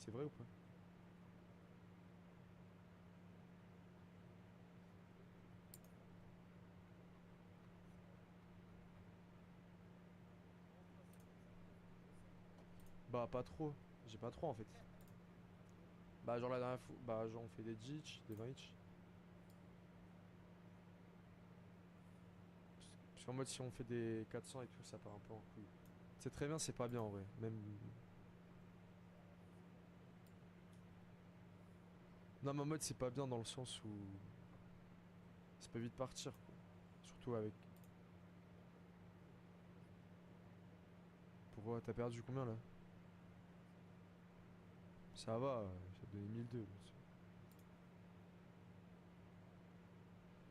C'est vrai ou pas? Bah pas trop. J'ai pas trop en fait. Bah genre la dernière fois, bah genre on fait des 10, des 20 each. Parce qu'en mode si on fait des 400 et tout, ça part un peu en couille. C'est très bien, c'est pas bien en vrai. Même. Non mais en mode c'est pas bien dans le sens où ça peut vite partir quoi. Surtout avec. Pourquoi t'as perdu combien là? Ça va, j'ai donné 1002. Là.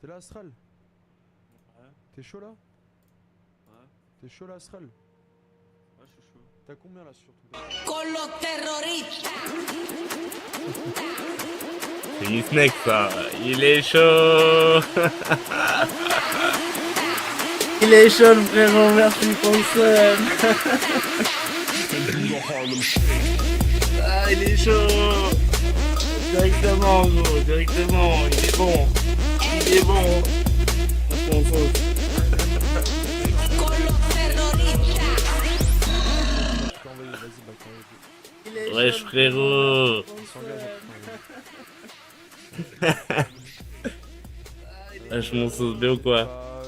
T'es là Astral? Ouais, T'es chaud là? ouais, T'es chaud là Astral? ouais, je suis chaud. T'as combien là sur ton PayPal? Con los terroristas. C'est Miss Next, ça. Il est chaud. Il est chaud, le frérot. Merci pour le sub. Ah, il est chaud. Directement, gros. Directement. Il est bon. Il est bon. On s'en fout. Con los terroristas. Je t'ai envoyé, vas-y, bah t'as envoyé. Wesh, frérot. Il s'engage à tout Wesh, mon sauce B ou quoi? Bah,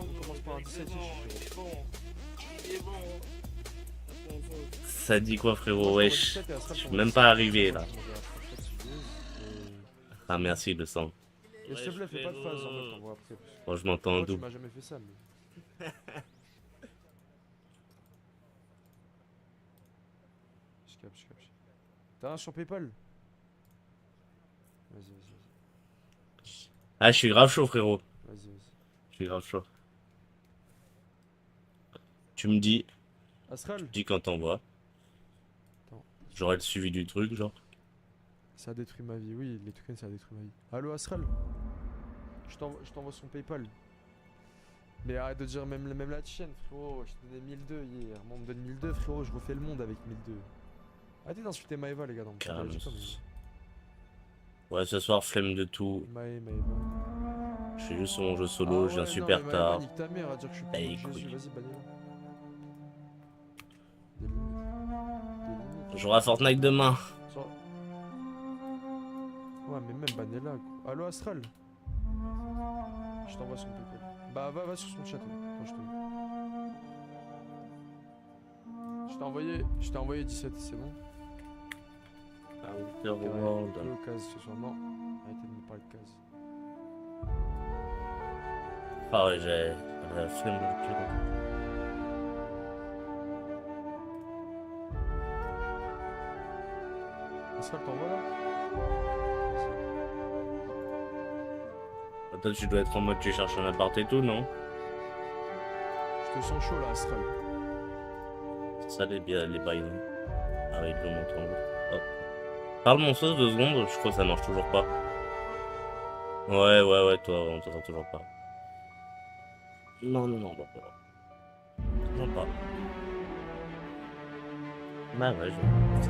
on commence par un 17 Ça dit quoi, frérot? Wesh. Je suis même pas arrivé, là. Ah, merci, le sang. Et s'il te plaît, fais pas de phase en mode t'envoies après. Bon, je m'entends Moi, tu d'où? m'as jamais fait ça, mais. Je capte, je capte. T'as un sur PayPal? Vas-y, vas-y, Ah, je suis grave chaud, frérot. vas-y. Vas-y. Je suis grave chaud. Tu me dis Astral? quand t'envoies. Attends. J'aurai le suivi du truc, genre. Ça a détruit ma vie, oui, les tokens ça a détruit ma vie. Allo Astral? Je t'envoie son PayPal. Mais arrête de dire même la tienne, frérot. Je t'ai donné 1002 hier. Moi, on me donne 1002, frérot. Je refais le monde avec 1002. Arrêtez d'insulter Maeva, les gars. Dans Carrément. le Ouais, ce soir, flemme de tout. Maeva. Je suis juste sur mon jeu solo, je viens super tard. Nique ta mère à dire que je suis pas Bah, Jésus. écoute. Vas-y, bannez-le. Des limites. Je jouerai à Fortnite demain. Sur- Ouais, mais même bannez-la. Quoi. Allo Astral? Je t'envoie son PayPal. Bah, va sur son chat. Attends, je t'ai envoyé 17, c'est bon? Ah, World. Le case ce soir. Non, arrêtez de me parler de case. Ah ouais, j'ai la flemme de le Astral, t'envoies là? Toi, tu dois être en mode tu cherches un appart et tout, non? Je te sens chaud là, Astral. Ça, les bails, non? Ah oui, je m'entends. Oh. Parle mon sauce 2 secondes, je crois que ça marche toujours pas. Ouais, toi, on t'entend toujours pas. Non, bah pas. Non, pas. Bah ouais, je...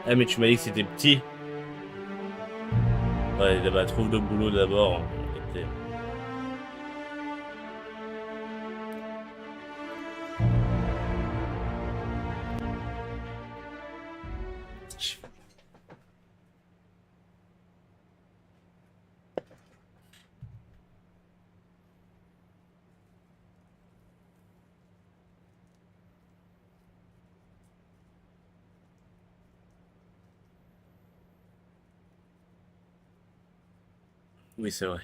Eh mais tu m'as dit que c'était petit. Ouais, bah trouve le boulot d'abord. Et oui, c'est vrai.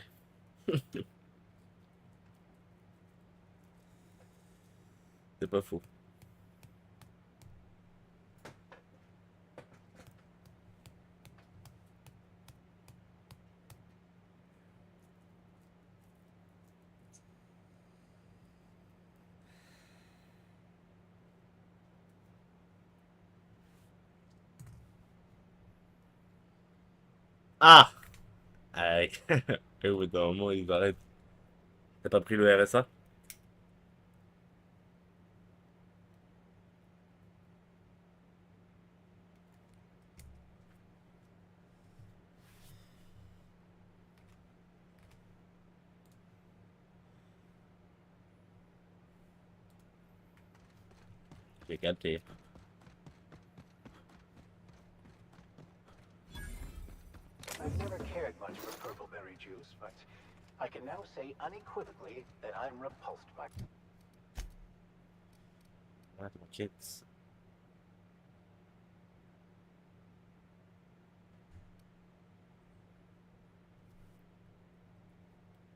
C'est pas faux. Ah! Ah ouais. Et au bout d'un moment, ils arrêtent. T'as pas pris le RSA? J'ai capté. I've never cared much for purple berry juice, but I can now say unequivocally that I'm repulsed by Ah, t'inquiète.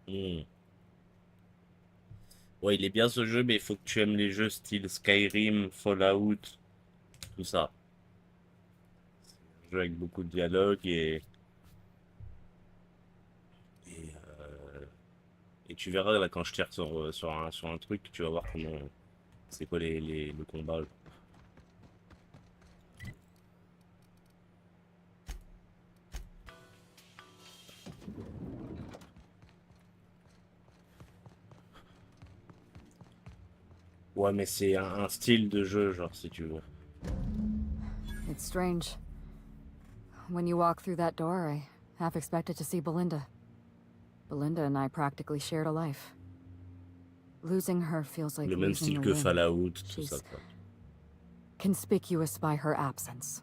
Hmm. Ouais, il est bien ce jeu, mais il faut que tu aimes les jeux style Skyrim, Fallout, tout ça. C'est un jeu avec beaucoup de dialogue et tu verras là quand je tire sur un truc, tu vas voir comment c'est quoi le combat. Ouais, mais c'est un style de jeu, genre, si tu veux. It's strange. When you walk through that door, I half expected to see Belinda. Belinda and I practically shared a life. Losing her feels like Le même losing style a que limb. Fallout, tout She's ça, quoi. conspicuous by her absence.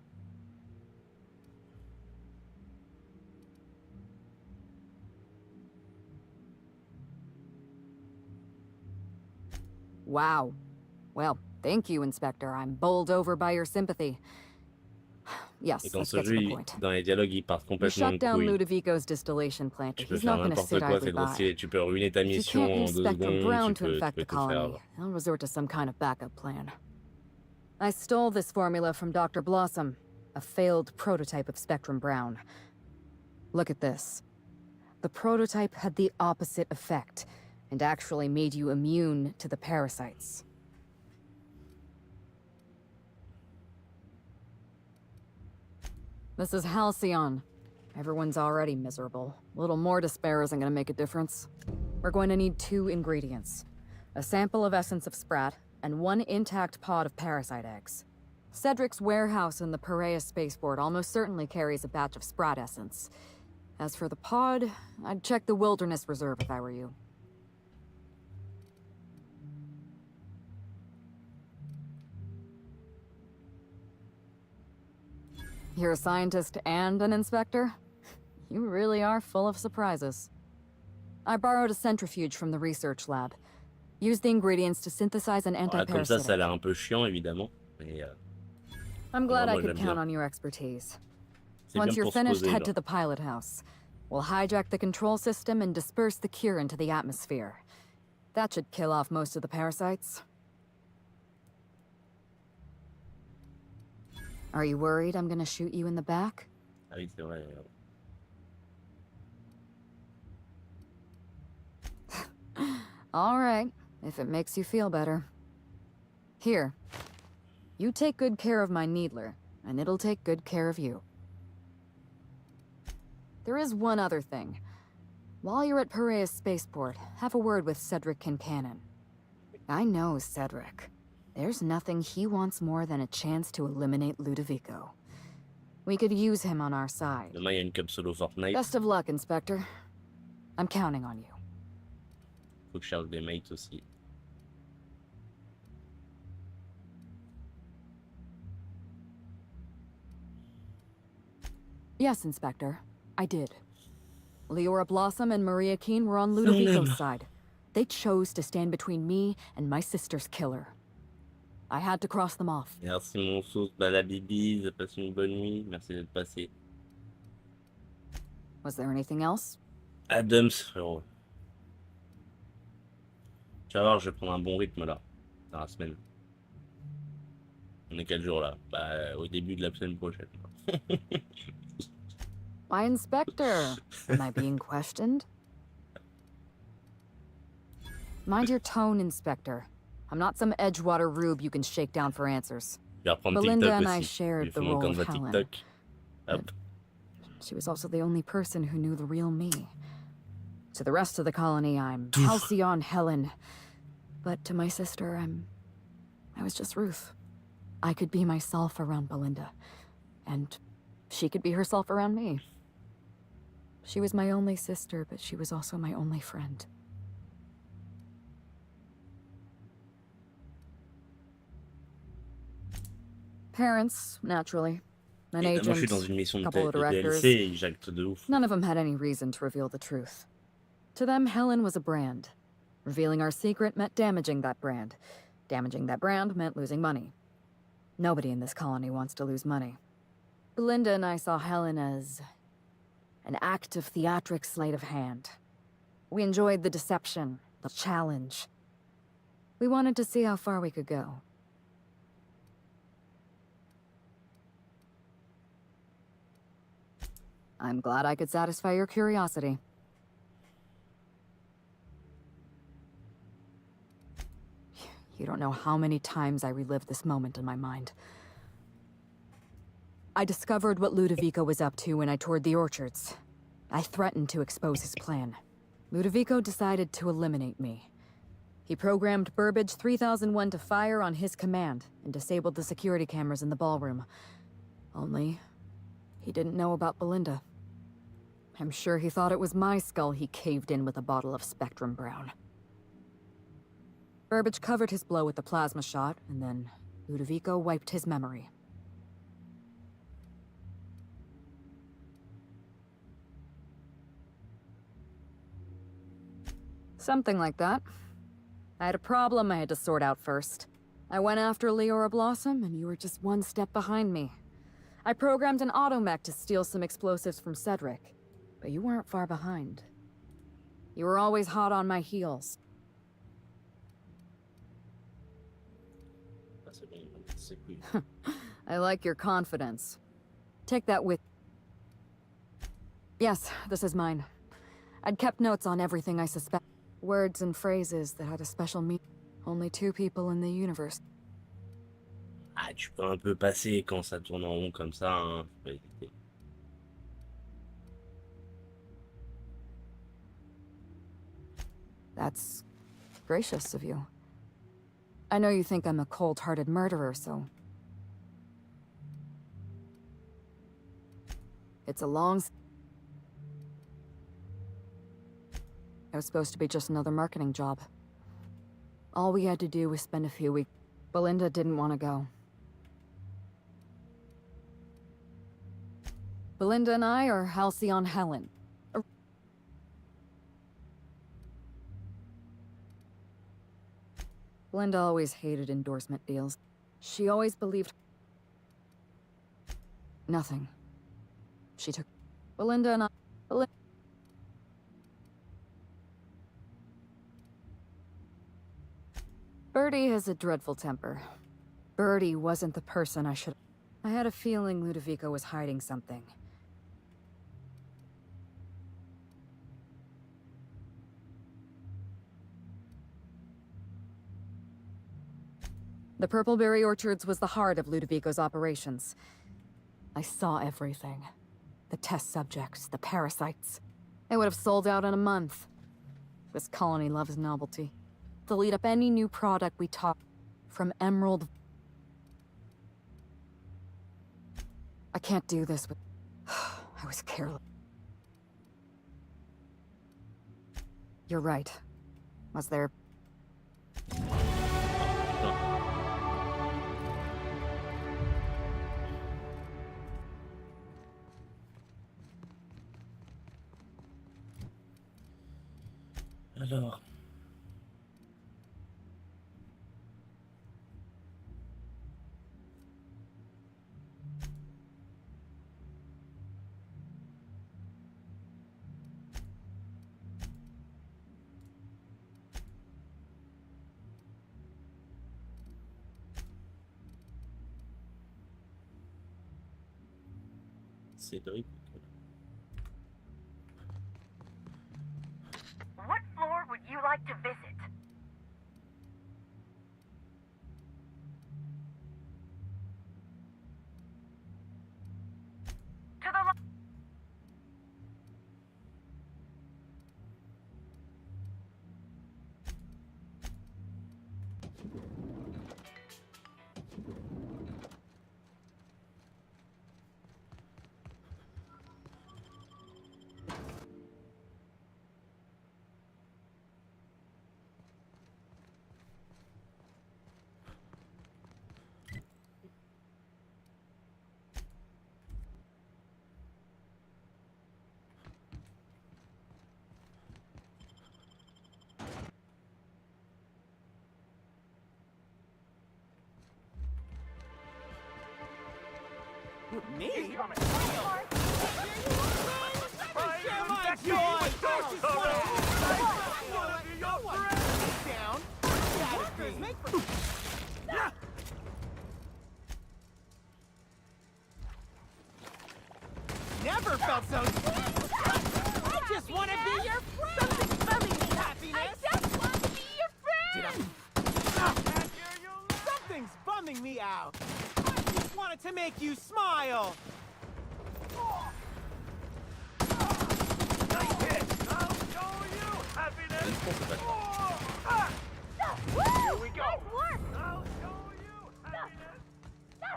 Wow. Well, thank you, Inspector. I'm bowled over by your sympathy. Yes, Et dans let's ce get to jeu, the point. dans les dialogues, ils partent You complètement en shut down couille. Ludovico's distillation plant, Tu but peux he's faire not going to n'importe sit quoi, idly c'est trop by. stylé. Tu peux ruiner ta If you mission can't en use 2 Spectrum secondes, Brown tu to peux infect the tout faire. colony, I'll resort to some kind of backup plan. I stole this formula from Dr. Blossom, a failed prototype of Spectrum Brown. Look at this. The prototype had the opposite effect, and actually made you immune to the parasites. This is Halcyon. Everyone's already miserable. A little more despair isn't gonna make a difference. We're going to need 2 ingredients. A sample of essence of sprat, and 1 intact pod of parasite eggs. Cedric's warehouse in the Perea spaceport almost certainly carries a batch of sprat essence. As for the pod, I'd check the Wilderness Reserve if I were you. You're a scientist and an inspector? You really are full of surprises. I borrowed a centrifuge from the research lab. Use the ingredients to synthesize an Ah, comme ça, ça a anti-parasitic. l'air un peu chiant, évidemment. Mais I'm glad moi, I could j'aime count bien. on your expertise. C'est Once bien you're pour se finished, poser, head to genre. the pilot house. We'll hijack the control system and disperse the cure into the atmosphere. That should kill off most of the parasites. Are you worried I'm gonna shoot you in the back? Ah oui, c'est vrai. All right, if it makes you feel better. Here. You take good care of my needler, and it'll take good care of you. There is one other thing. While you're at Perea's spaceport, have a word with Cedric Kincannon. I know Cedric. There's nothing he wants more than a chance to eliminate Ludovico. We could use him on our side. Demain, il y a une cup solo Fortnite. Best of luck, Inspector. I'm counting on you. Faut que je cherche des mates aussi. Yes, Inspector. I did. Leora Blossom and Maria Keene were on Ludovico's side. They chose to stand between me and my sister's killer. I had to cross them off. Merci mon sauce, bah la bibise, passe une bonne nuit, merci d'être passé. Was there anything else? Adams, frérot. Tu vas voir, je vais prendre un bon rythme là, dans la semaine. On est quel jour là? Bah, au début de la semaine prochaine. Why, Inspector? Am I being questioned? Mind your tone, Inspector. I'm not some Edgewater rube you can shake down for answers. Je vais reprendre Belinda TikTok and I aussi. shared Je the fais mon role compte of à Helen. TikTok. Hop. She was also the only person who knew the real me. To the rest of the colony, I'm Oof. Halcyon Helen. But to my sister, I was just Ruth. I could be myself around Belinda, and she could be herself around me. She was my only sister, but she was also my only friend. Parents, naturally. An Et moi, je suis dans agent, une mission couple of de directors. DLC et j'acte de ouf. None of them had any reason to reveal the truth. To them, Helen was a brand. Revealing our secret meant damaging that brand. Damaging that brand meant losing money. Nobody in this colony wants to lose money. Belinda and I saw Helen as an act of theatric sleight of hand. We enjoyed the deception, the challenge. We wanted to see how far we could go. I'm glad I could satisfy your curiosity. You don't know how many times I relived this moment in my mind. I discovered what Ludovico was up to when I toured the orchards. I threatened to expose his plan. Ludovico decided to eliminate me. He programmed Burbage 3001 to fire on his command and disabled the security cameras in the ballroom. Only, he didn't know about Belinda. I'm sure he thought it was my skull he caved in with a bottle of Spectrum Brown. Burbage covered his blow with the plasma shot, and then Ludovico wiped his memory. Something like that. I had a problem I had to sort out first. I went after Leora Blossom, and you were just one step behind me. I programmed an automech to steal some explosives from Cedric, but you weren't far behind. You were always hot on my heels. Ah, c'est bon, c'est cool. I like your confidence. Take that with... Yes, this is mine. I'd kept notes on everything I suspect. Words and phrases that had a special meaning. Only 2 people in the universe. Ah, tu peux un peu passer quand ça tourne en rond comme ça, hein. Faut pas hésiter. That's gracious of you. I know you think I'm a cold-hearted murderer, so... It's a long... It was supposed to be just another marketing job. All we had to do was spend a few weeks. Belinda didn't want to go. Belinda and I are Halcyon Helen. Belinda always hated endorsement deals. She always believed... Nothing. She took... Belinda and I... Birdie has a dreadful temper. Birdie wasn't the person I should... I had a feeling Ludovico was hiding something. The Purpleberry Orchards was the heart of Ludovico's operations. I saw everything. The test subjects, the parasites. They would have sold out in a month. This colony loves novelty. They'll eat up any new product we talk. From Emerald... I can't do this with... I was careless. You're right. Was there... Alors... Cédric. What floor would you like to visit? To the Me? Incoming. Share my joy! Down. Never felt so. I just want to be your friend. Something's bumming me, happiness. I just want to be your friend. Something's bumming me out. I just wanted to make you smile. Nice hit. I'll show you happiness. Here we go. Nice work! I'll show you happiness. No.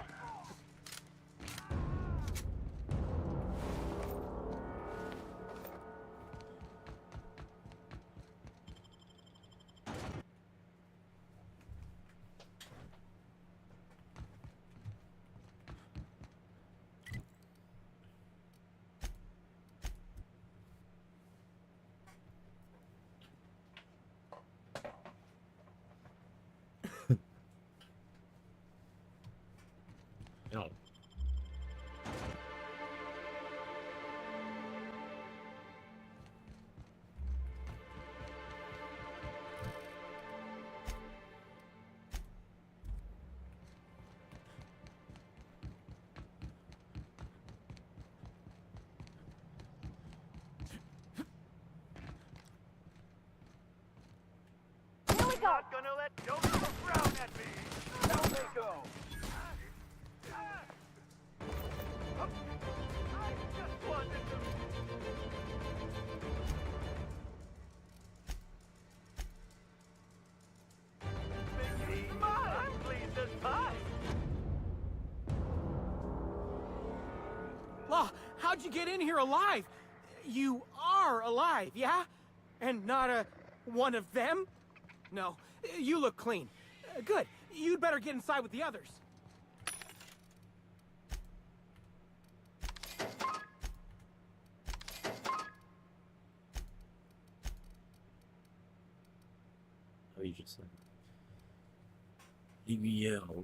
Here we go! Not gonna let Joker frown at me. Down they go. I just wanted to. Mickey, I'm pleased as pie. Law, how'd you get in here alive? You are alive, yeah? And not one of them? No, you look clean. Good. You'd better get inside with the others. How you just say? EBL.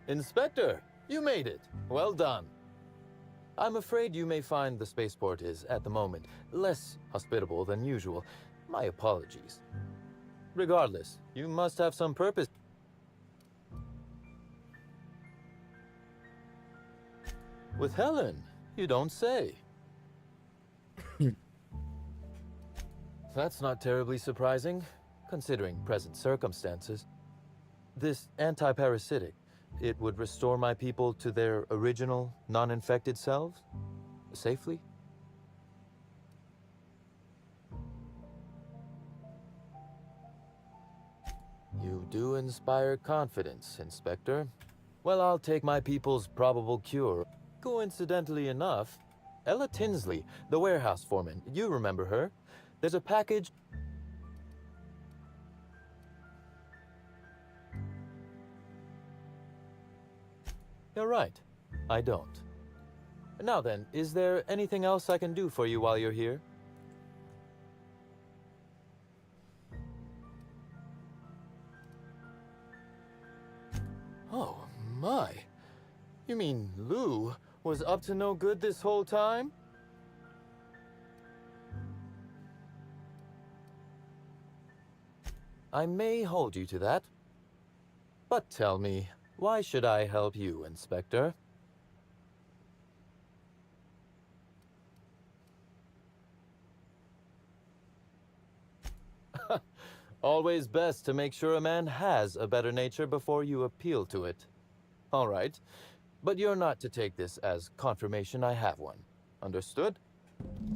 Inspector, you made it. Well done. I'm afraid you may find the spaceport is, at the moment, less hospitable than usual. My apologies. Regardless, you must have some purpose. With Helen, you don't say. That's not terribly surprising, considering present circumstances. This anti-parasitic, it would restore my people to their original, non-infected selves? Safely? You do inspire confidence, Inspector. Well, I'll take my people's probable cure. Coincidentally enough, Ella Tinsley, the warehouse foreman, you remember her? There's a package... You're right. I don't. Now then, is there anything else I can do for you while you're here? Oh, my. You mean Lou was up to no good this whole time? I may hold you to that. But tell me, Why should I help you, Inspector? Always best to make sure a man has a better nature before you appeal to it. All right, but you're not to take this as confirmation I have one. Understood?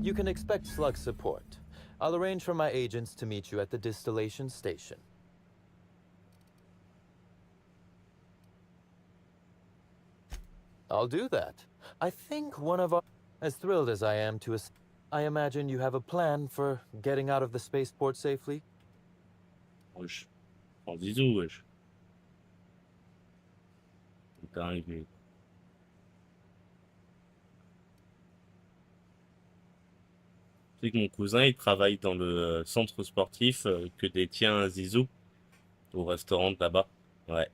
You can expect slug support. I'll arrange for my agents to meet you at the distillation station. I'll do that. I think one of our... As thrilled as I am to... I imagine you have a plan for getting out of the spaceport safely? Wesh. En zizou, wesh. T'es arrivé. Tu sais que mon cousin, il travaille dans le centre sportif que détient Zizou, au restaurant de là-bas. Ouais.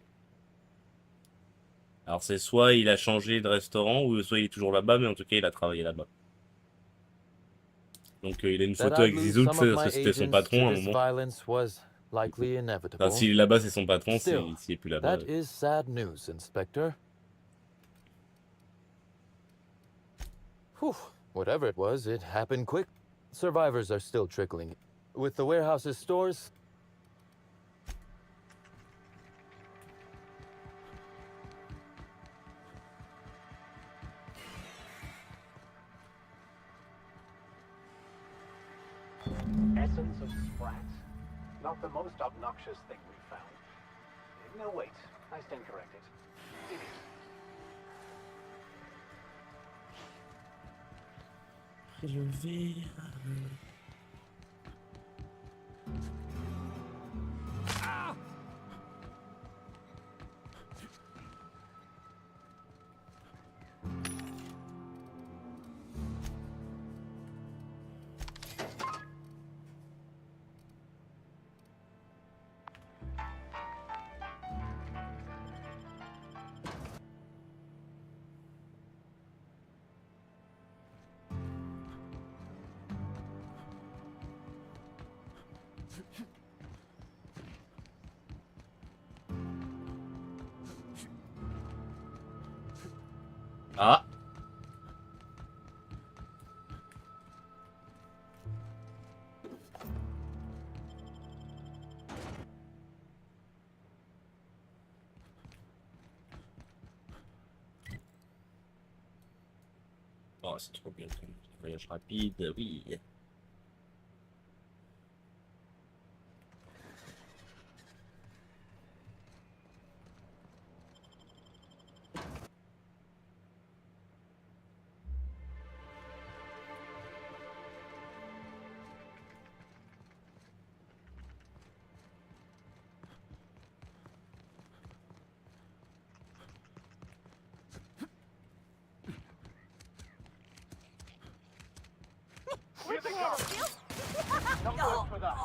Alors c'est soit il a changé de restaurant, ou soit il est toujours là-bas, mais en tout cas, il a travaillé là-bas. Donc il a une That photo avec I'd lose Zizou, tu some sais, of parce my que c'était son agents patron to à un this moment. violence was likely inevitable. Enfin, s'il est là-bas, c'est son patron, Still, s'il est plus là-bas. that is sad news, Inspector. Whew. Whatever it was, it happened quick. Survivors are still trickling. With the warehouse's stores... Essence of sprat. Not the most obnoxious thing we've found. No, wait. I stand corrected. It is. Prélevé. Ah. Oh, c'est trop bien. Voyage rapide, oui. Here they come. Some work for that.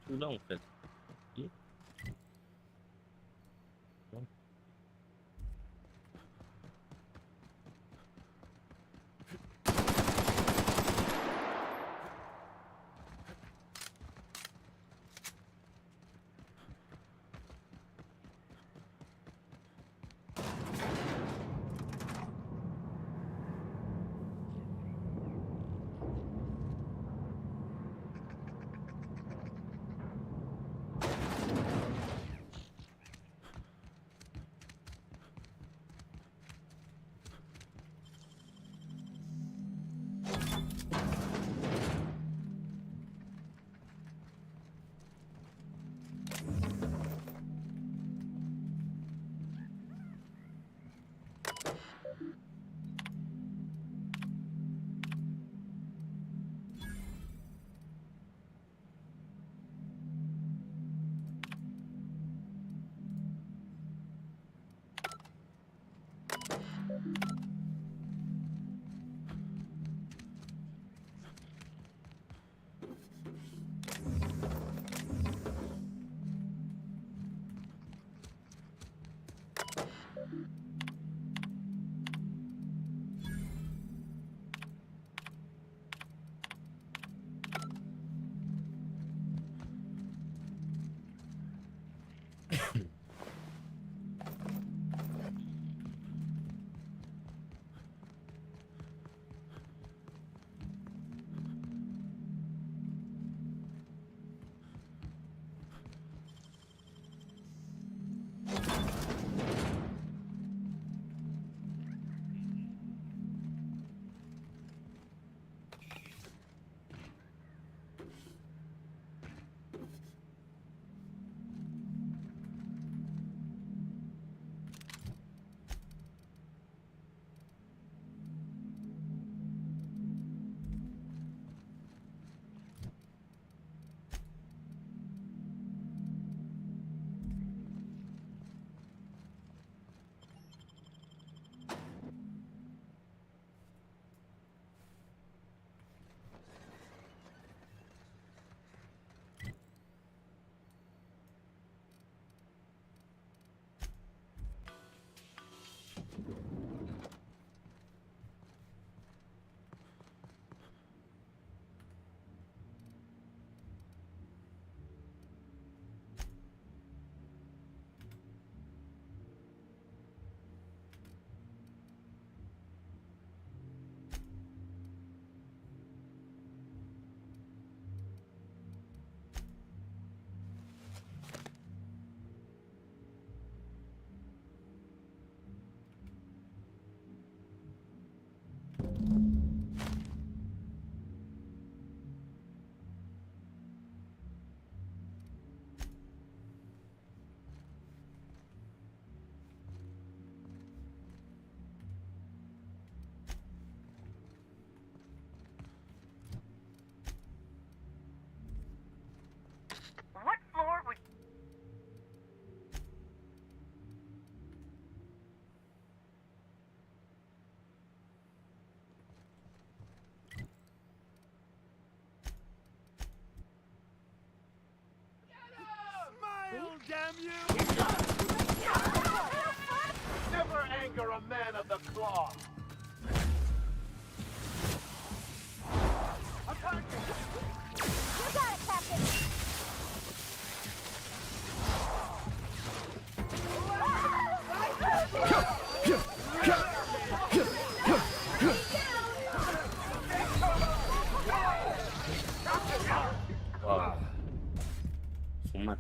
tout là en fait. Ok. What floor would... Never anger a man of the claw. You got it, Captain! Ah. Ils sont mal.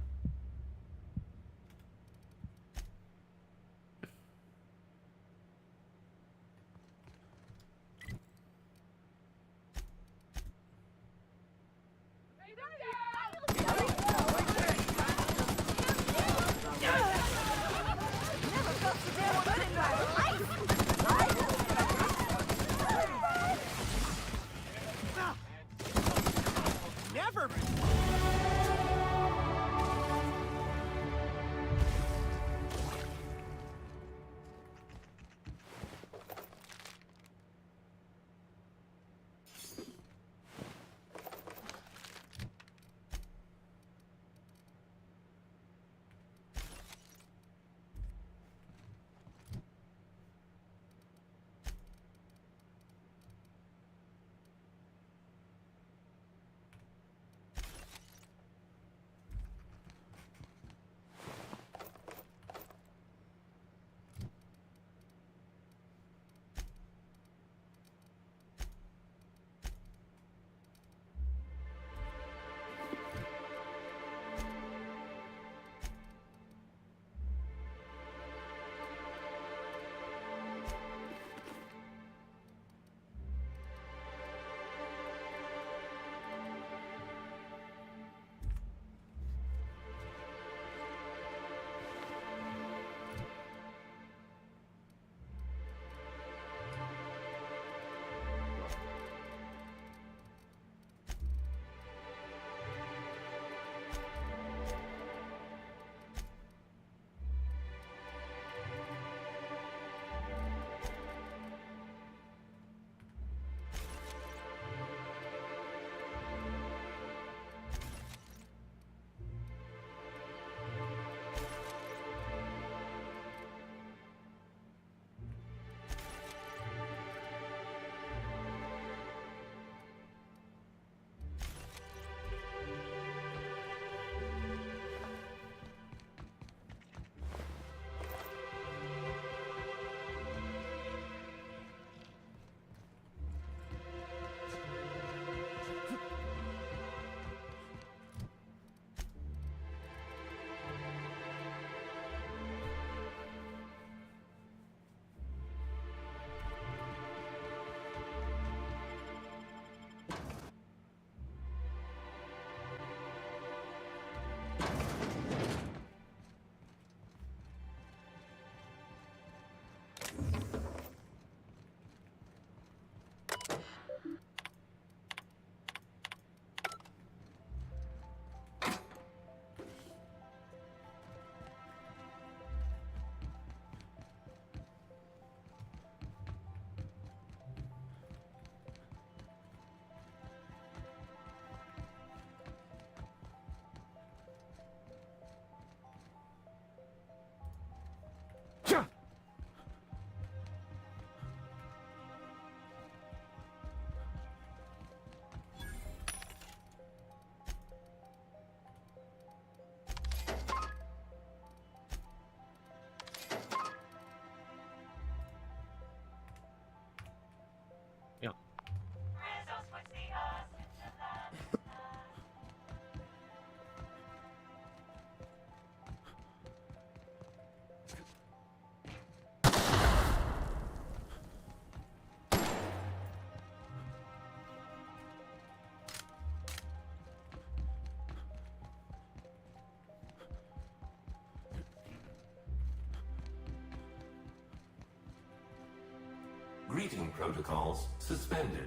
Greeting protocols suspended.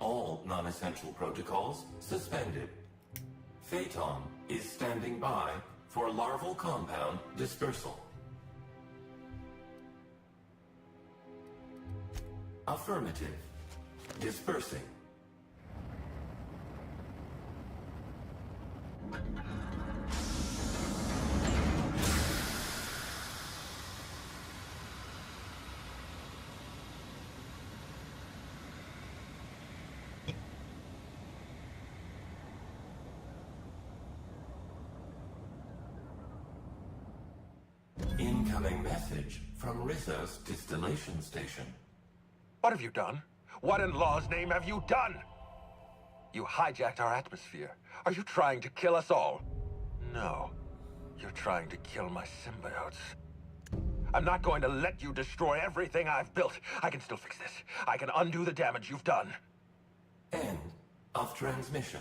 All non-essential protocols suspended. Phaeton is standing by for larval compound dispersal. Affirmative. Dispersing. Incoming message from Rizzo's distillation station. What have you done? What in law's name have you done? You hijacked our atmosphere. Are you trying to kill us all? No. You're trying to kill my symbiotes. I'm not going to let you destroy everything I've built. I can still fix this. I can undo the damage you've done. End of transmission.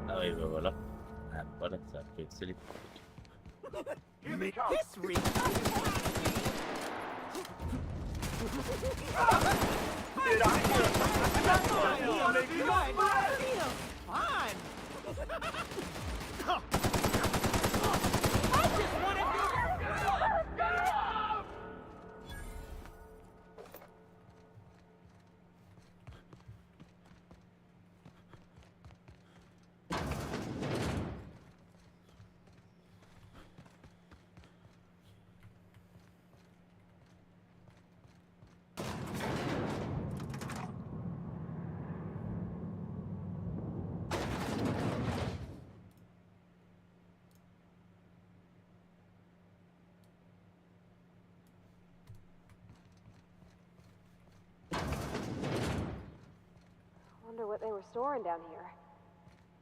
Ah oui, bah voilà. Ah, voilà, ça fait c'est les This reek. Wonder what they were storing down here.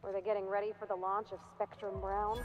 Were they getting ready for the launch of Spectrum Brown?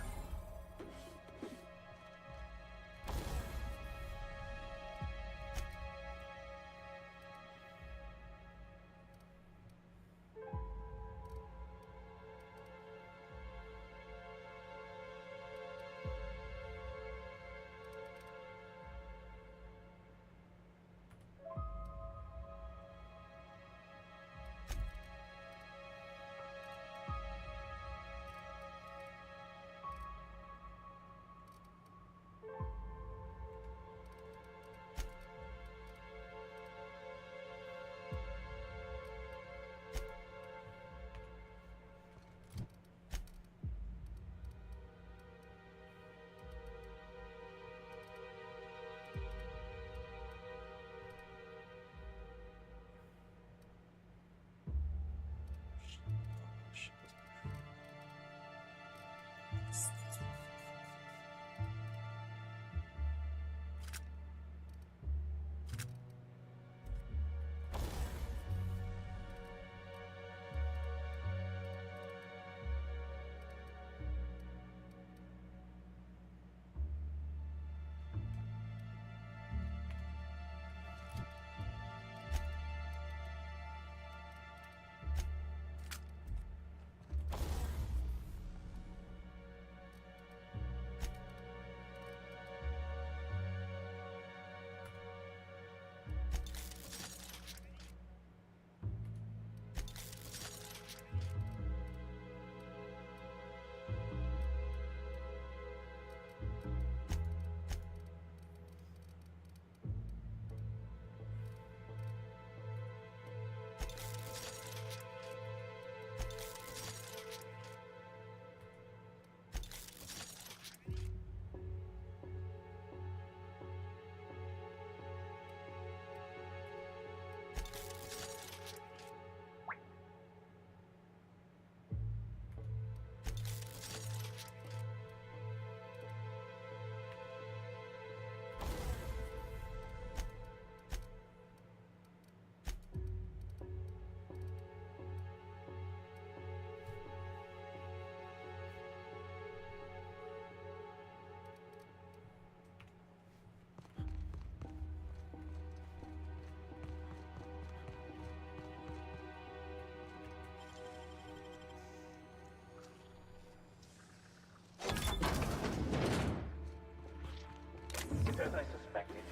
As I suspected,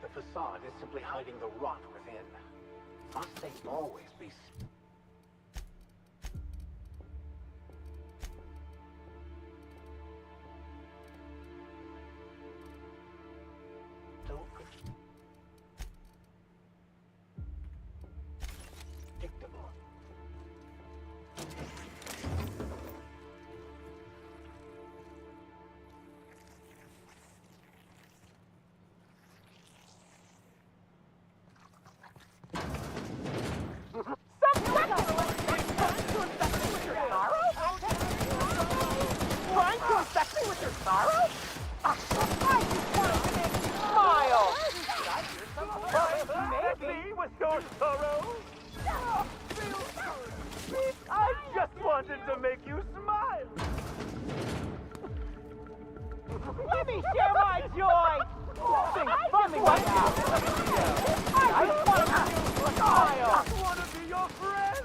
the facade is simply hiding the rot within. Must they always be... so predictable? Trying to infect me with your sorrow? I just wanted to make you smile! Maybe with your sorrow? I just wanted to make you smile! Let me share my joy! Nothing funny right now! I just want to make you smile! I want to be your friend!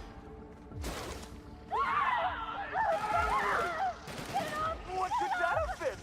What could that have been?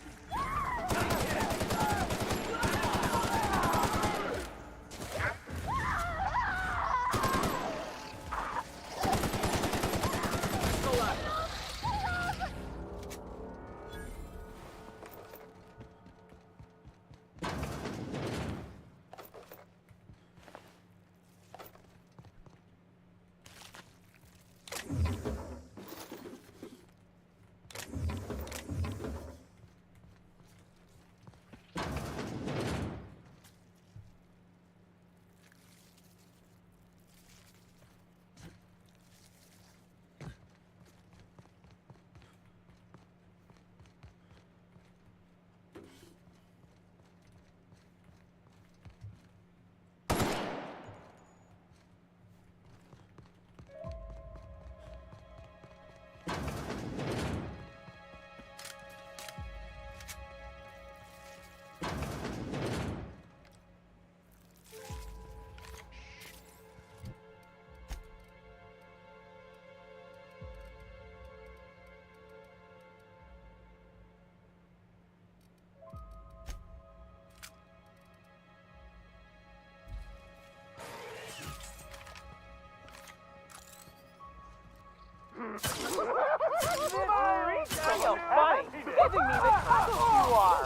Real funny. Giving me the cuddles you are.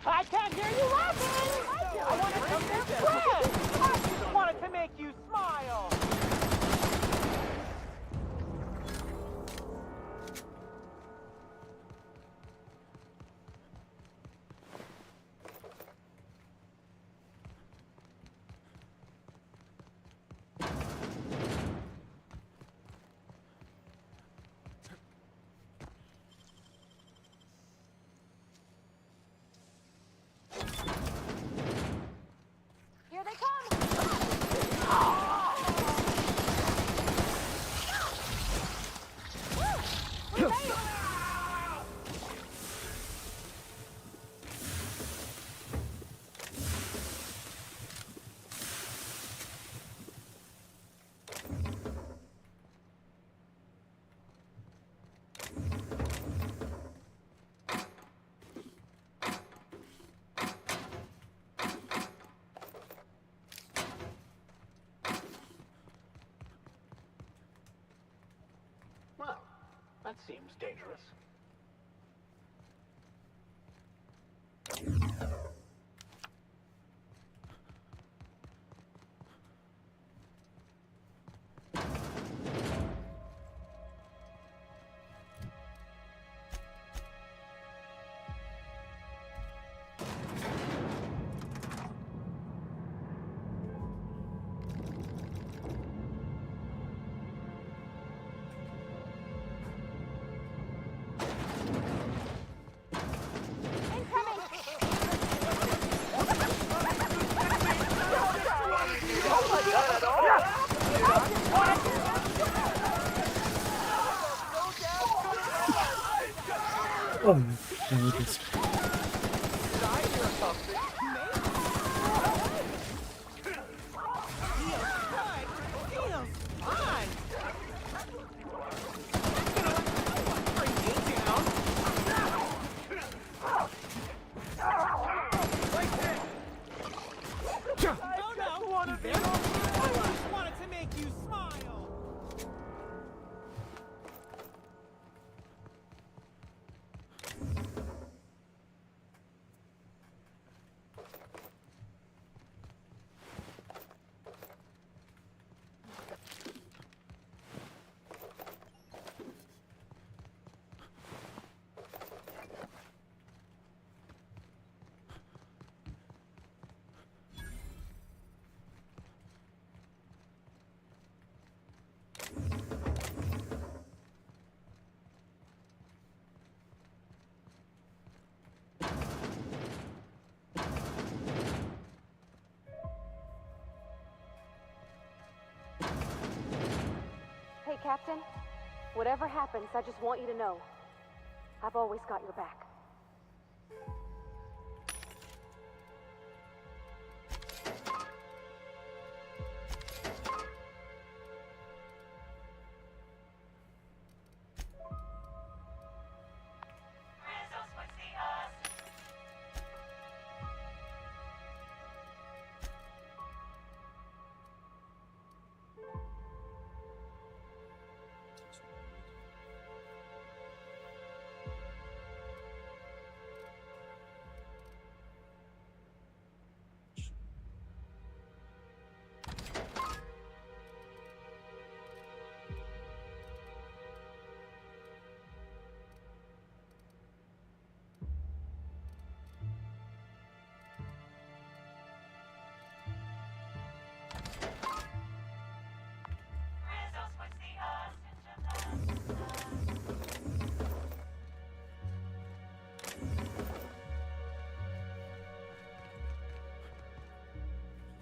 I can't hear you laughing. I wanted to make friends. I just wanted to make you smile. Here they come! We made it! Well, that seems dangerous. Oh, Jesus. Hey, Captain. Whatever happens, I just want you to know. I've always got your back.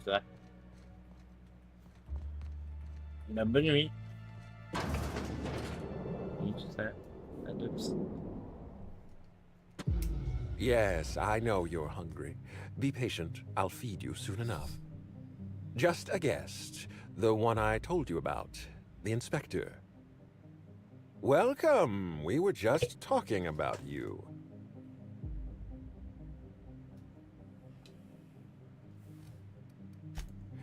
Ça. La bonne nuit. Oui, ça. Adopte. Yes, I know you're hungry. Be patient. I'll feed you soon enough. Just a guest. The one I told you about. The inspector. Welcome. We were just talking about you.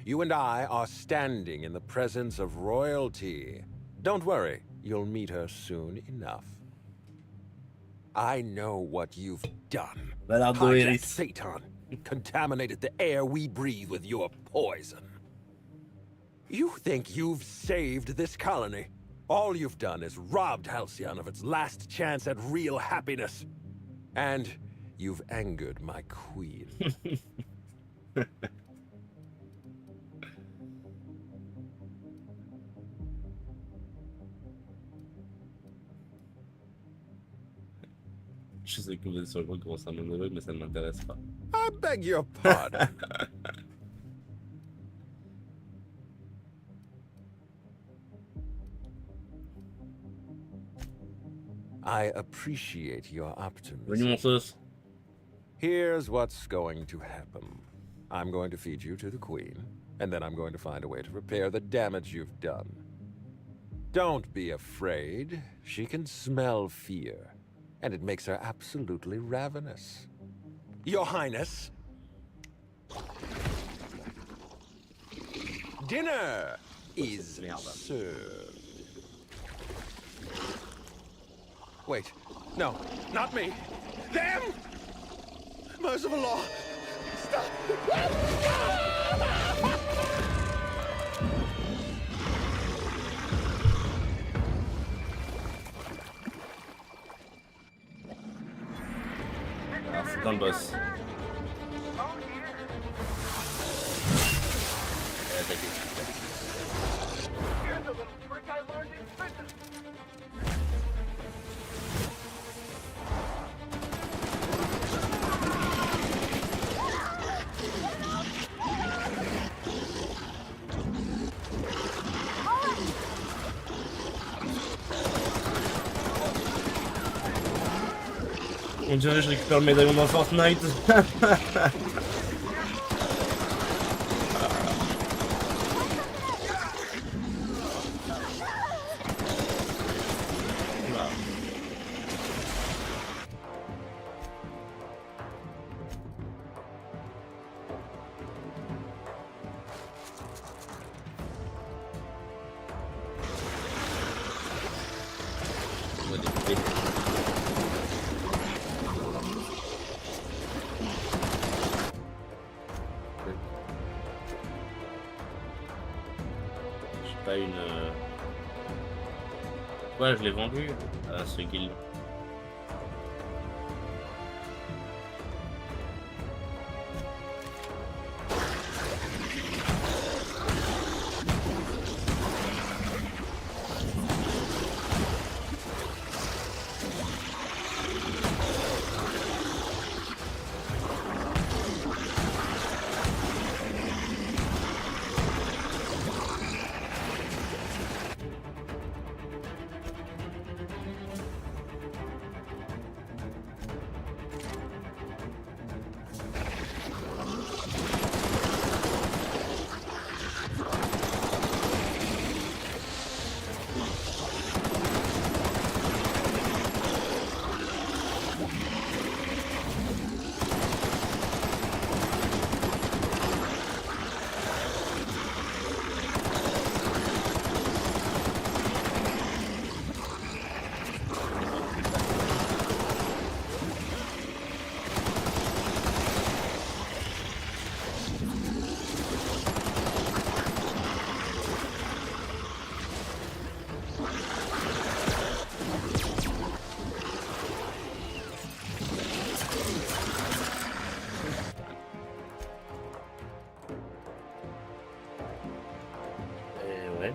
You and I are standing in the presence of royalty. Don't worry, you'll meet her soon enough. I know what you've done. Hijacked Phaeton, contaminated the air we breathe with your poison. You think you've saved this colony? All you've done is robbed Halcyon of its last chance at real happiness. And you've angered my queen. Je sais que vous êtes sur le point de commencer un monologue, mais ça ne m'intéresse pas. I beg your pardon. I appreciate your optimism. Here's what's going to happen. I'm going to feed you to the queen, and then I'm going to find a way to repair the damage you've done. Don't be afraid. She can smell fear, and it makes her absolutely ravenous. Your Highness, dinner is served. Wait, no, not me. Them! Merciful law! Stop! Ah, c'est un boss. Here's a little trick I learned in prison. On dirait que je récupère le médaillon dans Fortnite. Ouais, je l'ai vendu à ce guild. Ouais.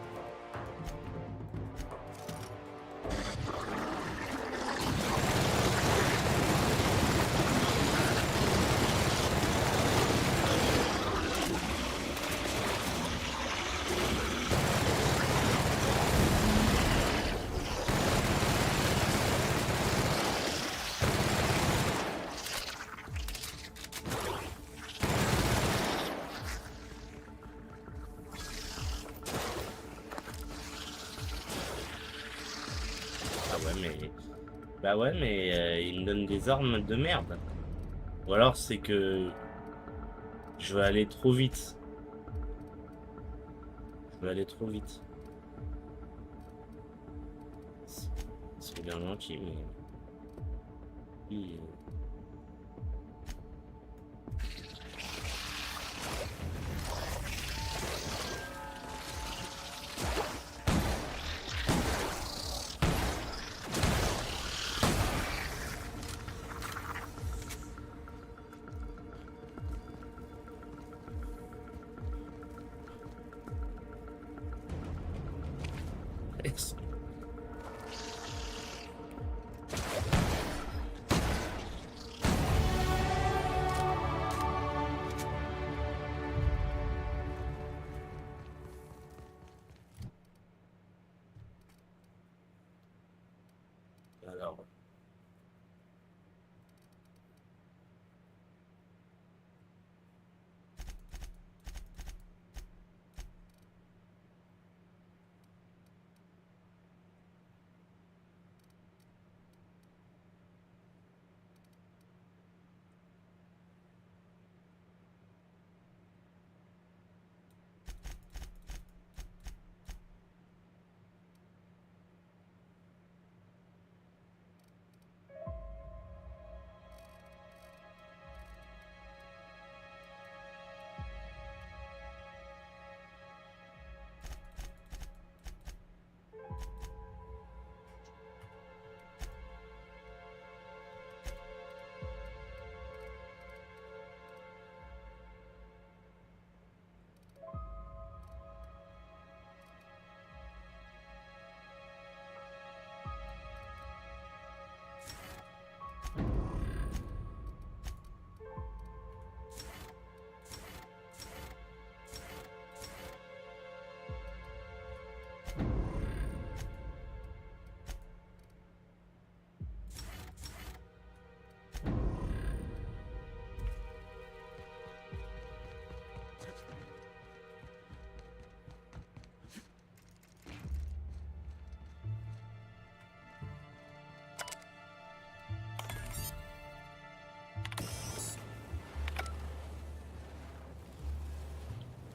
Bah ouais, mais il me donne des armes de merde. Ou alors c'est que je vais aller trop vite. peut aller trop vite. C'est bien gentil, mais... Yes. Alors...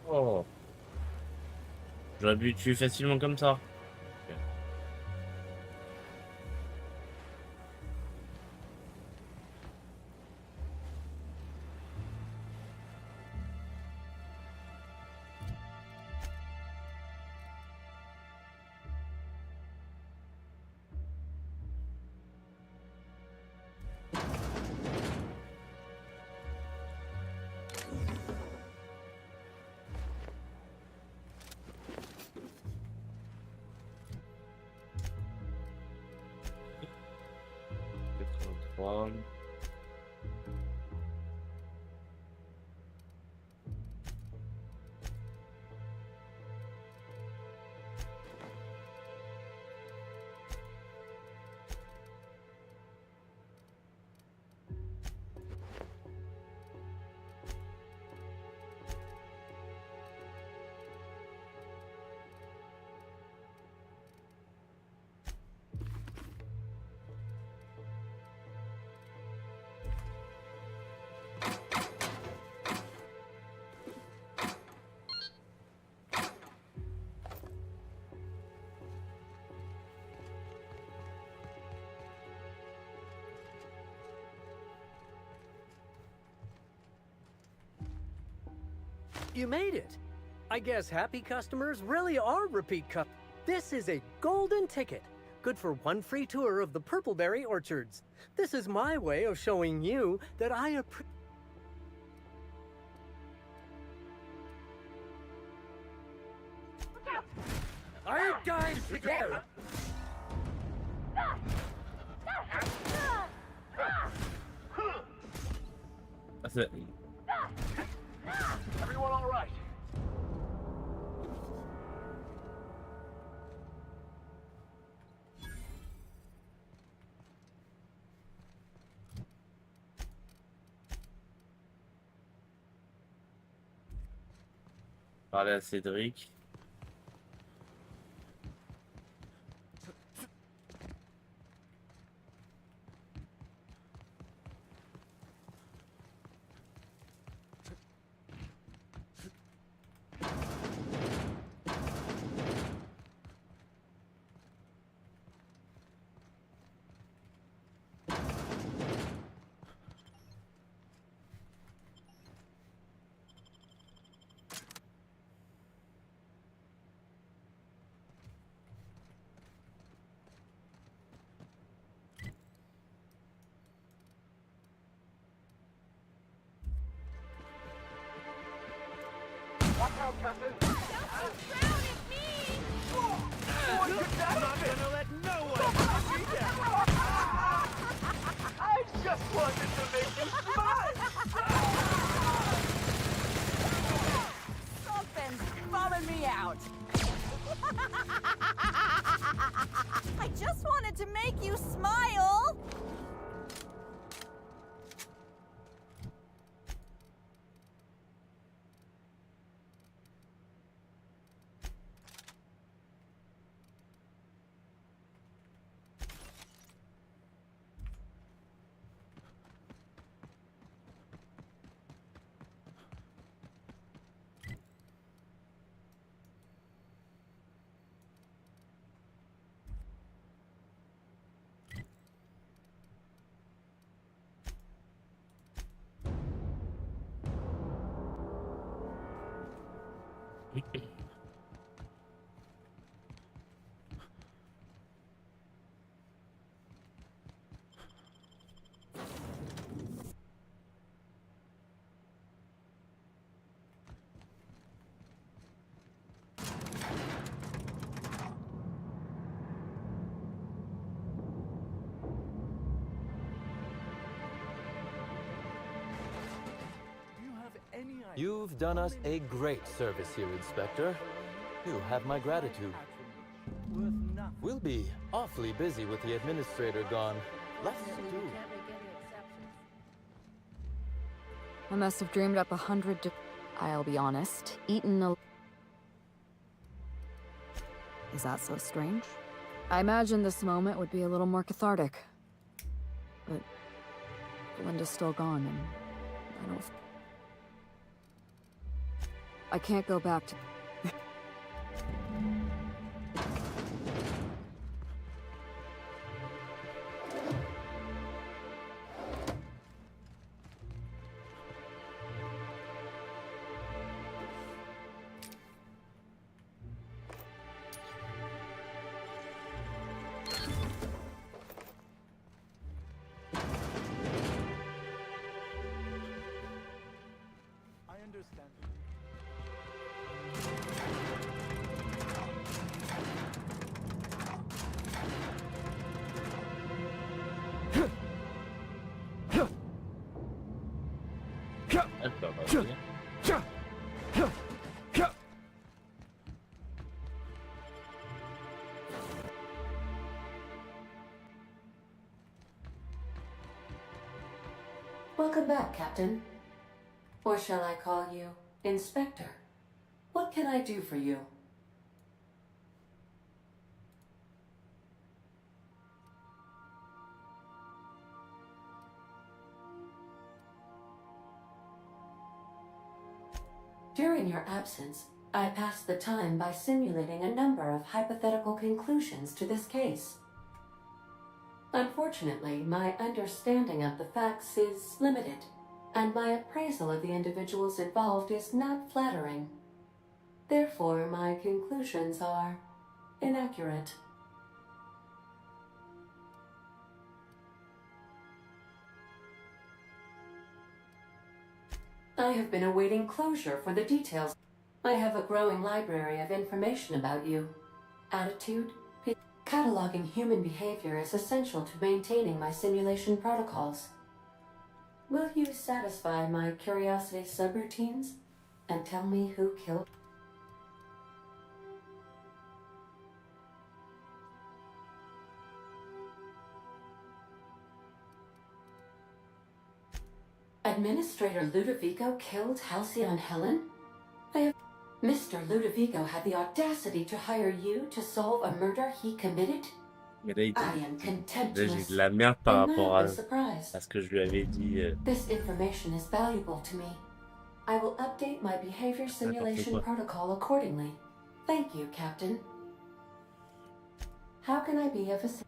Oh. J'aurais pu tuer facilement comme ça. One. You made it. I guess happy customers really are repeat This is a golden ticket. Good for one free tour of the purpleberry orchards. This is my way of showing you that I appreciate. Are you guys together? That's it. Everyone all right? Parler à Cédric. Watch out, Captain! I'm not gonna let no one put me down. I just wanted to make you smile! Something's bumming me out. I just wanted to make you smile. You've done us a great service here, Inspector. You have my gratitude. We'll be awfully busy with the administrator gone. Lots to do. I must have dreamed up 100 I'll be honest, eaten a... Is that so strange? I imagined this moment would be a little more cathartic. But Linda's still gone, and I don't... I can't go back to... Welcome back, Captain. Or shall I call you Inspector? What can I do for you? During your absence, I passed the time by simulating a number of hypothetical conclusions to this case. Unfortunately, my understanding of the facts is limited, and my appraisal of the individuals involved is not flattering. Therefore, my conclusions are inaccurate. I have been awaiting closure for the details. I have a growing library of information about you. Attitude, cataloging human behavior is essential to maintaining my simulation protocols. Will you satisfy my curiosity subroutines and tell me who killed? Administrator Ludovico killed Halcyon Helen? Mr. Ludovico had the audacity to hire you to solve a murder he committed? Mais là, I am contemptuous j'ai de la merde par and rapport mildly surprised. à ce que je lui avais dit. This information is valuable to me. I will update my behavior simulation protocol accordingly. Thank you, Captain. How can I be of assistance?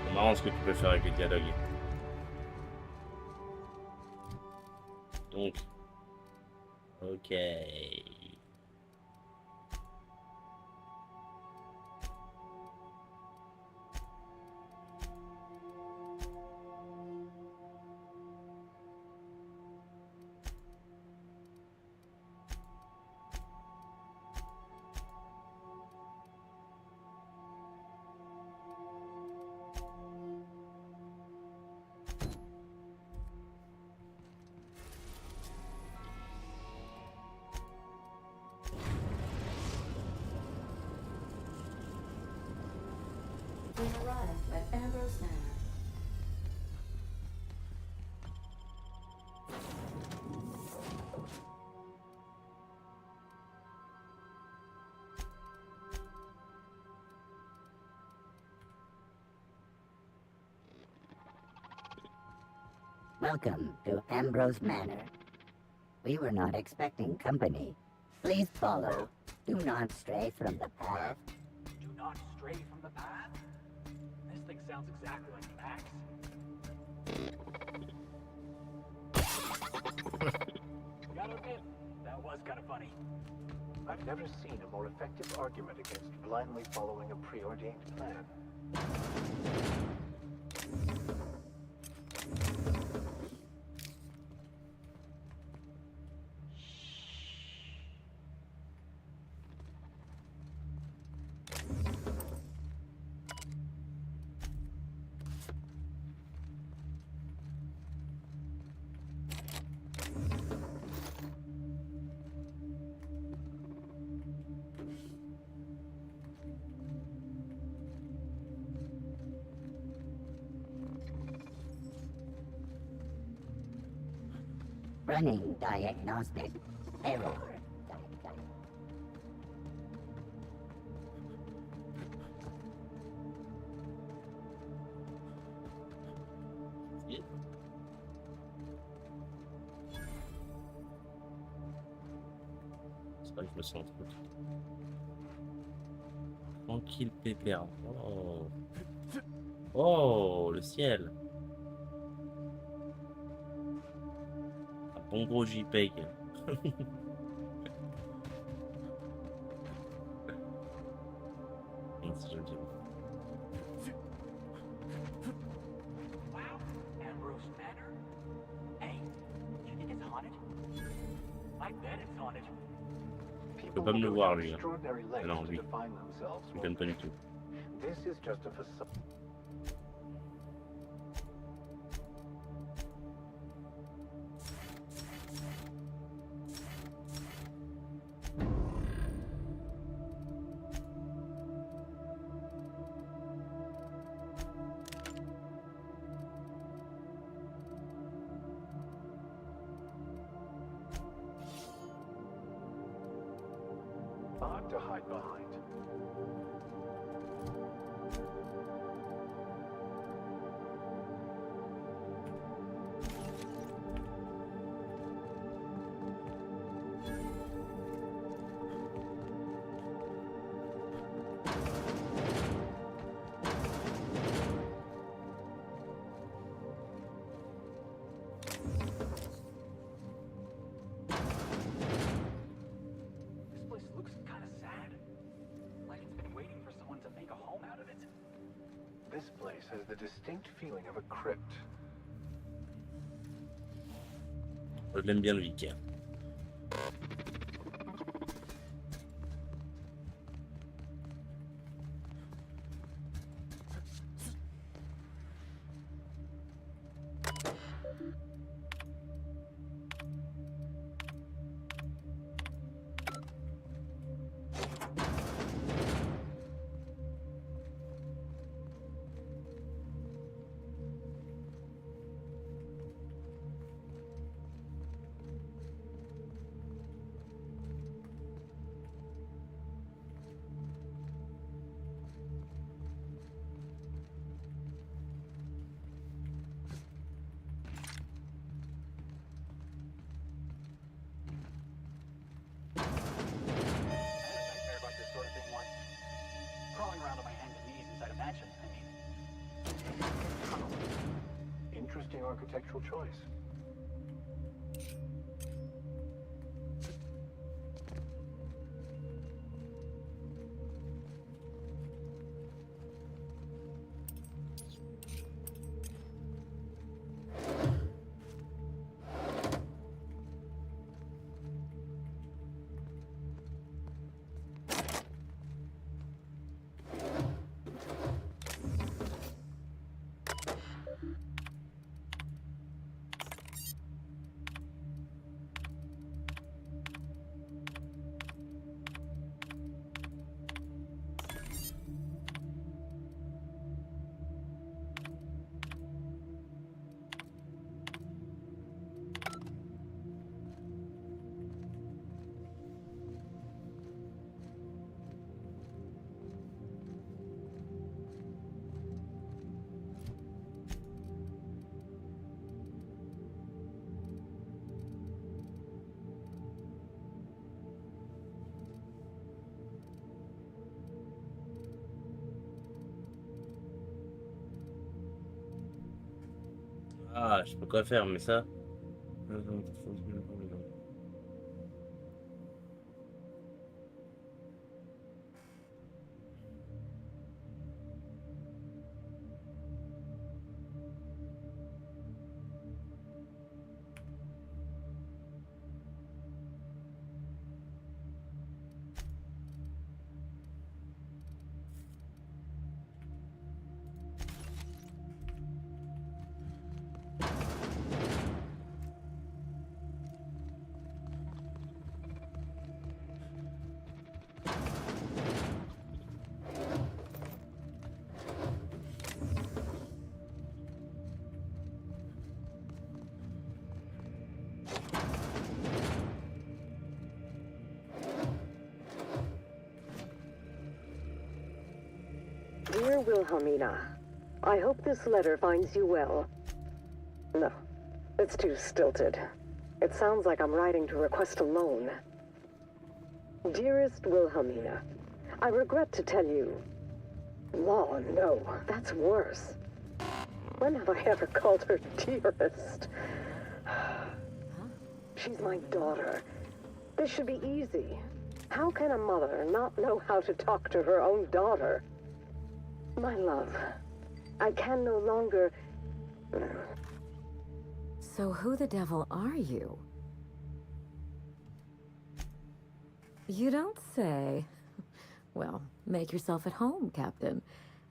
C'est marrant ce que tu peux faire avec les dialogues. Donc, ok. Welcome to Ambrose Manor. We were not expecting company. Please follow. Do not stray from the path. Do not stray from the path? This thing sounds exactly like Max. Gotta admit, that was kind of funny. I've never seen a more effective argument against blindly following a preordained plan. Running diagnostic. Error. C'est vrai que je me sens tranquille, pépère. Oh. Oh, le ciel. Un bon gros JPEG. C'est joli. Wow, Ambrose Manor? Hey, you think it's haunted? I bet it's haunted. Il peut pas me le voir, lui. Non, lui. Je ne pas du tout. This is just a facade. To hide behind. This place has the distinct feeling of a crypt. Je l'aime bien, le Ikea. Interesting architectural choice. Ah, je peux quoi faire, mais ça. Dear Wilhelmina, I hope this letter finds you well. No, it's too stilted. It sounds like I'm writing to request a loan. Dearest Wilhelmina, I regret to tell you... Law, no, that's worse. When have I ever called her dearest? She's my daughter. This should be easy. How can a mother not know how to talk to her own daughter? My love, I can no longer... So who the devil are you? You don't say. Well, make yourself at home, Captain.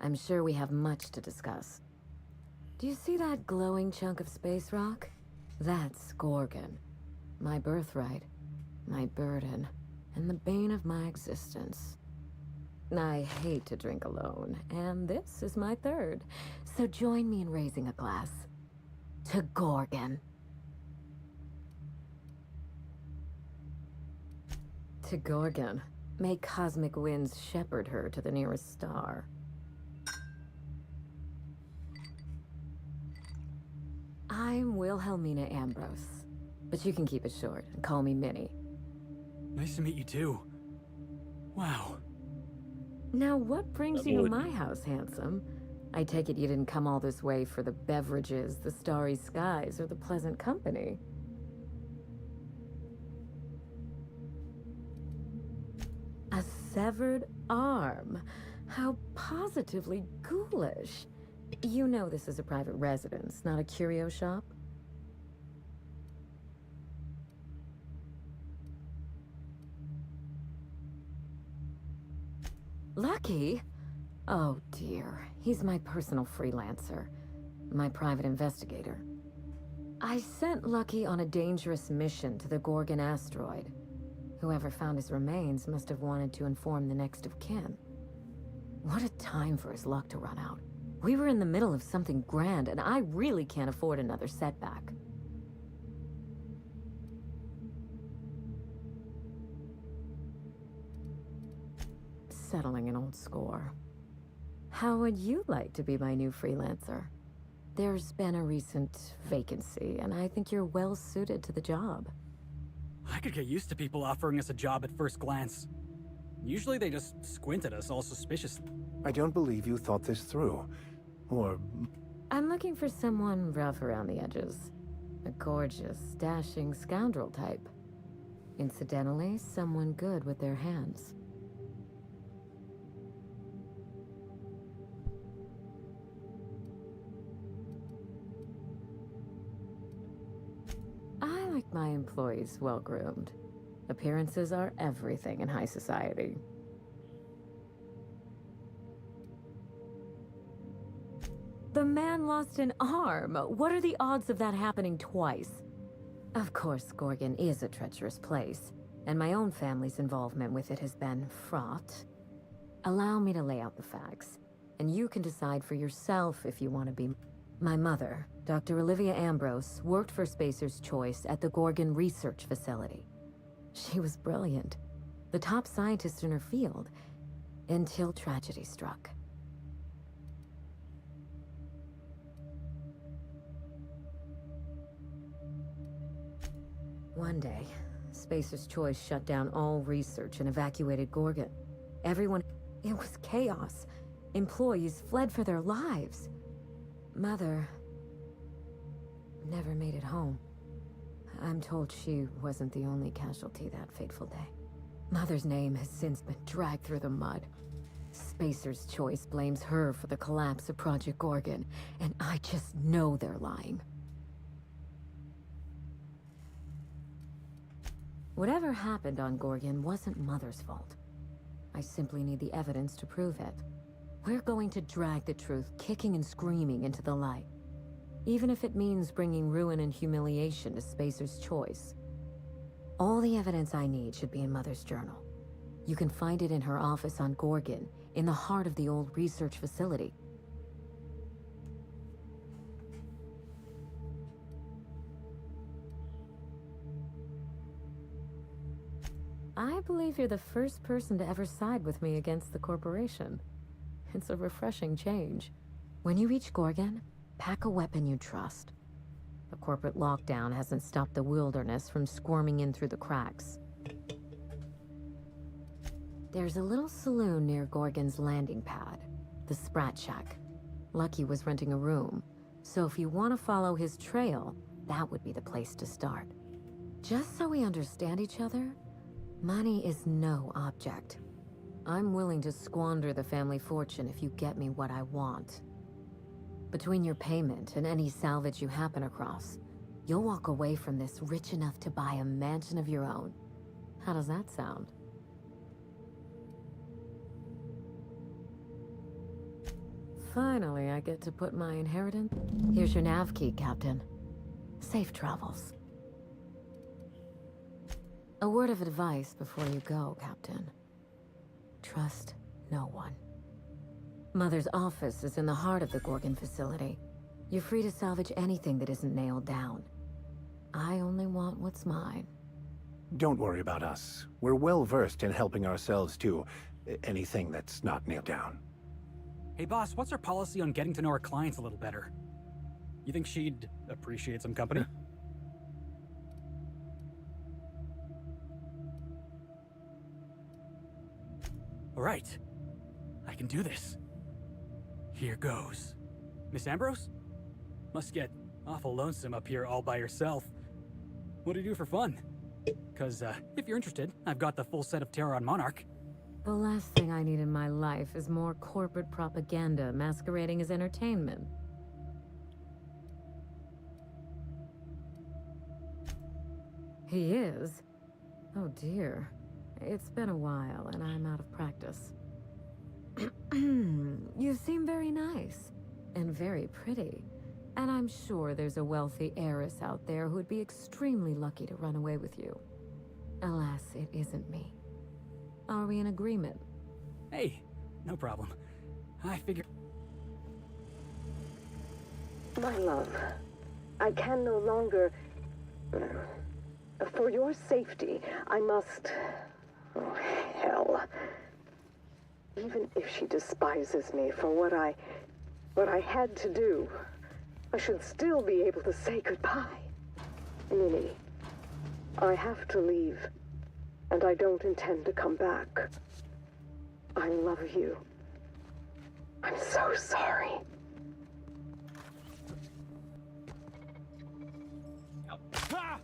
I'm sure we have much to discuss. Do you see that glowing chunk of space rock? That's Gorgon. My birthright, my burden, and the bane of my existence. I hate to drink alone, and this is my third. So join me in raising a glass. To Gorgon. To Gorgon. May cosmic winds shepherd her to the nearest star. I'm Wilhelmina Ambrose, but you can keep it short and call me Minnie. Nice to meet you too. Wow. Now, what brings you to my house, handsome? I take it you didn't come all this way for the beverages, the starry skies, or the pleasant company. A severed arm. How positively ghoulish. You know this is a private residence, not a curio shop? Lucky? Oh dear, he's my personal freelancer. My private investigator. I sent Lucky on a dangerous mission to the Gorgon asteroid. Whoever found his remains must have wanted to inform the next of kin. What a time for his luck to run out. We were in the middle of something grand, and I really can't afford another setback. Settling an old score. How would you like to be my new freelancer? There's been a recent vacancy, and I think you're well suited to the job. I could get used to people offering us a job at first glance. Usually they just squint at us all suspiciously. I don't believe you thought this through. Or... I'm looking for someone rough around the edges. A gorgeous, dashing scoundrel type. Incidentally, someone good with their hands. I like my employees well-groomed. Appearances are everything in high society. The man lost an arm. What are the odds of that happening twice? Of course, Gorgon is a treacherous place, and my own family's involvement with it has been fraught. Allow me to lay out the facts, and you can decide for yourself if you want to be... My mother, Dr. Olivia Ambrose, worked for Spacer's Choice at the Gorgon Research Facility. She was brilliant, the top scientist in her field, until tragedy struck. One day, Spacer's Choice shut down all research and evacuated Gorgon. Everyone... It was chaos. Employees fled for their lives. Mother... never made it home. I'm told she wasn't the only casualty that fateful day. Mother's name has since been dragged through the mud. Spacer's Choice blames her for the collapse of Project Gorgon, and I just know they're lying. Whatever happened on Gorgon wasn't Mother's fault. I simply need the evidence to prove it. We're going to drag the truth kicking and screaming into the light. Even if it means bringing ruin and humiliation to Spacer's Choice. All the evidence I need should be in Mother's journal. You can find it in her office on Gorgon, in the heart of the old research facility. I believe you're the first person to ever side with me against the corporation. It's a refreshing change. When you reach Gorgon, pack a weapon you trust. The corporate lockdown hasn't stopped the wilderness from squirming in through the cracks. There's a little saloon near Gorgon's landing pad, the Sprat Shack. Lucky was renting a room, so if you want to follow his trail, that would be the place to start. Just so we understand each other, money is no object. I'm willing to squander the family fortune if you get me what I want. Between your payment and any salvage you happen across, you'll walk away from this rich enough to buy a mansion of your own. How does that sound? Finally, I get to put my inheritance. Here's your nav key, Captain. Safe travels. A word of advice before you go, Captain. Trust no one. Mother's office is in the heart of the Gorgon facility. You're free to salvage anything that isn't nailed down. I only want what's mine. Don't worry about us. We're well versed in helping ourselves to anything that's not nailed down. Hey boss, what's our policy on getting to know our clients a little better? You think she'd appreciate some company? All right, I can do this. Here goes. Miss Ambrose? Must get awful lonesome up here all by yourself. What do you do for fun? Cause, if you're interested, I've got the full set of Terror on Monarch. The last thing I need in my life is more corporate propaganda masquerading as entertainment. He is? Oh dear. It's been a while, and I'm out of practice. You seem very nice, and very pretty. And I'm sure there's a wealthy heiress out there who'd be extremely lucky to run away with you. Alas, it isn't me. Are we in agreement? Hey, no problem. I figure... My love, I can no longer... For your safety, I must... Oh, hell. Even if she despises me for what I had to do, I should still be able to say goodbye. Minnie, I have to leave, and I don't intend to come back. I love you. I'm so sorry. Ah!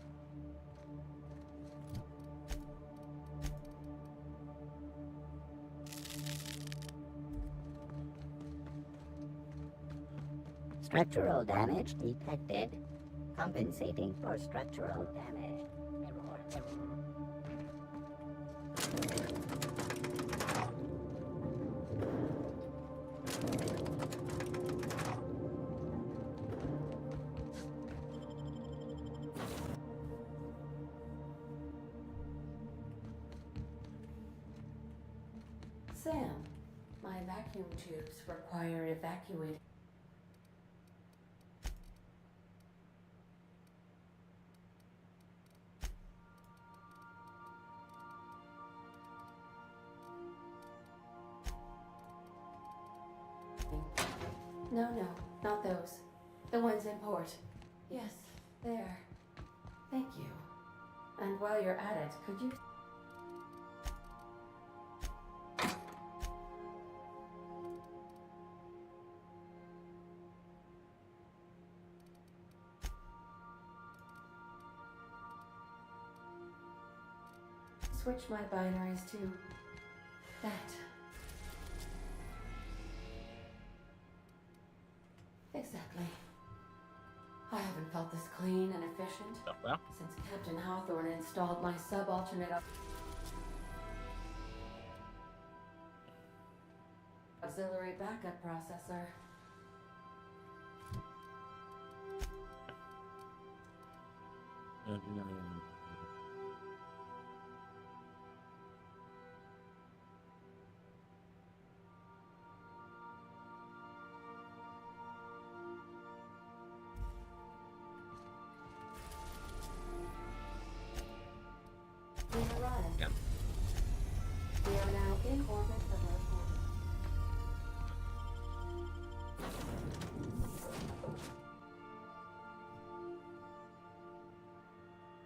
Structural damage detected. Compensating for structural damage. Sam, my vacuum tubes require evacuating. No, not those. The ones in port. Yes, there. Thank you. And while you're at it, could you... switch my binaries to that. Exactly. I haven't felt this clean and efficient since Captain Hawthorne installed my subalternate auxiliary backup processor. We arrived. Yep. We are now in orbit of our orbit.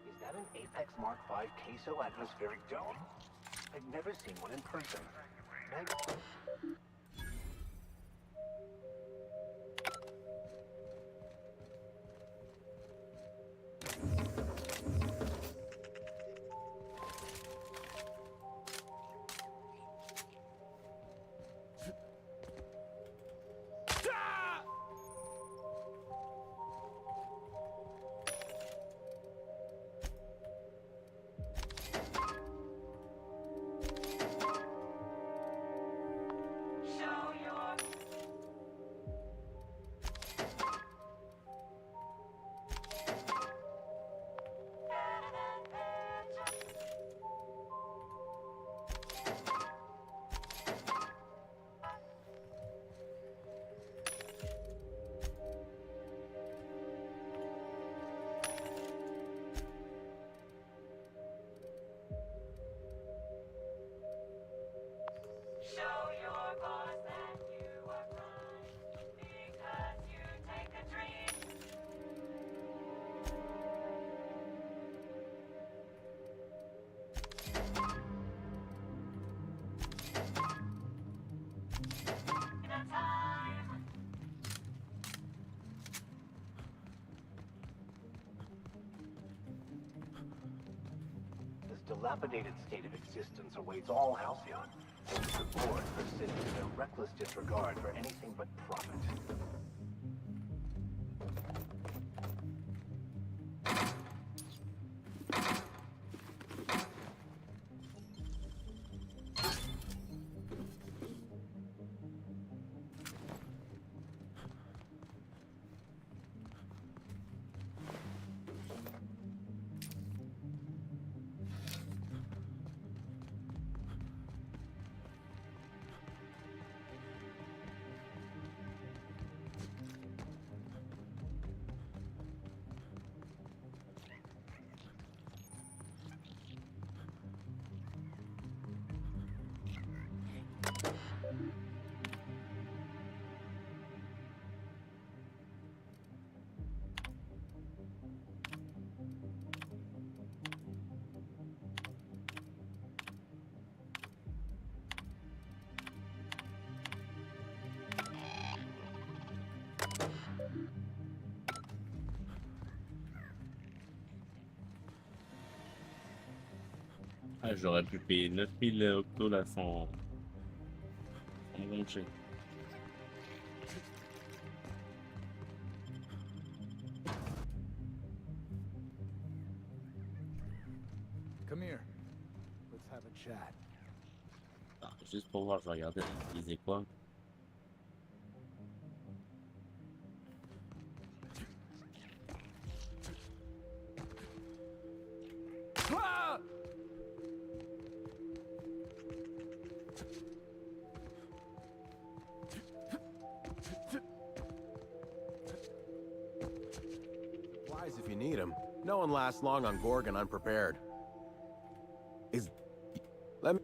Is that an Apex Mark V queso atmospheric dome? I've never seen one in person. This dilapidated state of existence awaits all Halcyon. And the board persists in their reckless disregard for anything but profit. Ah, j'aurais pu payer 9000 octos là sans broncher. Come here. Let's have a chat. Ah, juste pour voir, je vais regarder, il disait quoi. Supplies if you need them. No one lasts long on Gorgon unprepared. Let me...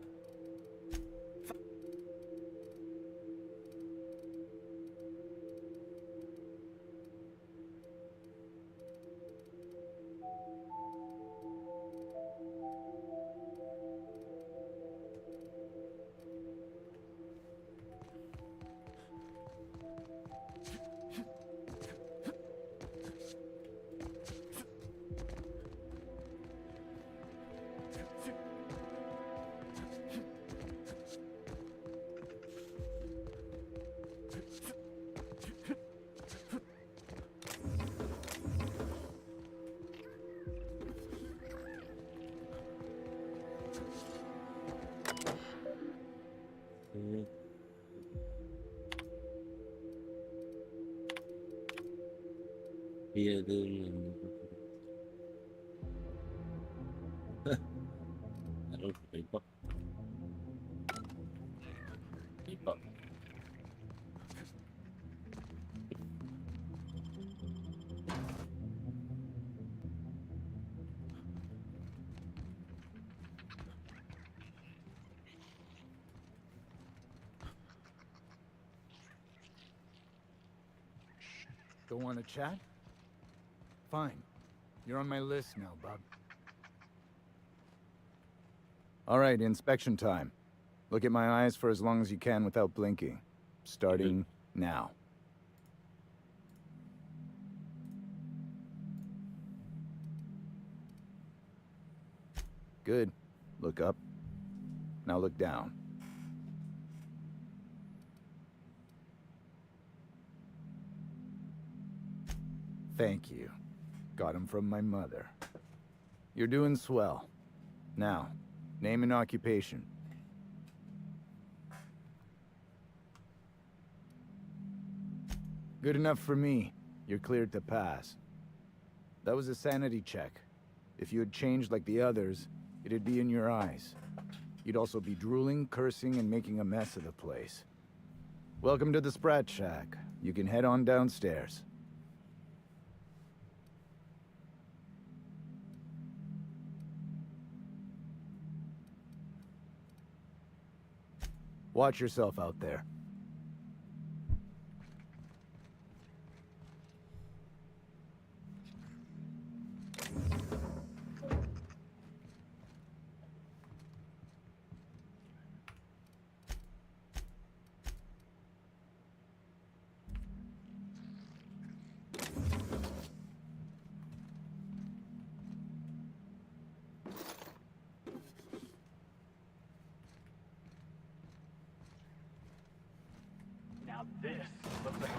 هي دي. Allora, paper. Paper. Don't want to chat? Fine. You're on my list now, bub. Alright, inspection time. Look at my eyes for as long as you can without blinking. Starting now. Good. Look up. Now look down. Thank you. Got him from my mother. You're doing swell. Now, name and occupation. Good enough for me. You're cleared to pass. That was a sanity check. If you had changed like the others, it'd be in your eyes. You'd also be drooling, cursing, and making a mess of the place. Welcome to the Sprat Shack. You can head on downstairs. Watch yourself out there. Now this looks like...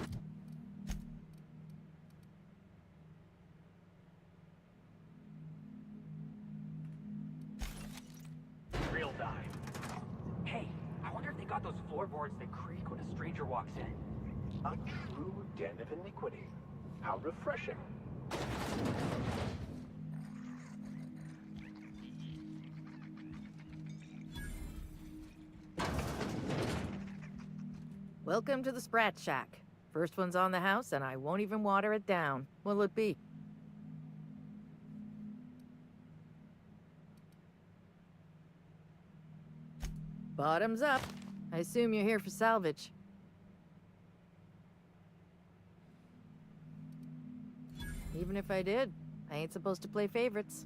real dive. Hey, I wonder if they got those floorboards that creak when a stranger walks in. A true den of iniquity. How refreshing. Welcome to the Sprat Shack. First one's on the house, and I won't even water it down. What'll it be? Bottoms up. I assume you're here for salvage. Even if I did, I ain't supposed to play favorites.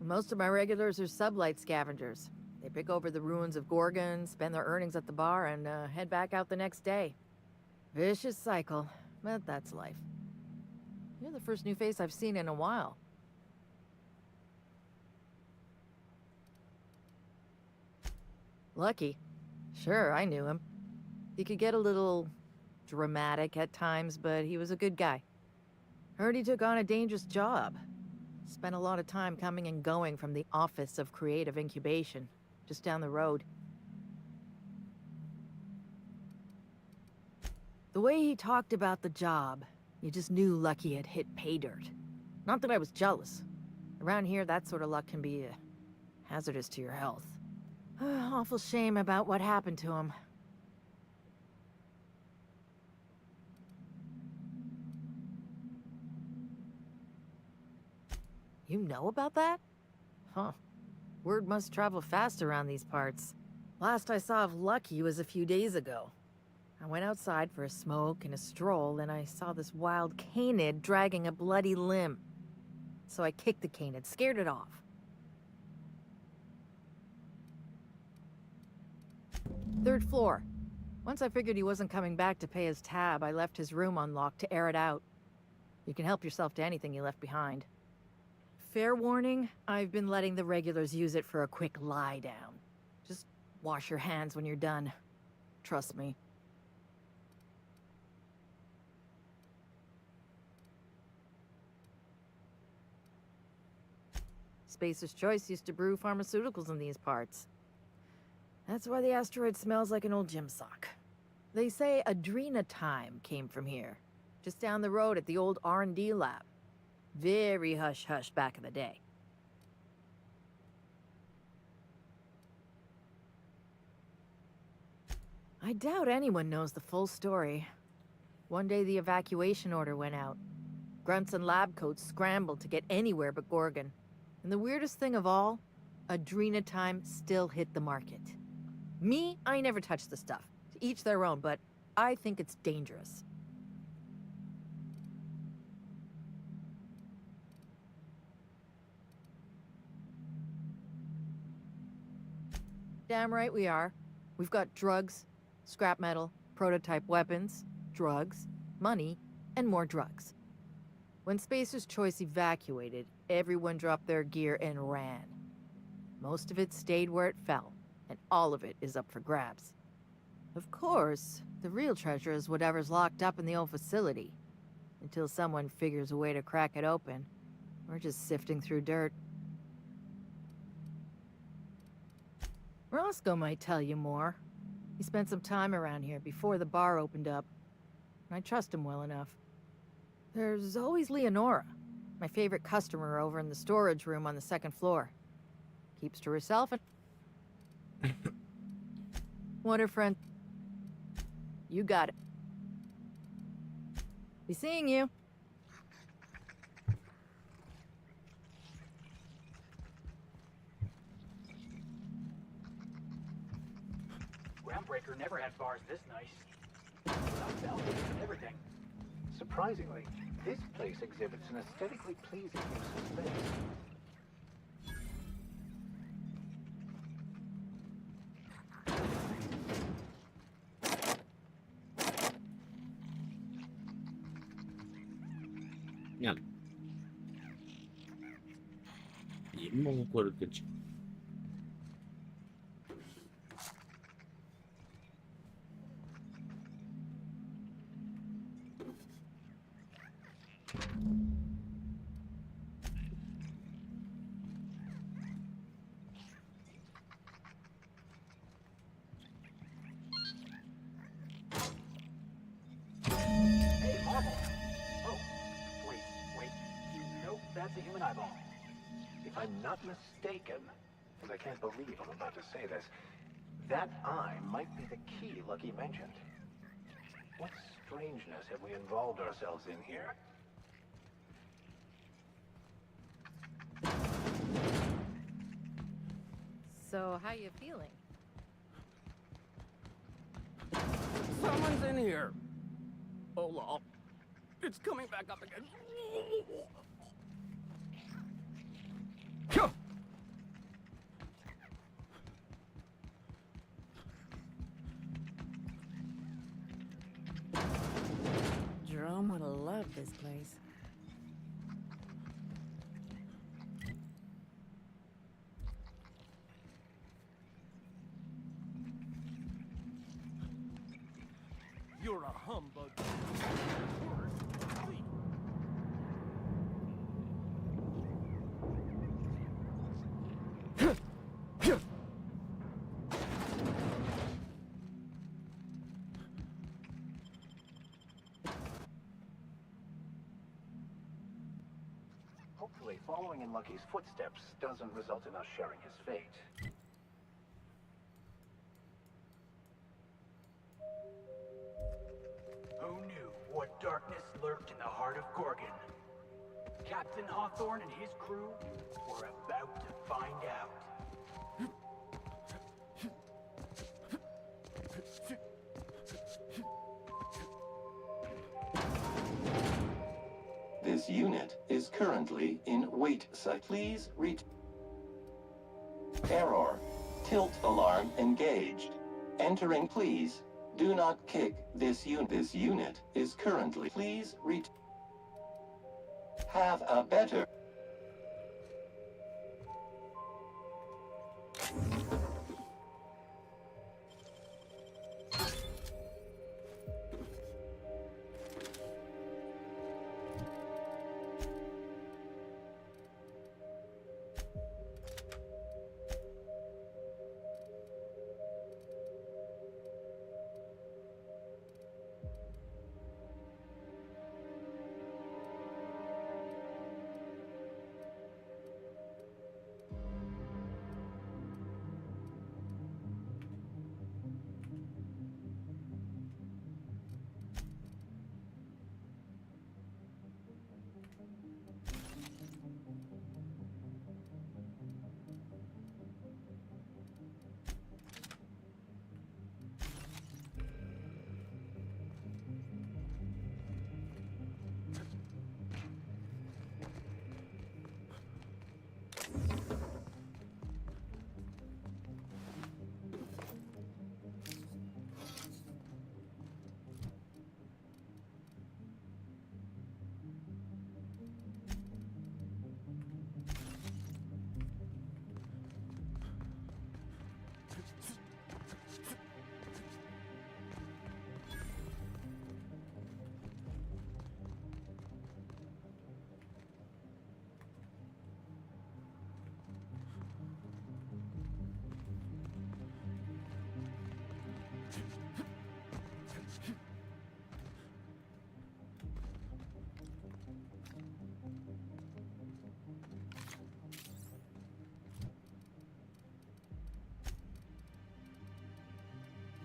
Most of my regulars are sublight scavengers. They pick over the ruins of Gorgon, spend their earnings at the bar, and head back out the next day. Vicious cycle, but that's life. You're the first new face I've seen in a while. Lucky. Sure, I knew him. He could get a little dramatic at times, but he was a good guy. Heard he took on a dangerous job. Spent a lot of time coming and going from the Office of Creative Incubation, just down the road. The way he talked about the job, you just knew Lucky had hit pay dirt. Not that I was jealous. Around here, that sort of luck can be hazardous to your health. Awful shame about what happened to him. You know about that? Huh. Word must travel fast around these parts. Last I saw of Lucky was a few days ago. I went outside for a smoke and a stroll, and I saw this wild canid dragging a bloody limb. So I kicked the canid, scared it off. Third floor. Once I figured he wasn't coming back to pay his tab, I left his room unlocked to air it out. You can help yourself to anything you left behind. Fair warning, I've been letting the regulars use it for a quick lie down. Just wash your hands when you're done. Trust me. Spacer's Choice used to brew pharmaceuticals in these parts. That's why the asteroid smells like an old gym sock. They say Adrenatime came from here, just down the road at the old R&D lab. Very hush-hush back in the day. I doubt anyone knows the full story. One day the evacuation order went out. Grunts and lab coats scrambled to get anywhere but Gorgon. And the weirdest thing of all, Adrenatime still hit the market. Me, I never touched the stuff. To each their own, but I think it's dangerous. Damn right we are. We've got drugs, scrap metal, prototype weapons, drugs, money, and more drugs. When Spacer's Choice evacuated, everyone dropped their gear and ran. Most of it stayed where it fell, and all of it is up for grabs. Of course, the real treasure is whatever's locked up in the old facility. Until someone figures a way to crack it open, we're just sifting through dirt. Roscoe might tell you more. He spent some time around here before the bar opened up. I trust him well enough. There's always Leonora, my favorite customer over in the storage room on the second floor. Keeps to herself and... What her friend... You got it. Be seeing you. Groundbreaker never had bars this nice. Without balconies and everything. Surprisingly, this place exhibits an aesthetically pleasing use of space. Yan. Hindi mo makukulit ka. Hey, Marvel! Oh, wait. Nope, that's a human eyeball. If I'm not mistaken, and I can't believe I'm about to say this, that eye might be the key Lucky mentioned. What strangeness have we involved ourselves in here? So, how you feeling? Someone's in here. Hold on. It's coming back up again. Jerome would have loved this place. You're a humbug. Hopefully, following in Lucky's footsteps doesn't result in us sharing his fate. Who knew what darkness lurked in the heart of Gorgon? Captain Hawthorne and his crew were about to find out. This unit is currently in wait site. Please read. Error. Tilt alarm engaged. Entering, please. Do not kick this unit. This unit is currently. Please read. Have a better.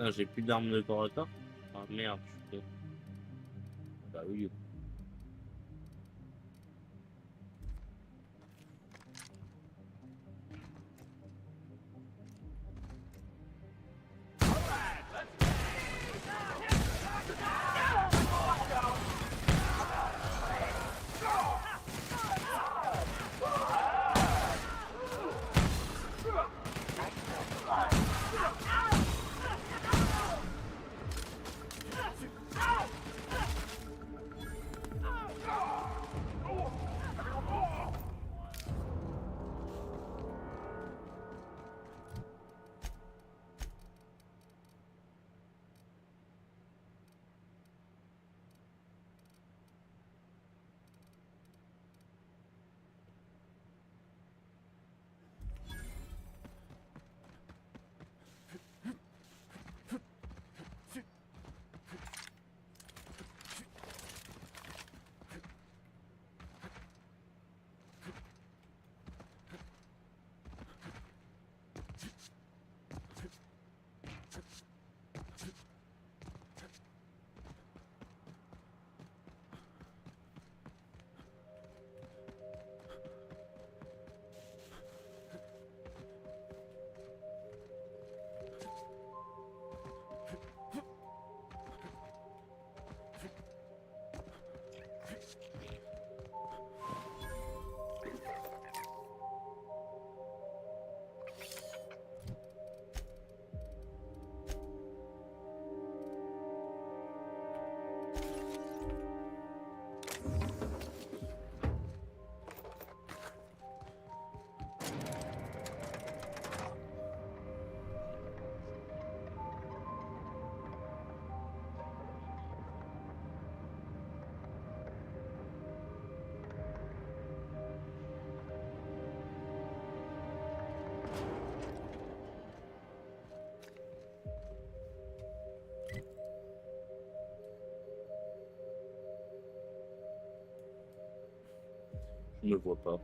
Putain, j'ai plus d'armes de corps à corps. Ah merde, je suis... Bah oui. Je ne vois pas.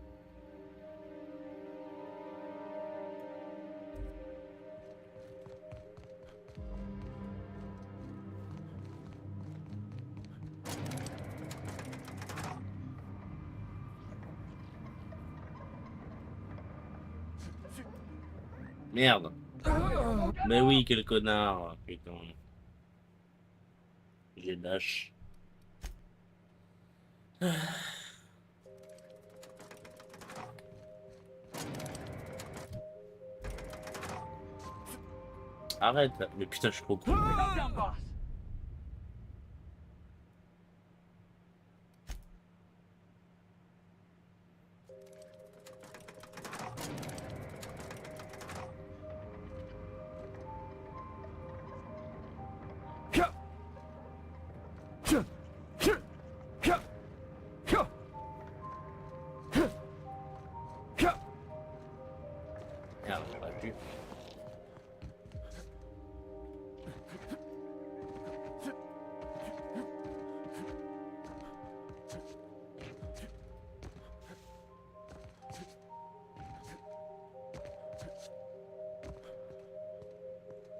Merde. Mais oui, quel connard, putain. J'ai dash. Arrête, mais putain, je suis trop con. Merde, j'aurais pu.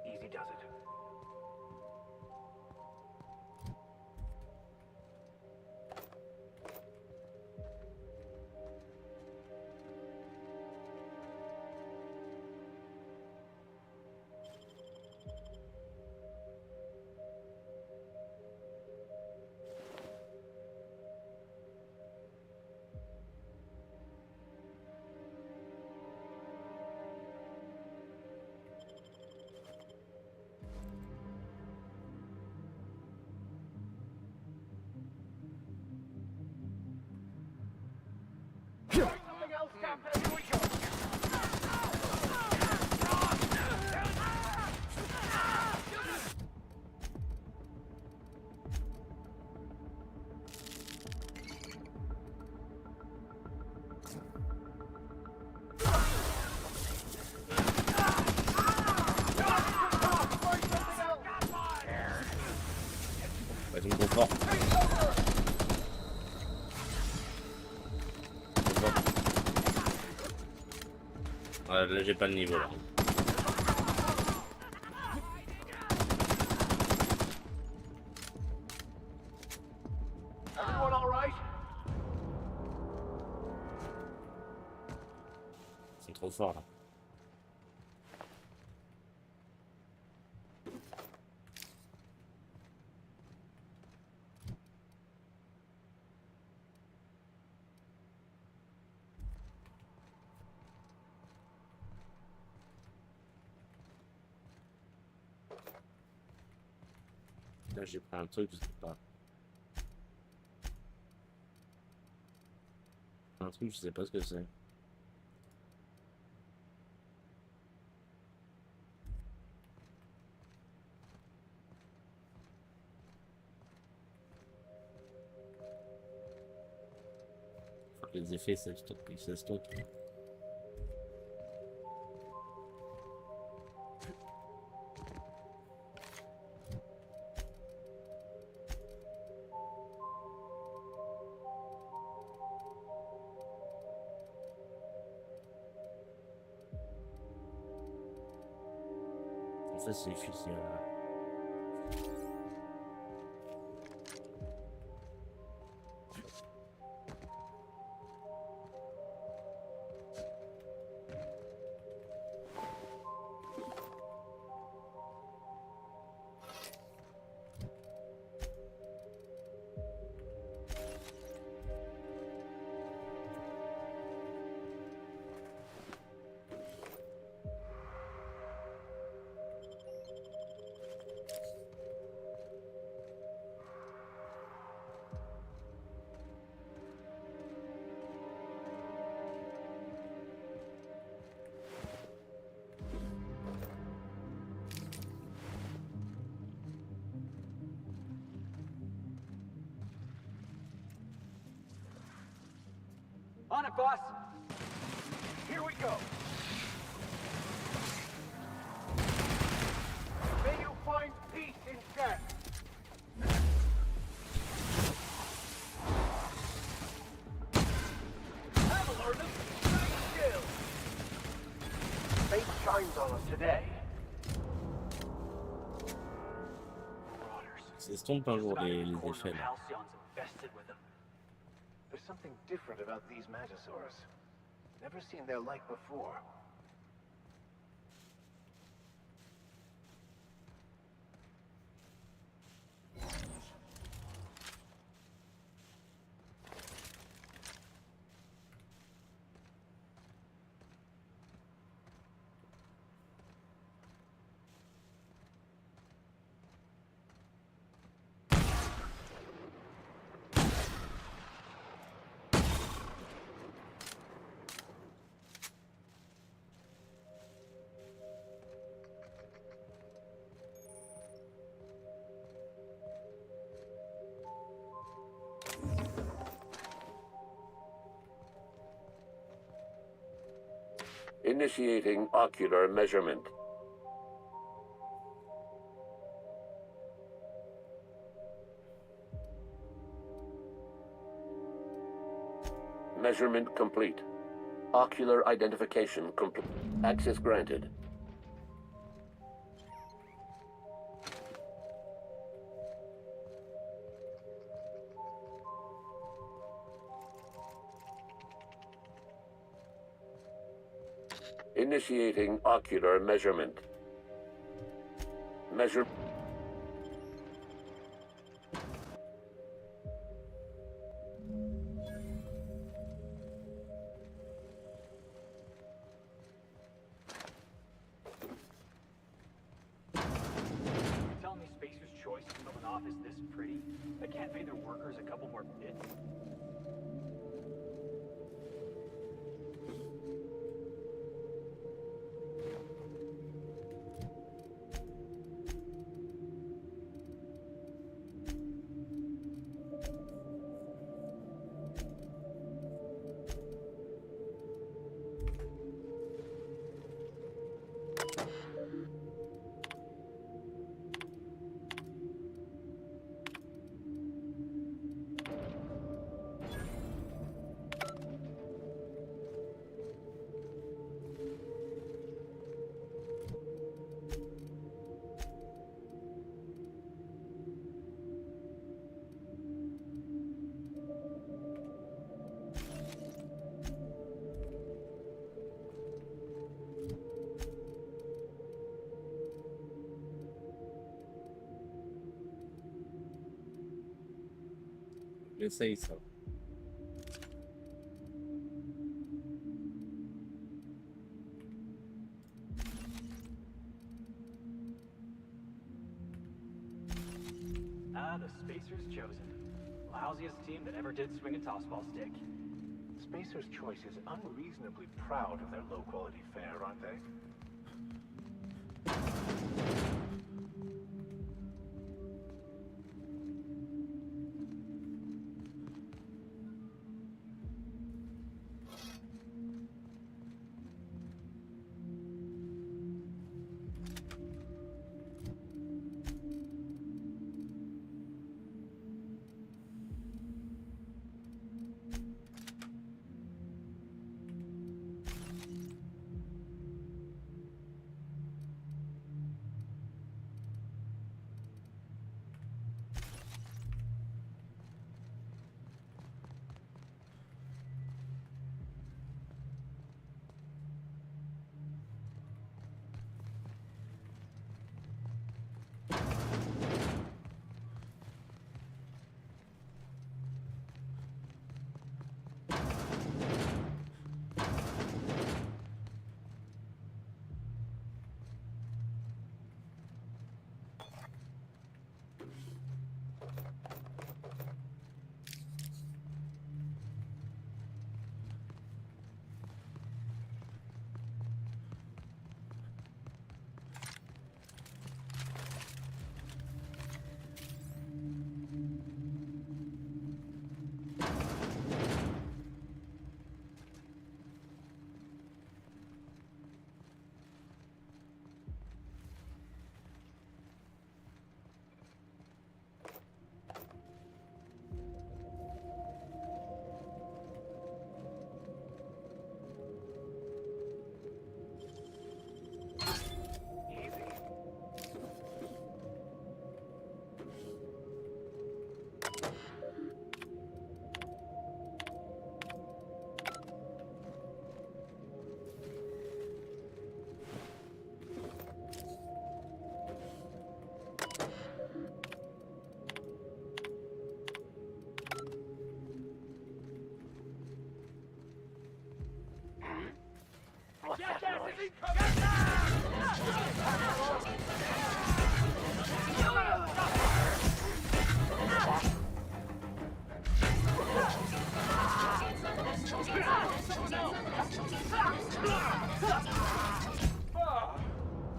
Easy does it. Something else, Captain. Here we go. Ouais, donc trop fort. Ouais, là j'ai pas le niveau là. sont trop forts là. Là j'ai pris un truc, je sais pas. Un truc, je sais pas ce que c'est. Faut que les effets ça stocke. Ça c'est difficile. On it, boss. Here we go. May you find peace in death. Have alerted them. Stay still. Fate shines on us today. S'estompe un jour les effets là. Halcyon's infested with them. There's something different about these Mantisaurs. Never seen their like before. Initiating ocular measurement. Measurement complete. Ocular identification complete. Access granted. Initiating ocular measurement. Measure. Tell me Spacer's choice of an office this pretty? They can't pay their workers a couple more bits? you say so. Ah, the Spacer's chosen. Lousiest team that ever did swing a tossball stick. Spacer's Choice is unreasonably proud of their low-quality fare, aren't they?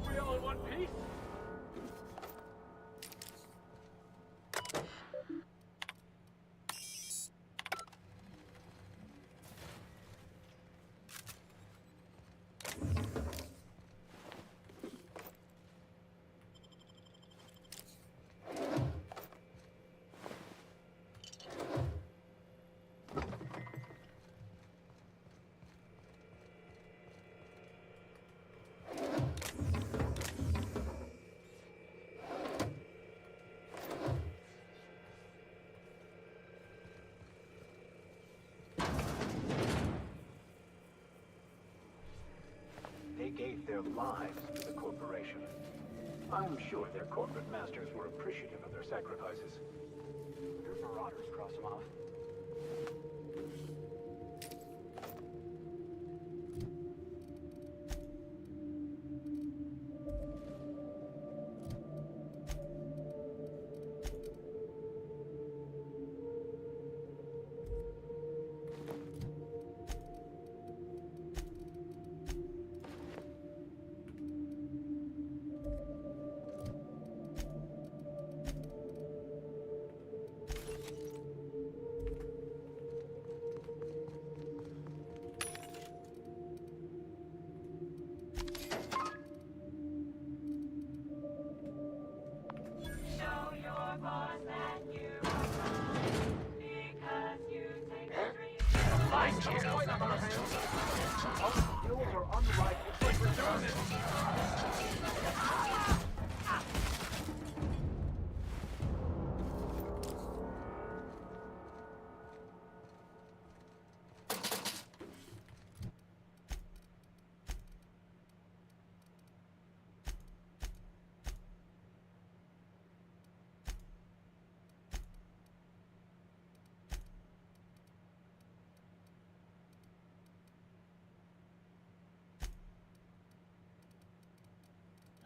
We all in one piece? They gave their lives to the corporation. I'm sure their corporate masters were appreciative of their sacrifices. Your marauders cross them off.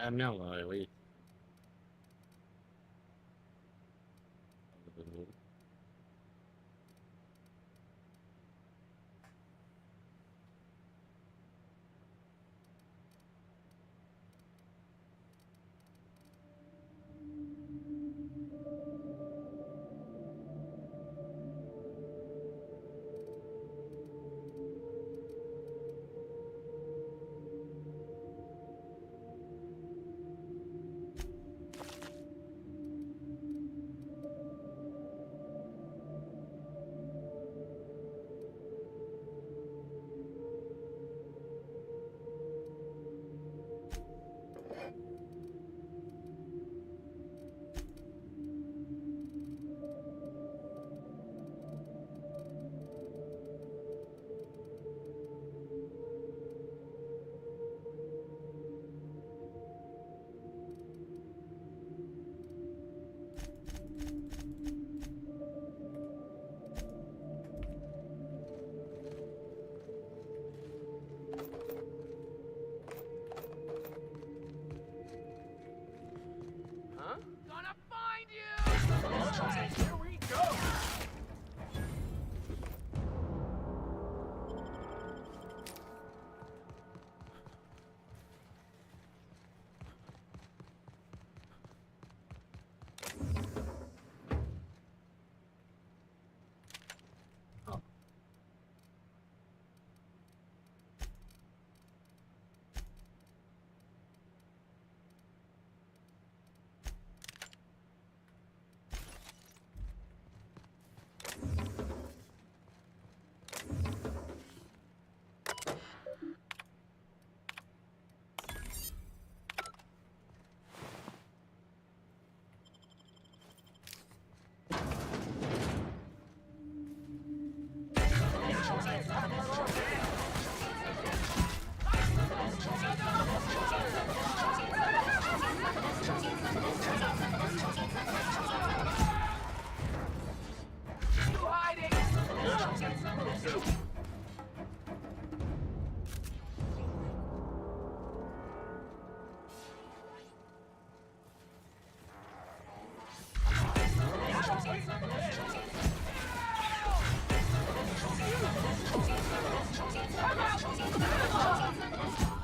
Ah merde, oui. Huh? Gonna find you! Alright, here we go!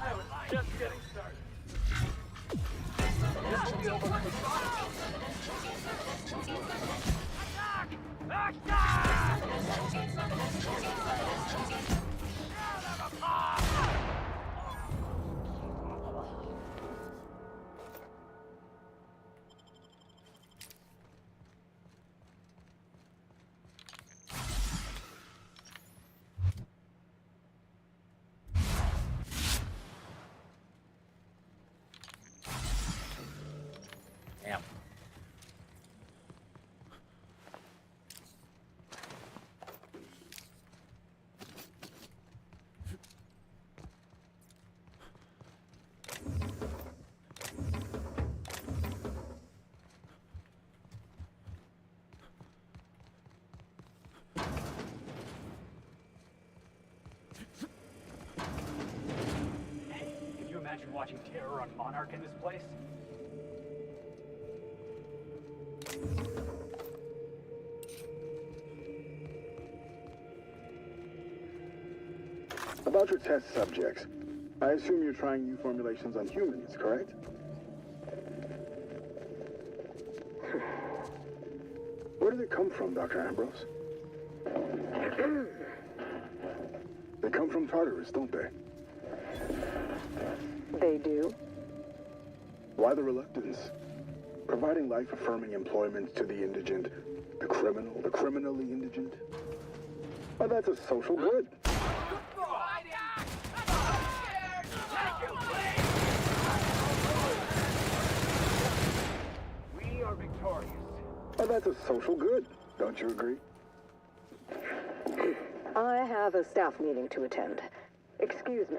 I was just getting started. This will be over pretty Attack! Attack! Damn. Hey, can you imagine watching terror on Monarch in this place? About your test subjects, I assume you're trying new formulations on humans, correct? Where do they come from, Dr. Ambrose? They come from Tartarus, don't they? They do? Why the reluctance? Providing life-affirming employment to the indigent, the criminal, the criminally indigent? Well, that's a social good. We are victorious. Well, that's a social good. Don't you agree? I have a staff meeting to attend. Excuse me.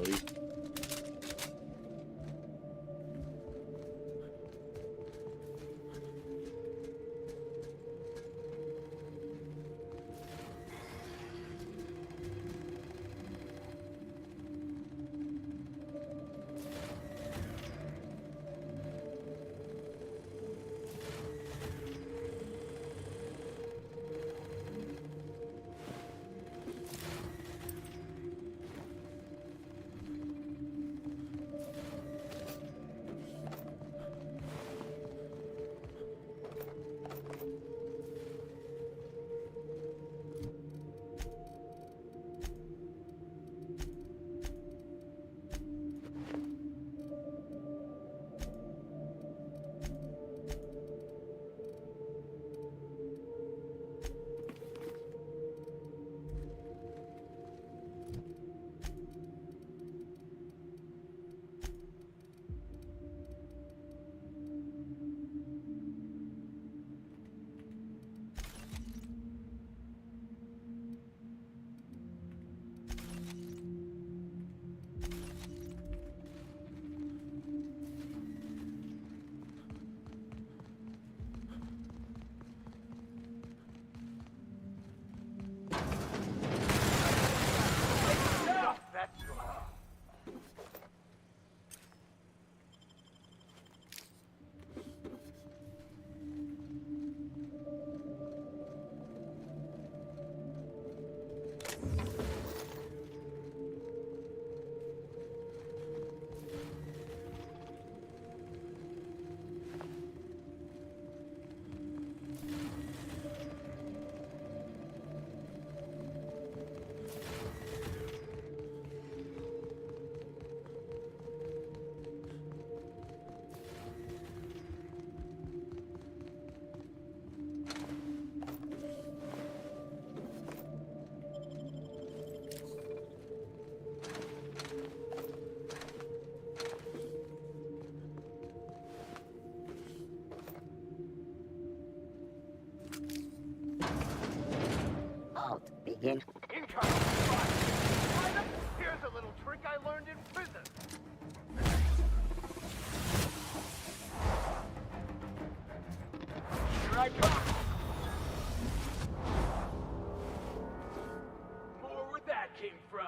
oui. Begin. Incoming! Here's a little trick I learned in prison. Here I come! More where that came from.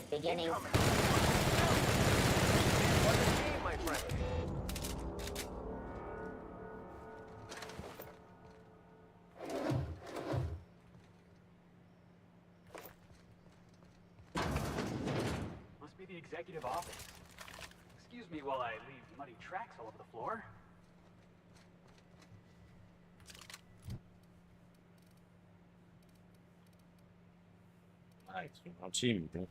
Beginning. Must be the executive office. Excuse me while I leave muddy tracks all over the floor. Ah, ils sont gentils, mais bon.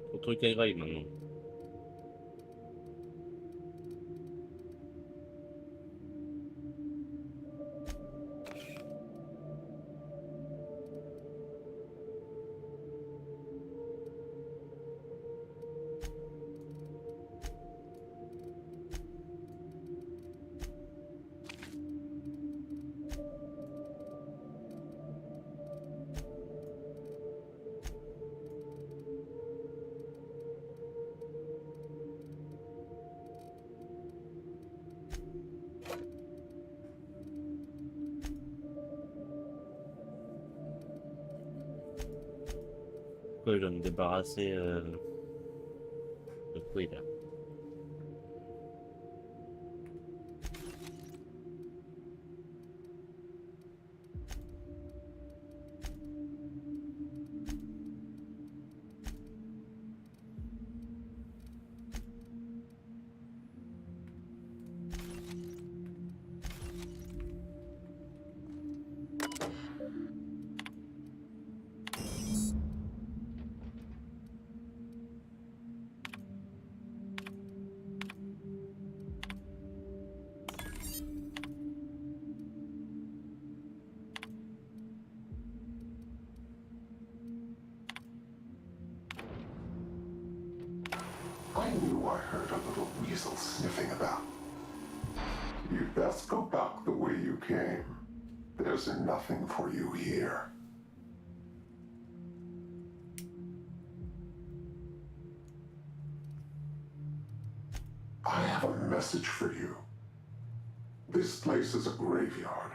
Trop de trucs à grailler maintenant. Pourquoi je dois me débarrasser de quitte là. heard a little weasel sniffing about. You'd best go back the way you came. There's nothing for you here. I have a message for you. This place is a graveyard.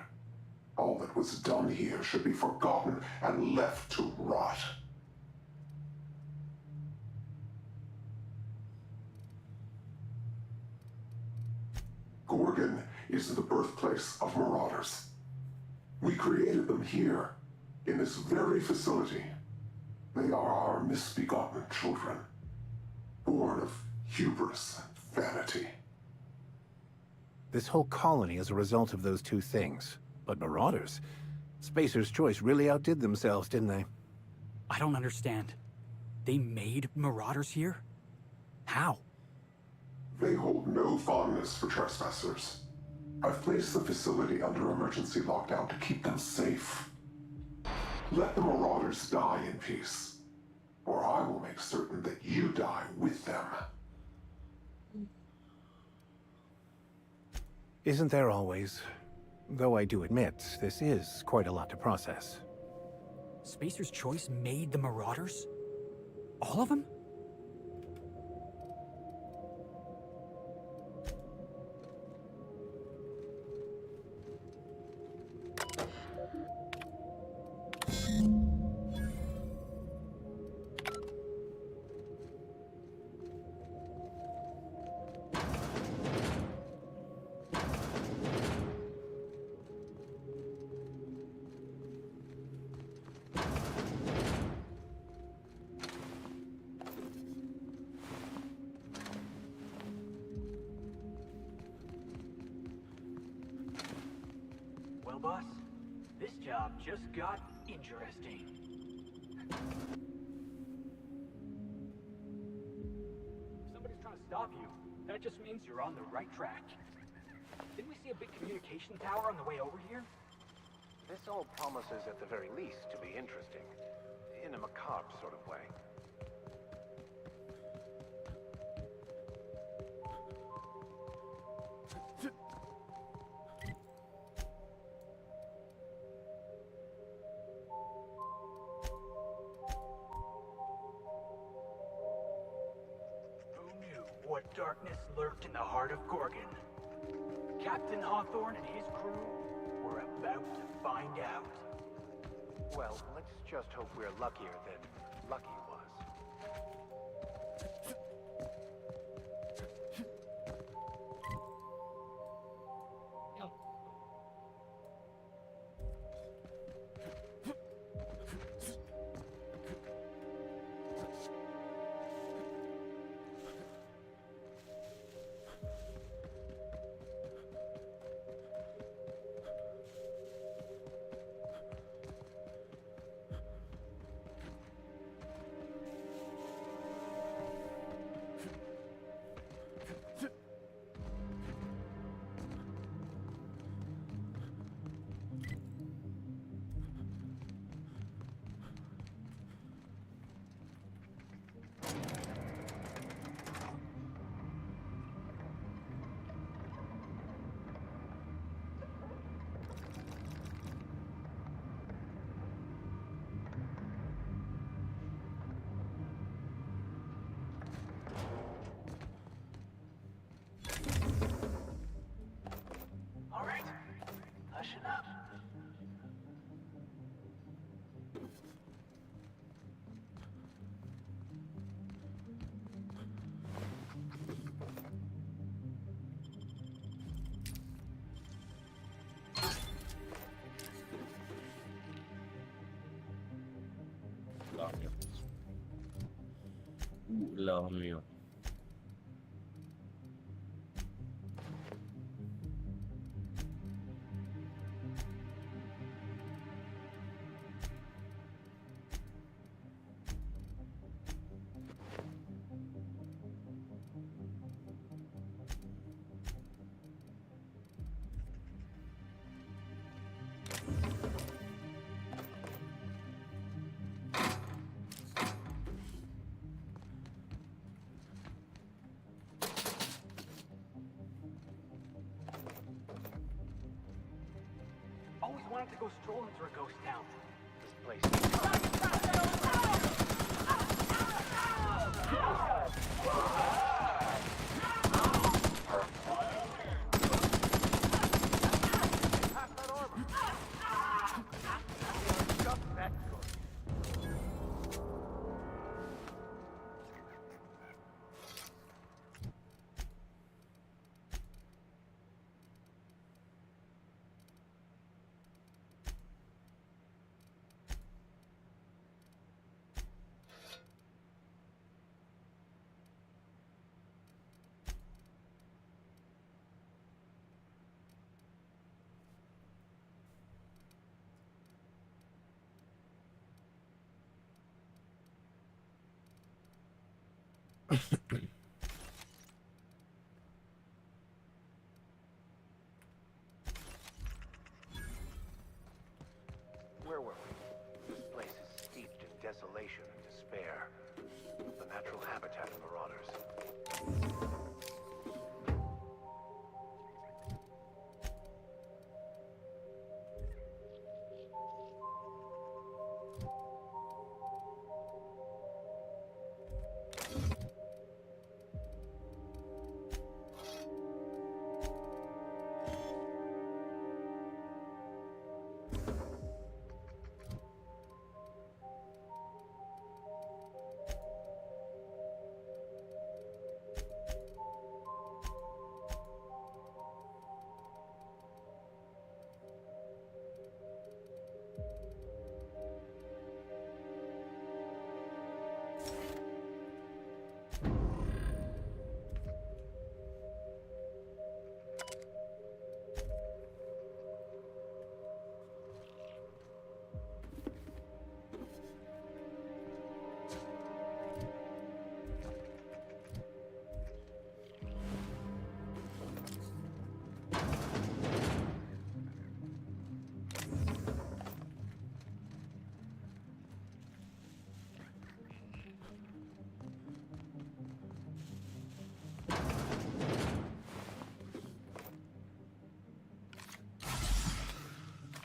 All that was done here should be forgotten and left to rot. Gorgon is the birthplace of marauders. We created them here, in this very facility. They are our misbegotten children, born of hubris and vanity. This whole colony is a result of those two things. But marauders? Spacer's Choice really outdid themselves, didn't they? I don't understand. They made marauders here? How? They hold no fondness for trespassers. I've placed the facility under emergency lockdown to keep them safe. Let the marauders die in peace, or I will make certain that you die with them. Isn't there always? Though I do admit, this is quite a lot to process. Spacer's Choice made the marauders? All of them? Well, boss, this job just got interesting. If somebody's trying to stop you, that just means you're on the right track. Didn't we see a big communication tower on the way over here? This all promises, at the very least, to be interesting. In a macabre sort of way. Who knew what darkness lurked in the heart of Gorgon? Captain Hawthorne and his crew were about to find out. Well, let's just hope we're luckier than Lucky was. All right, hush it up. Love me. wanted to go strolling through a ghost town. This place. Where were we? This place is steeped in desolation and despair. The natural habitat of marauders.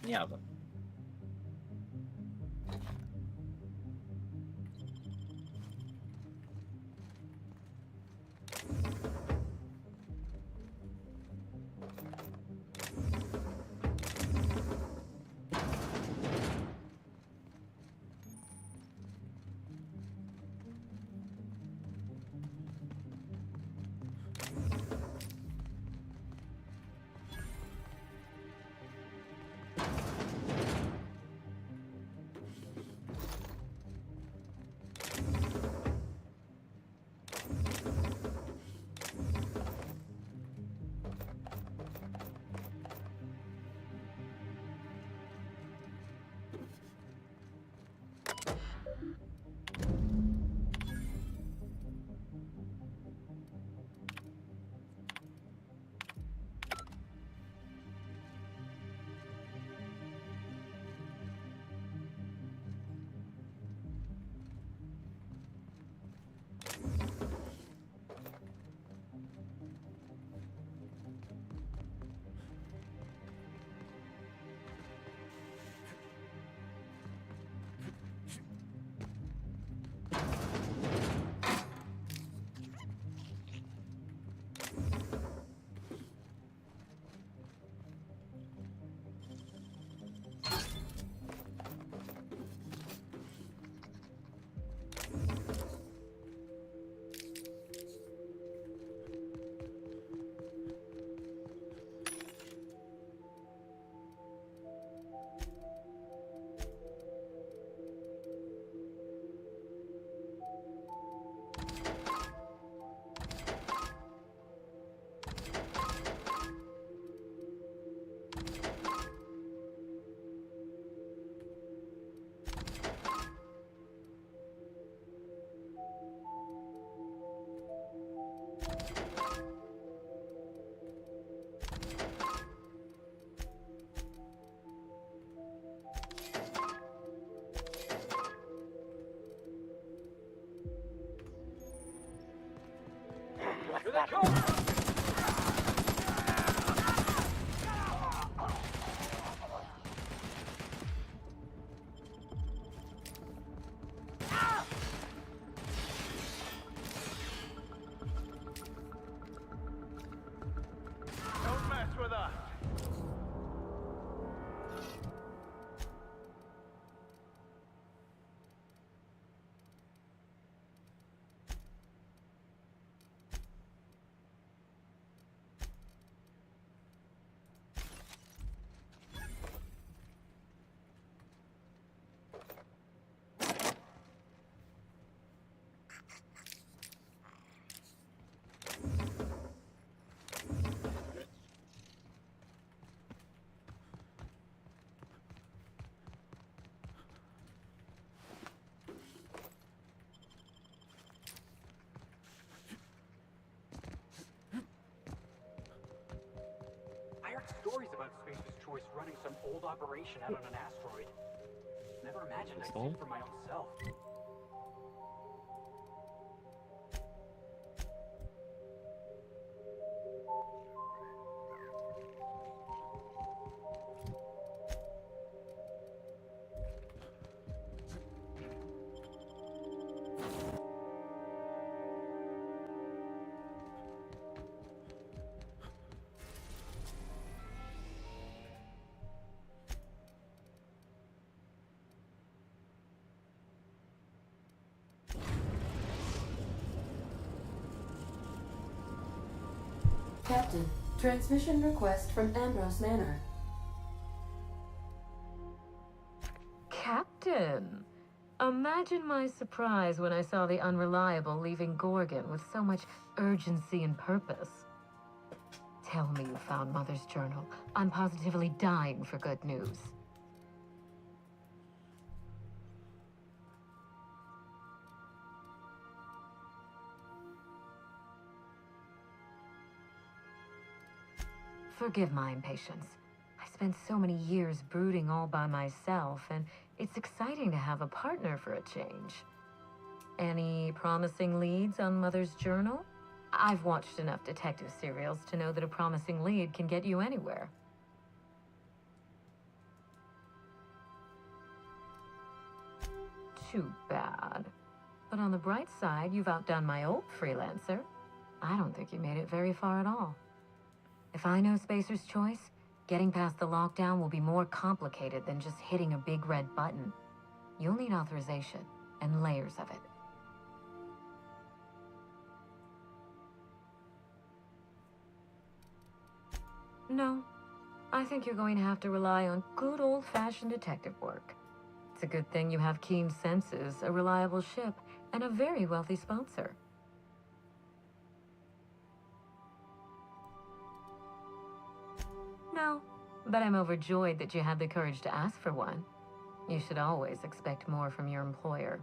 Nie jadę. Stories about Spacer's Choice running some old operation out on an asteroid. Never imagined I'd see it for my own self. Captain, transmission request from Ambrose Manor. Captain! Imagine my surprise when I saw the Unreliable leaving Gorgon with so much urgency and purpose. Tell me you found Mother's journal. I'm positively dying for good news. Forgive my impatience. I spent so many years brooding all by myself, and it's exciting to have a partner for a change. Any promising leads on Mother's journal? I've watched enough detective serials to know that a promising lead can get you anywhere. Too bad. But on the bright side, you've outdone my old freelancer. I don't think you made it very far at all. If I know Spacer's Choice, getting past the lockdown will be more complicated than just hitting a big red button. You'll need authorization and layers of it. No, I think you're going to have to rely on good old-fashioned detective work. It's a good thing you have keen senses, a reliable ship, and a very wealthy sponsor. No, but I'm overjoyed that you had the courage to ask for one. You should always expect more from your employer.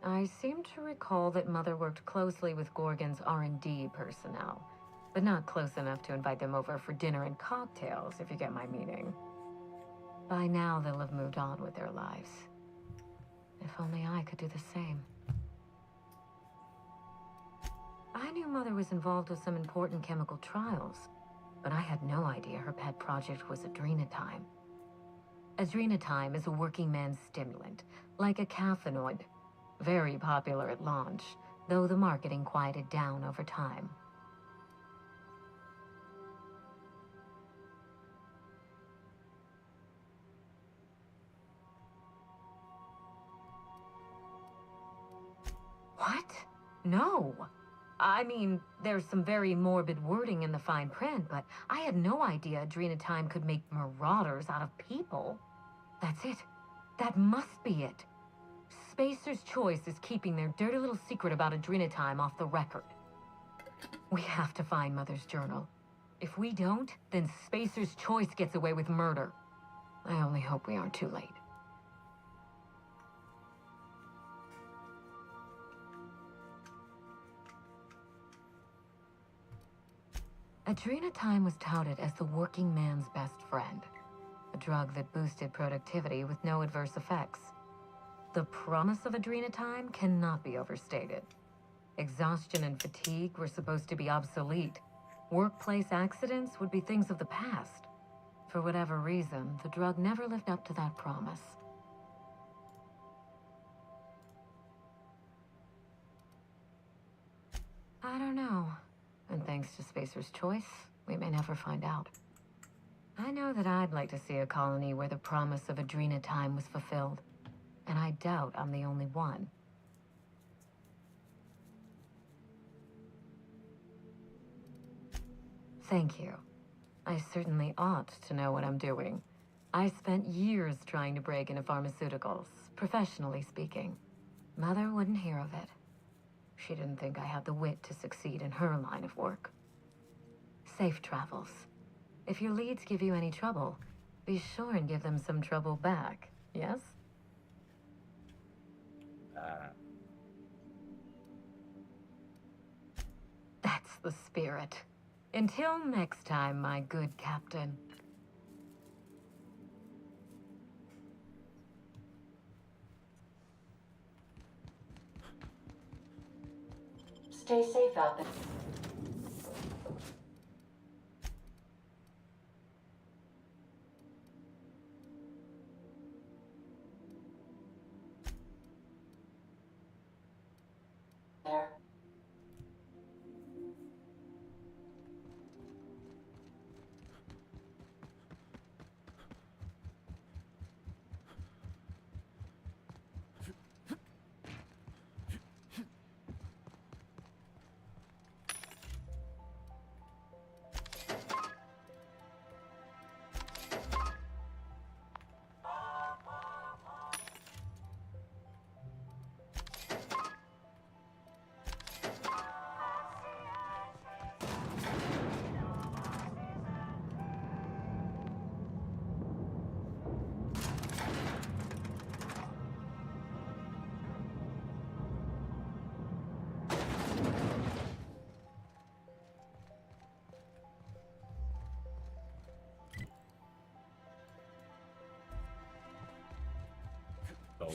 I seem to recall that Mother worked closely with Gorgon's R&D personnel, but not close enough to invite them over for dinner and cocktails, if you get my meaning. By now, they'll have moved on with their lives. If only I could do the same. I knew Mother was involved with some important chemical trials, but I had no idea her pet project was adrenatime. Adrenatime is a working man's stimulant, like a caffeinoid. Very popular at launch, though the marketing quieted down over time. What? No. I mean, there's some very morbid wording in the fine print, but I had no idea Adrenatime could make marauders out of people. That's it. That must be it. Spacer's Choice is keeping their dirty little secret about Adrenatime off the record. We have to find Mother's journal. If we don't, then Spacer's Choice gets away with murder. I only hope we aren't too late. Adrenatime was touted as the working man's best friend, a drug that boosted productivity with no adverse effects. The promise of Adrenatime cannot be overstated. Exhaustion and fatigue were supposed to be obsolete. Workplace accidents would be things of the past. For whatever reason, the drug never lived up to that promise. I don't know. And thanks to Spacer's Choice, we may never find out. I know that I'd like to see a colony where the promise of Adrenatime was fulfilled. And I doubt I'm the only one. Thank you. I certainly ought to know what I'm doing. I spent years trying to break into pharmaceuticals, professionally speaking. Mother wouldn't hear of it. She didn't think I had the wit to succeed in her line of work. Safe travels. If your leads give you any trouble, be sure and give them some trouble back, yes? That's the spirit. Until next time, my good captain. Stay safe out there. There. Oh.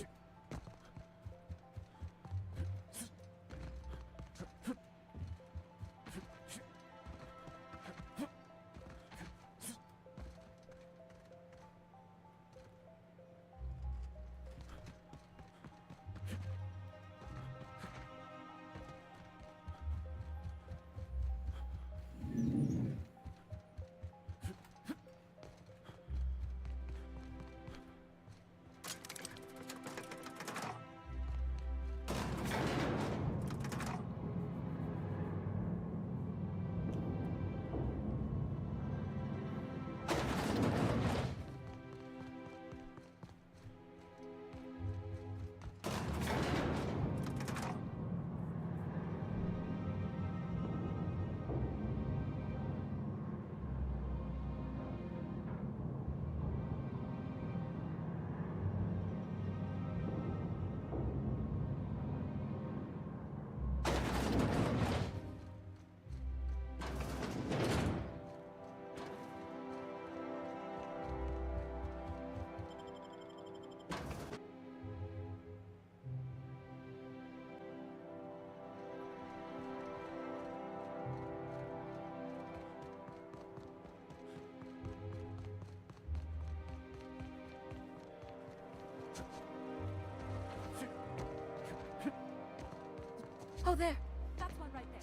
Oh, there. That's one right there.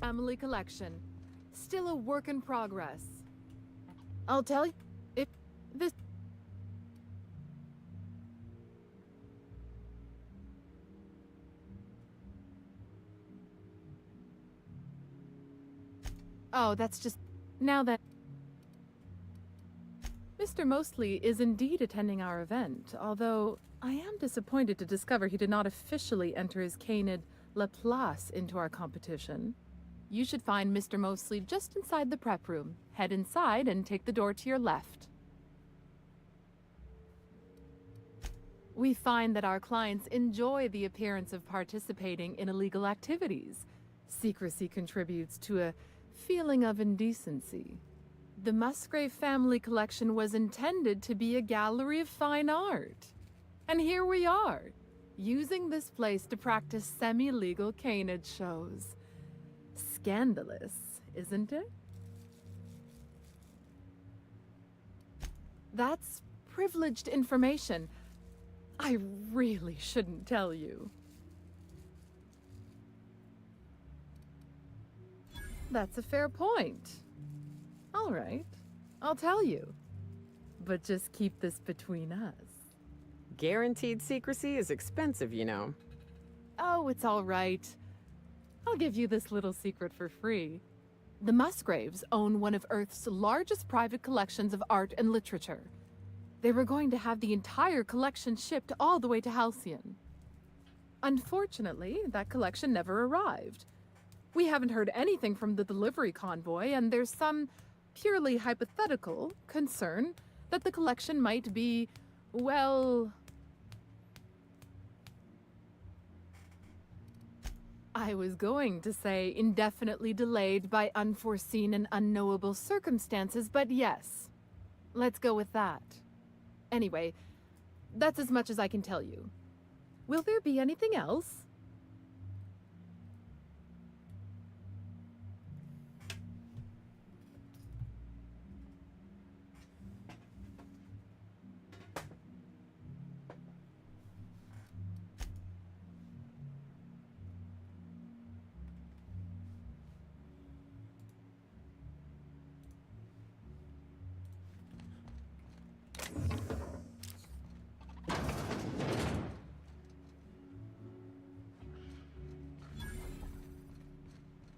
Family collection. Still a work in progress. I'll tell you, this... Oh, that's just... Now that... Mr. Mosley is indeed attending our event, although I am disappointed to discover he did not officially enter his canid La Place into our competition. You should find Mr. Mosley just inside the prep room. Head inside and take the door to your left. We find that our clients enjoy the appearance of participating in illegal activities. Secrecy contributes to a feeling of indecency. The Musgrave family collection was intended to be a gallery of fine art. And here we are, using this place to practice semi-legal canid shows. Scandalous, isn't it? That's privileged information. I really shouldn't tell you. That's a fair point. All right, I'll tell you. But just keep this between us. Guaranteed secrecy is expensive, you know. Oh, it's all right. I'll give you this little secret for free. The Musgraves own one of Earth's largest private collections of art and literature. They were going to have the entire collection shipped all the way to Halcyon. Unfortunately, that collection never arrived. We haven't heard anything from the delivery convoy, and there's some purely hypothetical concern that the collection might be, well... I was going to say indefinitely delayed by unforeseen and unknowable circumstances, but yes, let's go with that. Anyway, that's as much as I can tell you. Will there be anything else?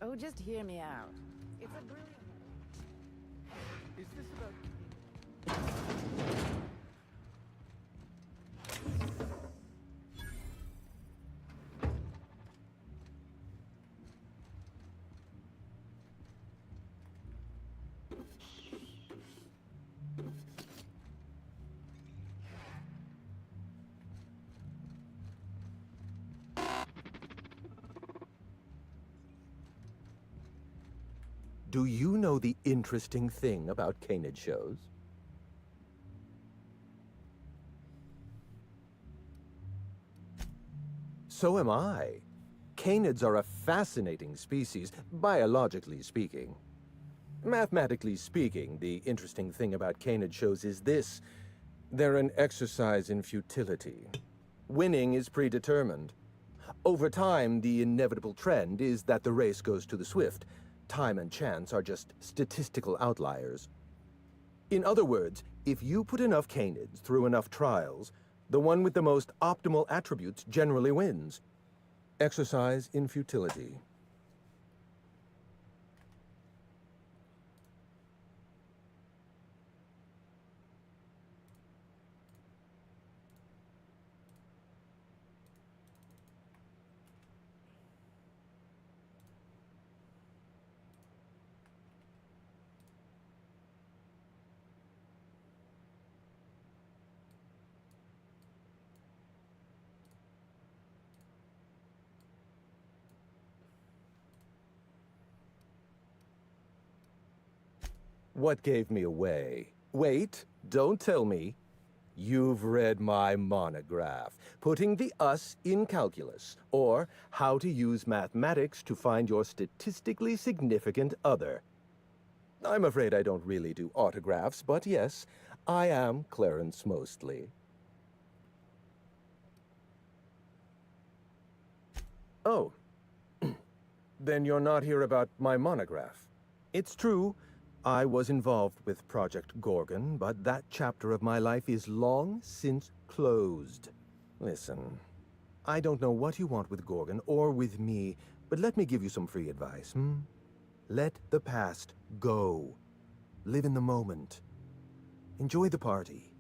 Oh, just hear me out. It's a brilliant... Is this about... Do you know the interesting thing about canid shows? So am I. Canids are a fascinating species, biologically speaking. Mathematically speaking, the interesting thing about canid shows is this. They're an exercise in futility. Winning is predetermined. Over time, the inevitable trend is that the race goes to the swift. Time and chance are just statistical outliers. In other words, if you put enough canids through enough trials, the one with the most optimal attributes generally wins. Exercise in futility. What gave me away? Wait, don't tell me. You've read my monograph, Putting the Us in Calculus, or How to Use Mathematics to Find Your Statistically Significant Other. I'm afraid I don't really do autographs, but yes, I am Clarence Mostly. Oh, then you're not here about my monograph. It's true. I was involved with Project Gorgon, but that chapter of my life is long since closed. Listen, I don't know what you want with Gorgon or with me, but let me give you some free advice, Let the past go. Live in the moment. Enjoy the party.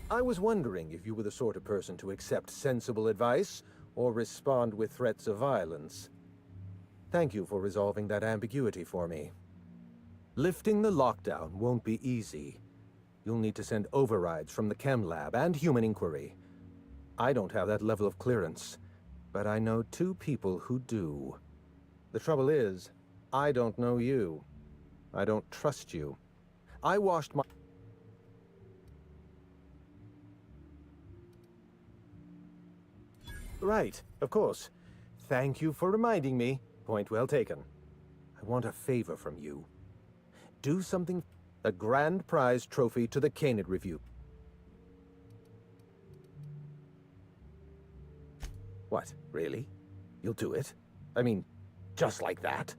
I was wondering if you were the sort of person to accept sensible advice or respond with threats of violence. Thank you for resolving that ambiguity for me. Lifting the lockdown won't be easy. You'll need to send overrides from the chem lab and human inquiry. I don't have that level of clearance, but I know 2 people who do. The trouble is, I don't know you. I don't trust you. I washed my... Right, of course. Thank you for reminding me. Point well taken. I want a favor from you. Do something... A grand prize trophy to the Canid Review. What, really? You'll do it? I mean, just like that?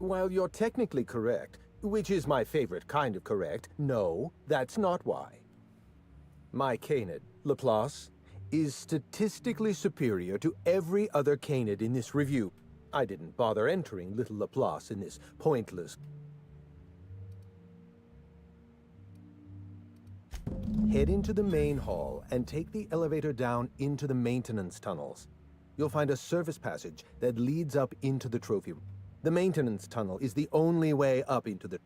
While you're technically correct, which is my favorite kind of correct, no, that's not why. My canid, Laplace, is statistically superior to every other canid in this review. I didn't bother entering little Laplace in this pointless... Head into the main hall and take the elevator down into the maintenance tunnels. You'll find a service passage that leads up into the trophy room. The maintenance tunnel is the only way up into the...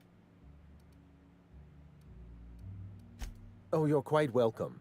Oh, you're quite welcome.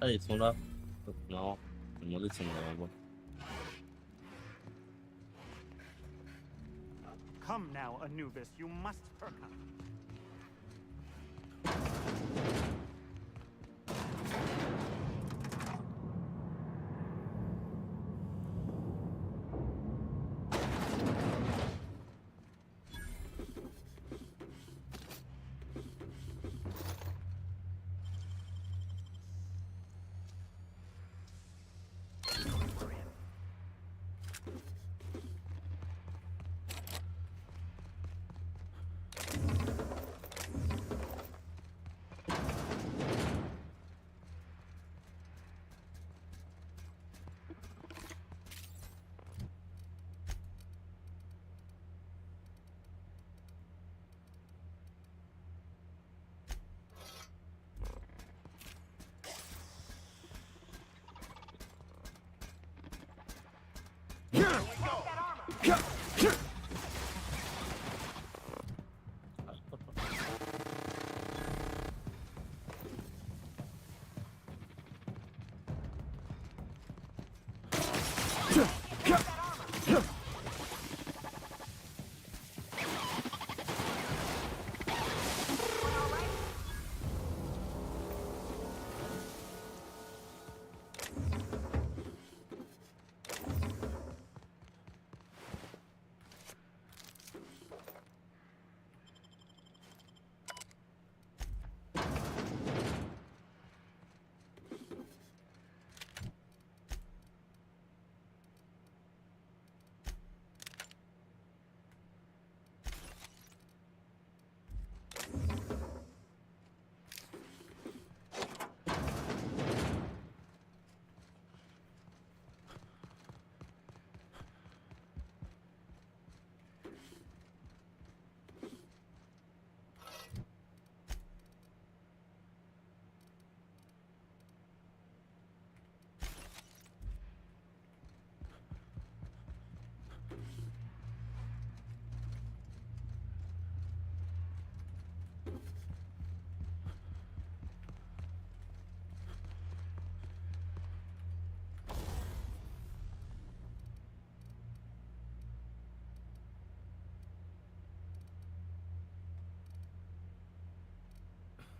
Ah, ils sont là. Non, je me demandais si on allait voir. Come now, Anubis, you must perk up.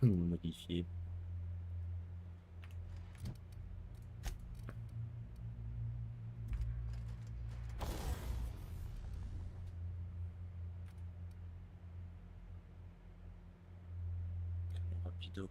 Modifié. Rapido.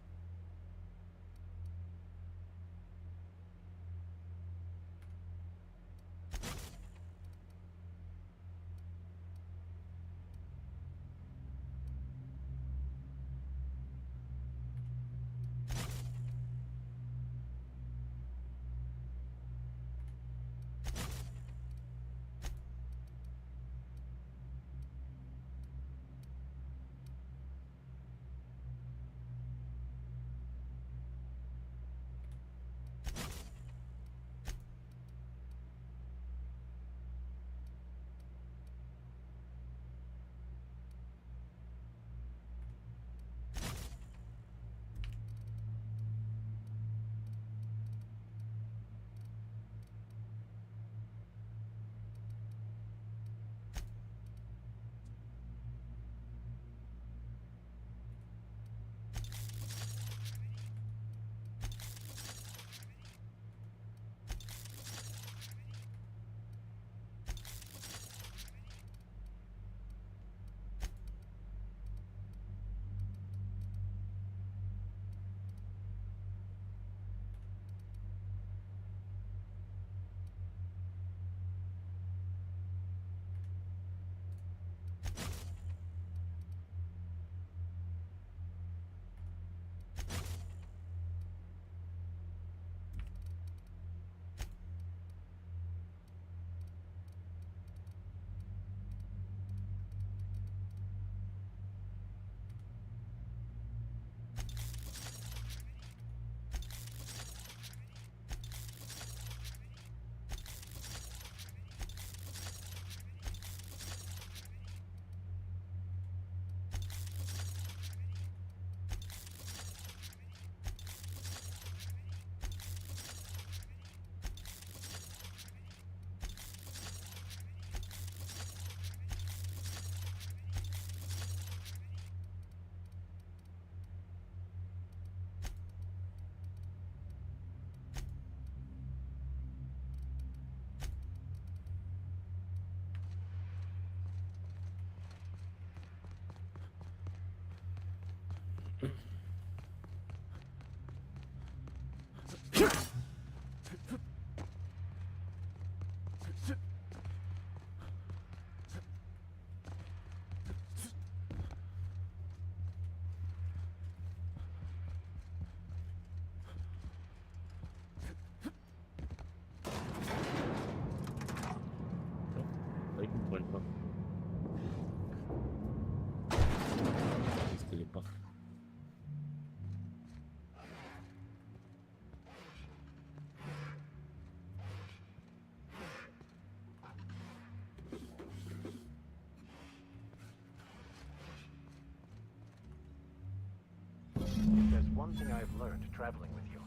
If there's one thing I've learned traveling with you,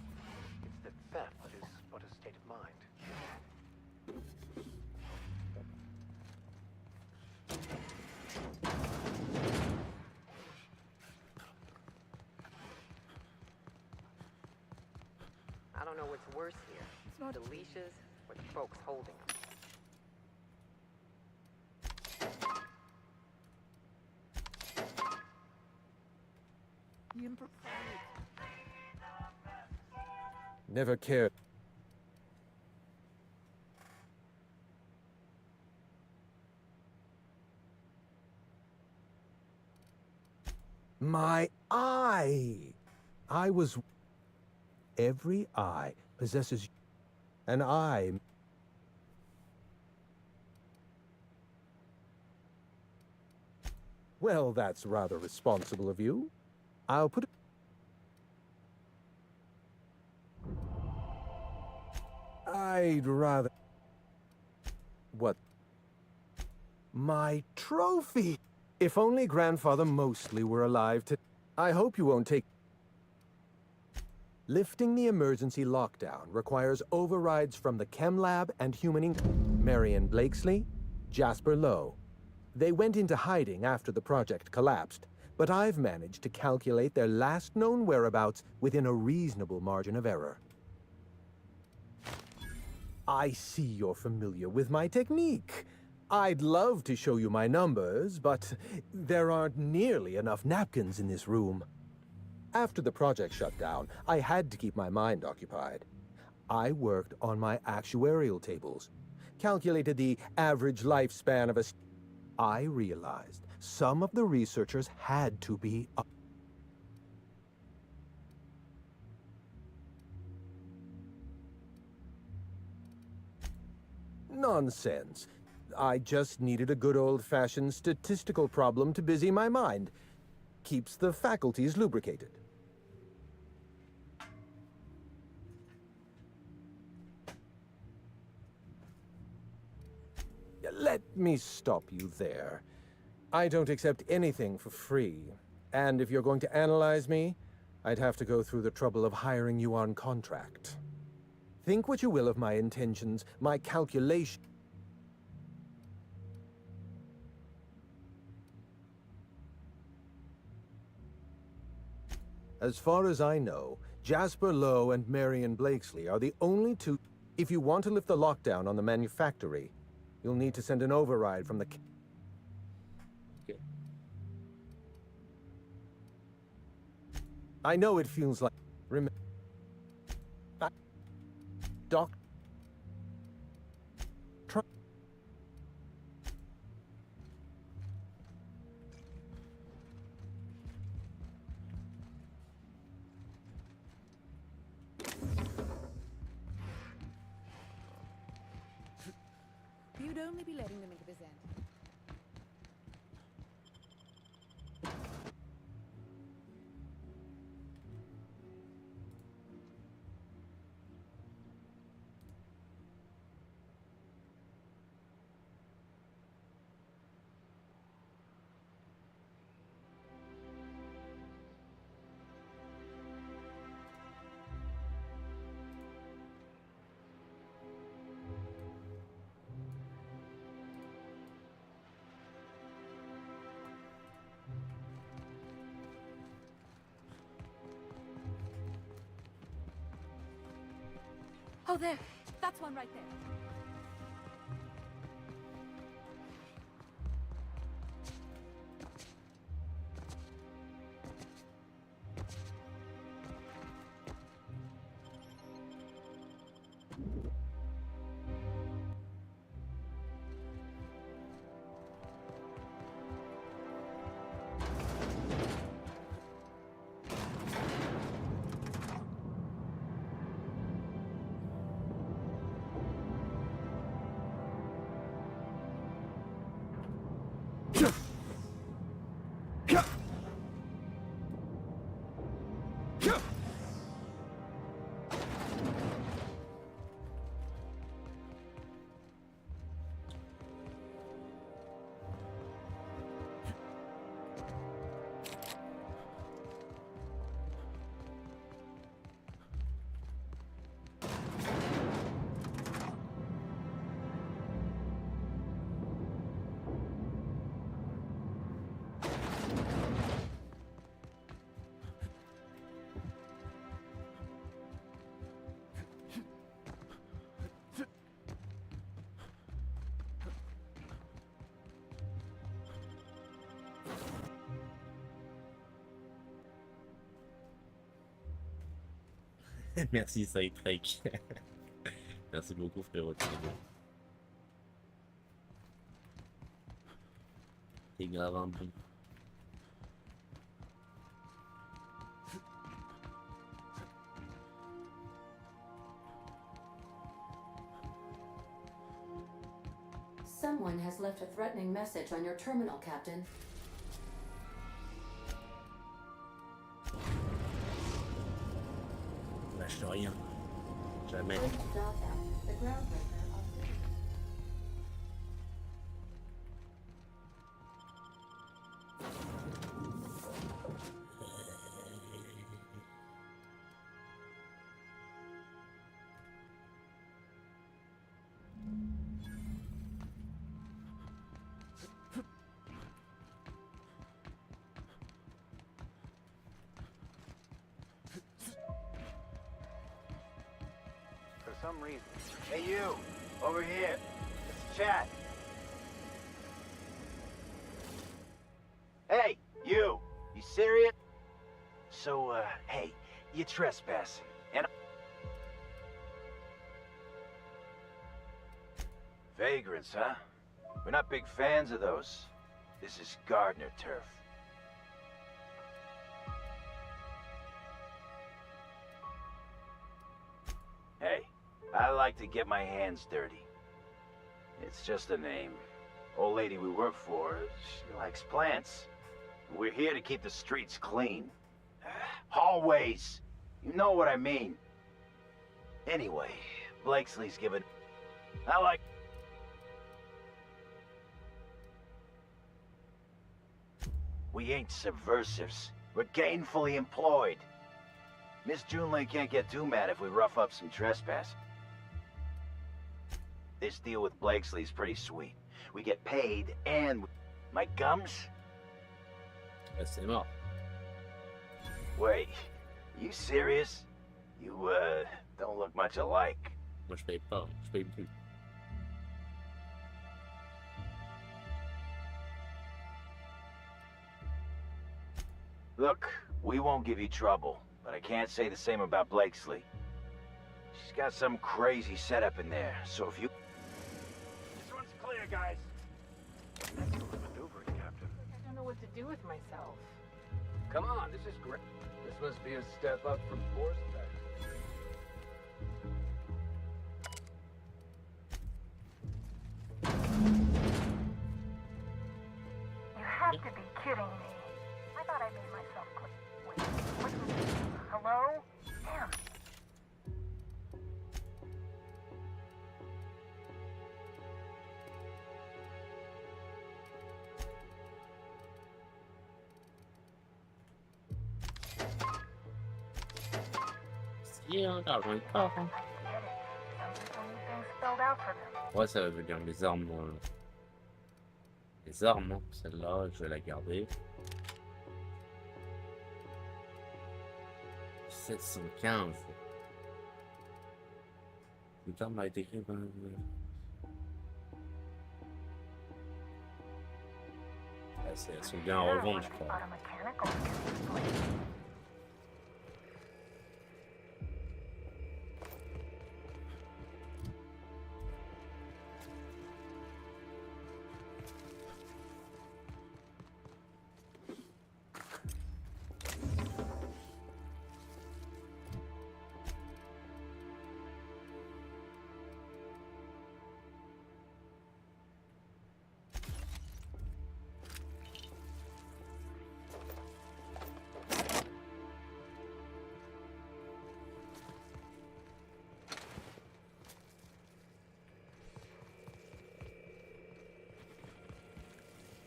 it's that theft is but a state of mind. I don't know what's worse here. It's not the leashes or the folks holding them. Never cared. My eye! I was... Every eye possesses an eye. Well, that's rather responsible of you. I'll put it... I'd rather... What? My trophy! If only Grandfather Mostly were alive to... I hope you won't take... Lifting the emergency lockdown requires overrides from the Chem Lab and Human Marion Blakesley, Jasper Lowe. They went into hiding after the project collapsed, but I've managed to calculate their last known whereabouts within a reasonable margin of error. I see you're familiar with my technique. I'd love to show you my numbers, but there aren't nearly enough napkins in this room. After the project shut down, I had to keep my mind occupied. I worked on my actuarial tables, calculated the average lifespan of a... I realized some of the researchers had to be... Nonsense. I just needed a good old-fashioned statistical problem to busy my mind. Keeps the faculties lubricated. Let me stop you there. I don't accept anything for free. And if you're going to analyze me, I'd have to go through the trouble of hiring you on contract. Think what you will of my intentions, my calculation. As far as I know, Jasper Lowe and Marion Blakesley are the only two... If you want to lift the lockdown on the manufactory, you'll need to send an override from the... Okay. I know it feels like... Doc... Try... You'd only be letting them into this end. Oh, there. That's one right there. Merci Sidetrack. Merci beaucoup frérot. T'es grave un bon. Someone has left a threatening message on your terminal, Captain. Lâche rien. Jamais. The groundbreaker of For some reason. Hey, you! Over here! Let's chat! Hey, you! You serious? So, hey, you trespassing, and... Vagrants, huh? We're not big fans of those. This is Gardner turf. Hey, I like to get my hands dirty. It's just a name. Old lady we work for, she likes plants. We're here to keep the streets clean. Hallways! You know what I mean. Anyway, Blakesley's given... I like... We ain't subversives. We're gainfully employed. Miss Junlei can't get too mad if we rough up some trespass. This deal with Blakesley's pretty sweet. We get paid and... My gums? C'est mort. Wait, you serious? You, don't look much alike. Moi je paye pas, je paye plus. Look, we won't give you trouble, but I can't say the same about Blakesley. She's got some crazy setup in there, so if you... This one's clear, guys. Excellent maneuvering, Captain. I don't know what to do with myself. Come on, this is great. This must be a step up from horseback. You have to be kidding me. I thought I made myself clear. Wait, what was this? Hello? Damn. Ouais, ça veut dire les armes. Les armes, hein. Celle-là, je vais la garder. 715. Putain, m'a été écrit. Elles sont bien à revendre, je crois.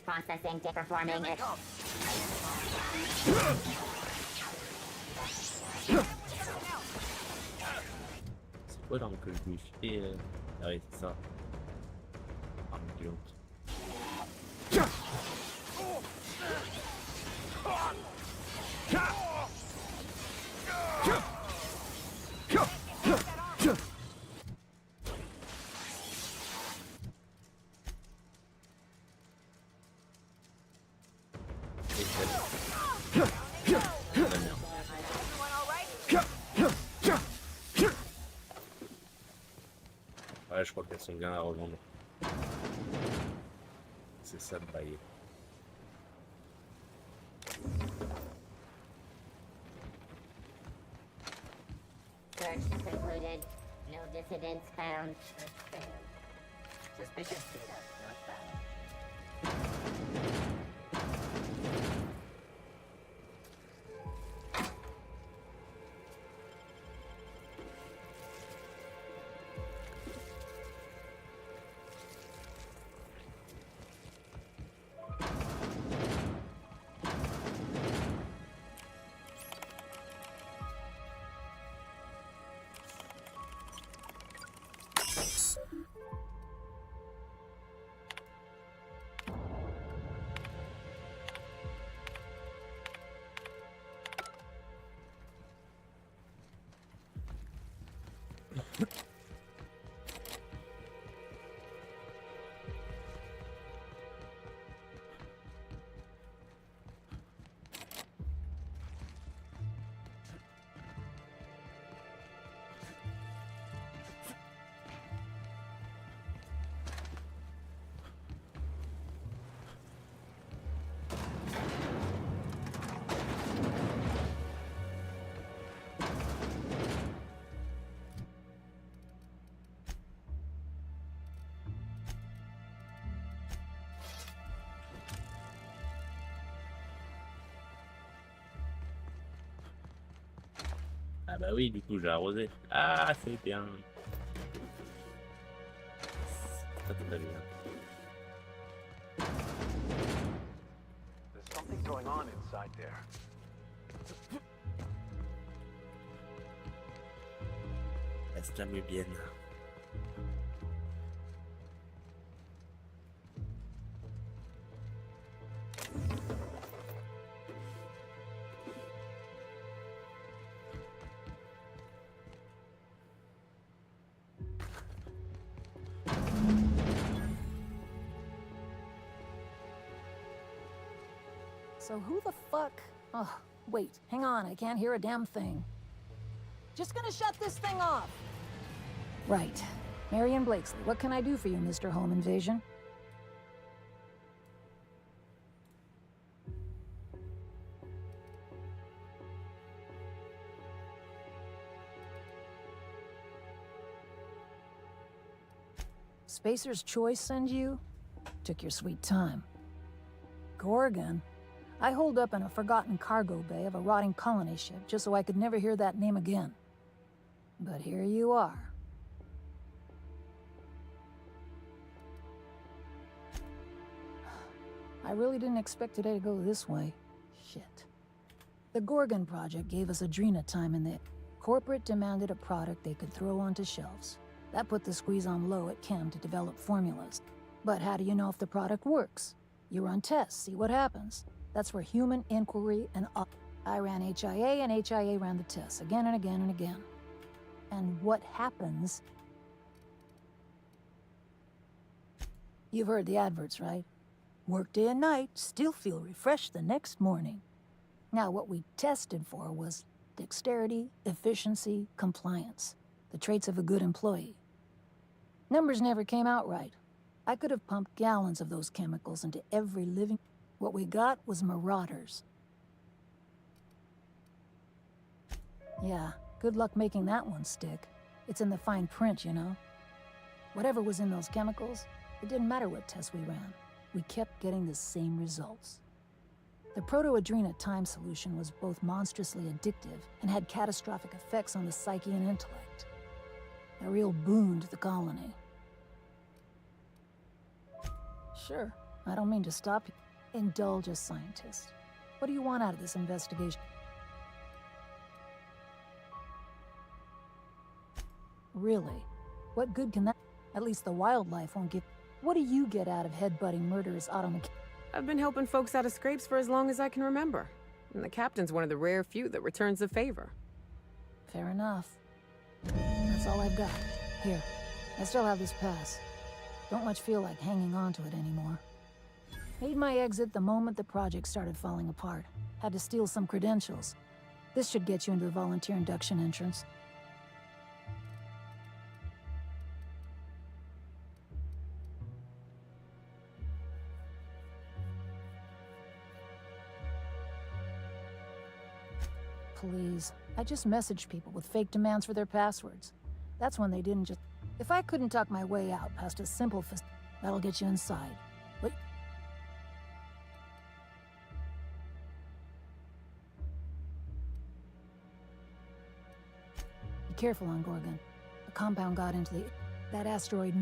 Processing to performing it. C'est quoi l'arme que je lui fais Ah oui, c'est ça. Arme violente. Ouais, je crois qu'elles sont bien à revendre. C'est ça le bail. Search concluded. No dissidents found. Suspicious data not found. Ah bah oui, du coup j'ai arrosé. Ah, c'est bien. C'est très bien. There's something going on inside there. Está muy bien. So who the fuck? Oh, wait, hang on, I can't hear a damn thing. Just gonna shut this thing off. Right. Marion Blakesley, what can I do for you, Mr. Home Invasion? Spacer's Choice send you? Took your sweet time. Gorgon? I holed up in a forgotten cargo bay of a rotting colony ship just so I could never hear that name again. But here you are. I really didn't expect today to go this way. Shit. The Gorgon project gave us Adrena time in there. Corporate demanded a product they could throw onto shelves. That put the squeeze on low at Chem to develop formulas. But how do you know if the product works? You run tests, see what happens. That's where human inquiry and I ran HIA and HIA ran the tests again and again and again. And what happens? You've heard the adverts, right? Work day and night, still feel refreshed the next morning. Now what we tested for was dexterity, efficiency, compliance. The traits of a good employee. Numbers never came out right. I could have pumped gallons of those chemicals into every living... What we got was marauders. Yeah, good luck making that one stick. It's in the fine print, you know. Whatever was in those chemicals, it didn't matter what tests we ran. We kept getting the same results. The proto-Adrena time solution was both monstrously addictive and had catastrophic effects on the psyche and intellect. A real boon to the colony. Sure, I don't mean to stop you. Indulge a scientist. What do you want out of this investigation? Really? What good can that... At least the wildlife won't give... What do you get out of headbutting murderous automechanics? I've been helping folks out of scrapes for as long as I can remember. And the captain's one of the rare few that returns the favor. Fair enough. That's all I've got. Here, I still have this pass. Don't much feel like hanging on to it anymore. Made my exit the moment the project started falling apart. Had to steal some credentials. This should get you into the volunteer induction entrance. please. I just messaged people with fake demands for their passwords. That's when they didn't just... If I couldn't talk my way out past a simple that'll get you inside. Wait. Be careful on Gorgon. The compound got into that asteroid...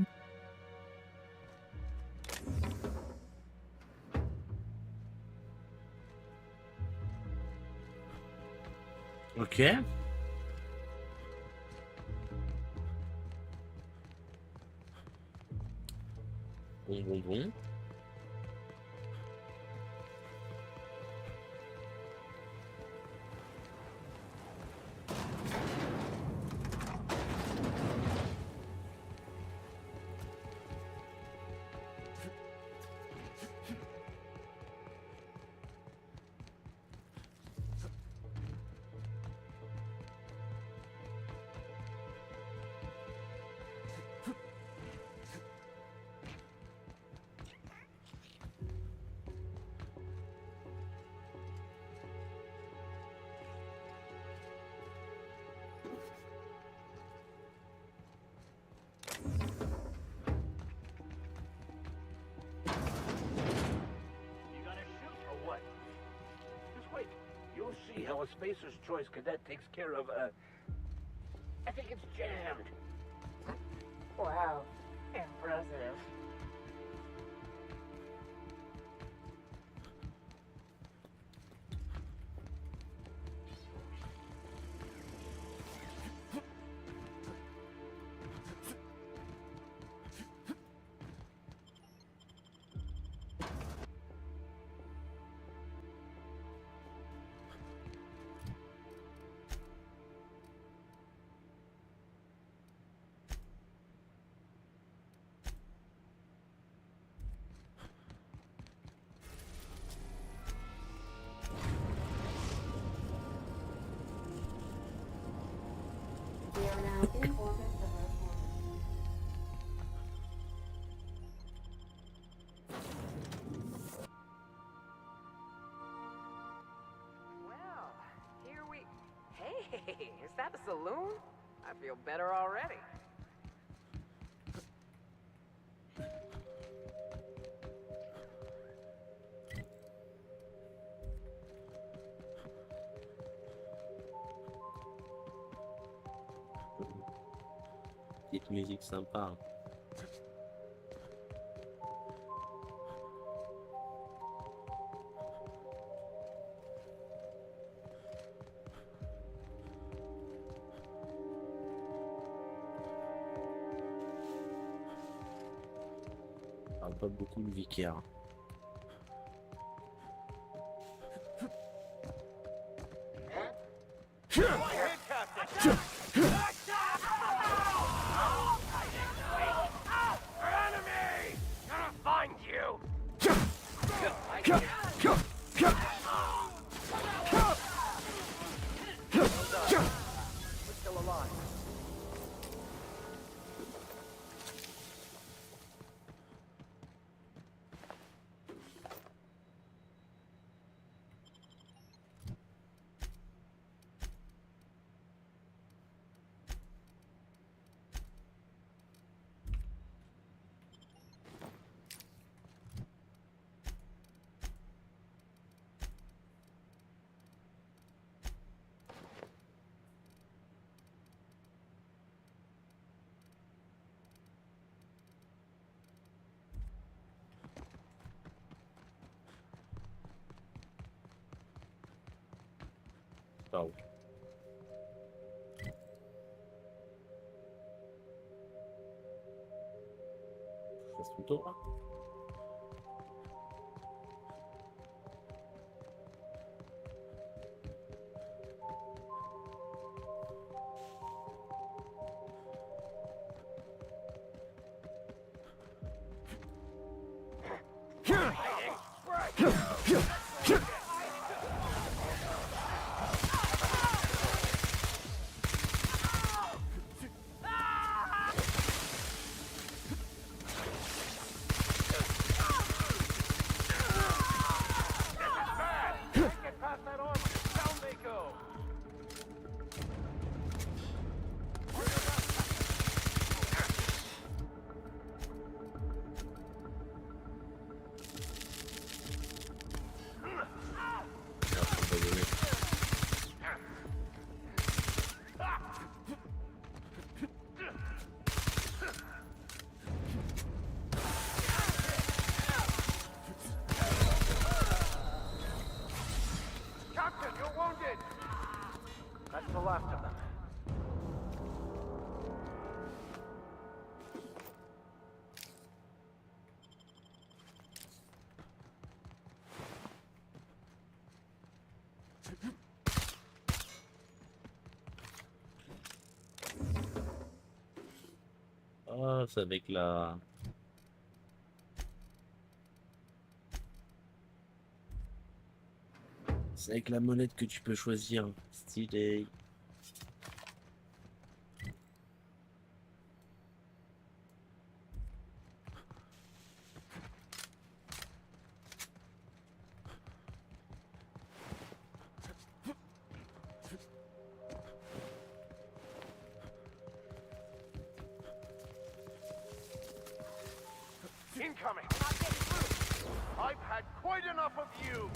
Ok. Bon. See how a Spacer's Choice cadet takes care of, I think it's jammed. Wow. Impressive. We are now in orbit of our orbit. Well, here we... Hey, is that a saloon? I feel better already. Petite musique sympa. Parle pas beaucoup le vicaire. Ciao. Fais son tour là. Oh, c'est avec la... C'est avec la molette que tu peux choisir. Stylé. Incoming! I'm not getting through! I've had quite enough of you!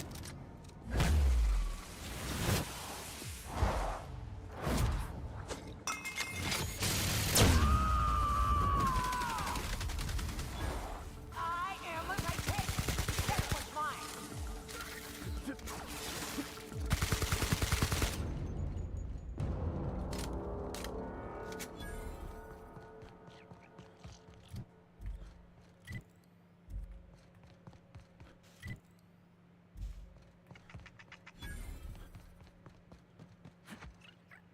I am a right. That one's mine.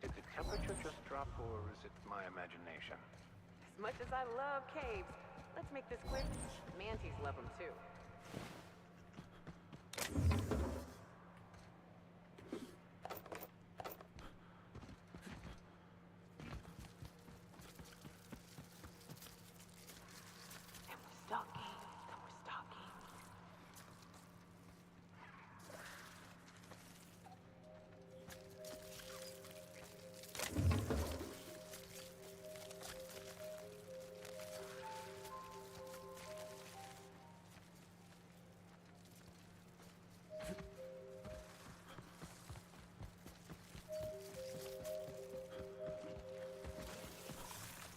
Did the temperature just drop, or is it my imagination? As much as I love caves, let's make this quick. Manties love them too. And we're stalking. And we're stalking.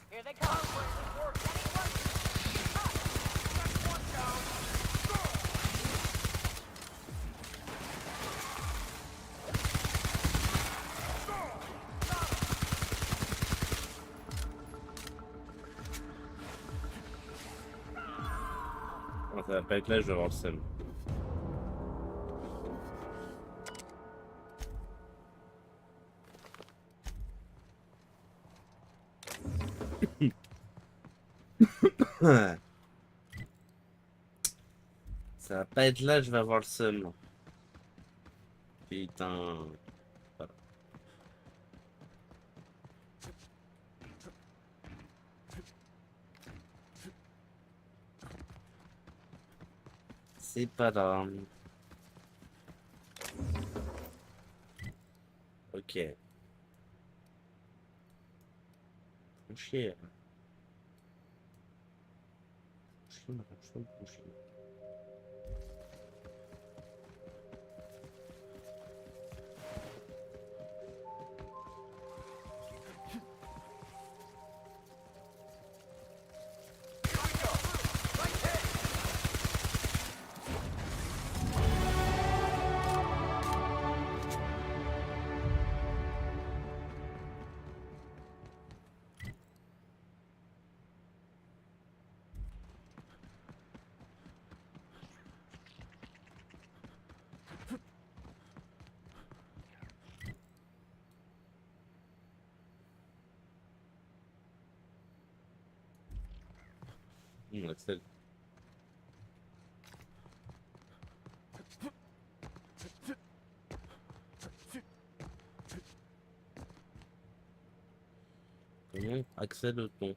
Here they come. Oh, ça va pas être là, je vais avoir le seum. Ça va pas être là, je vais avoir le seum. Putain. Voilà. C'est pas là. Ok. Mon chien. Mon chien. Axel. Comment accède-t-on?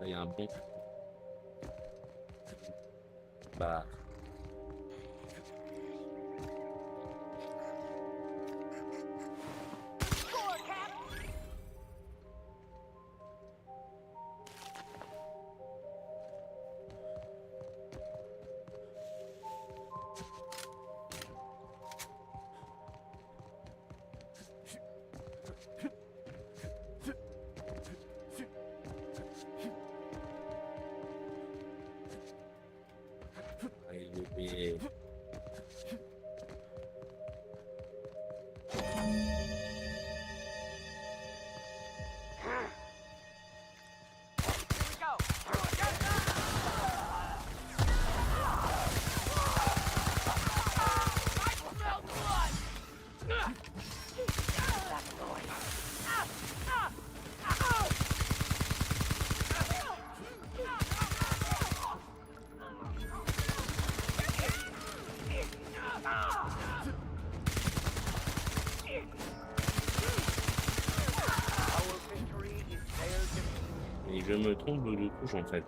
Il y a un bon. Bah. je me trompe de couche en fait.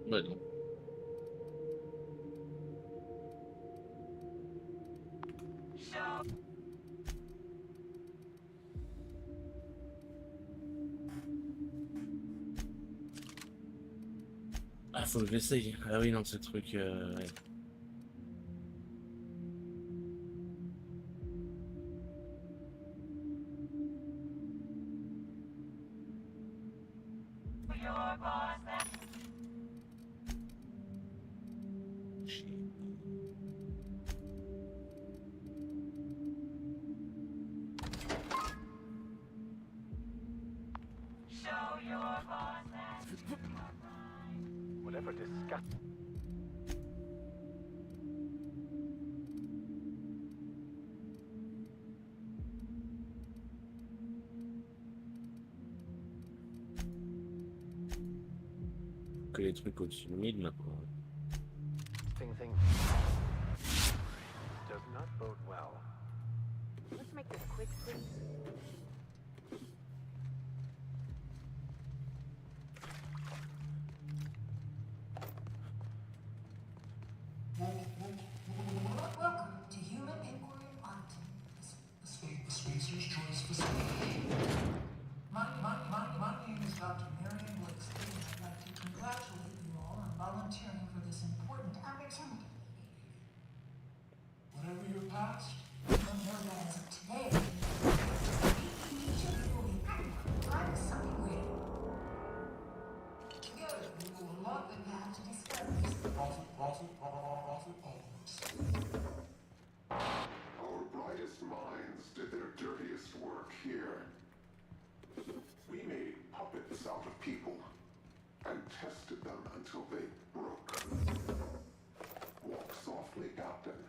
Bah non. Ah, faut que j'essaye. Ah oui, non, ce truc... ouais. Whatever disgust. Que les trucs au-dessus de 1000 maintenant. Thing does not bode well. Let's make this quick, please. Welcome to Human Inquiry Quantum, the Spacer's Choice Facility. My name is Dr. Marion Woodsley, and I'd like to congratulate you all on volunteering for this important opportunity. Whatever your past, you'll know that as of today, each of you will be private something greater. Together, we will unlock the path to discoveries. Our brightest minds did their dirtiest work here. We made puppets out of people and tested them until they broke. Walk softly, Captain.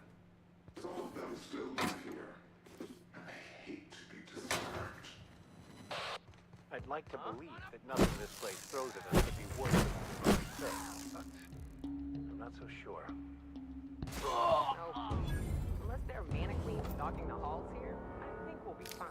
Some of them still live here, and they hate to be disturbed. I'd like to believe that nothing this place throws at us could be worse than itself, but I'm not so sure. Oh, unless there are mannequins stalking the halls here, I think we'll be fine.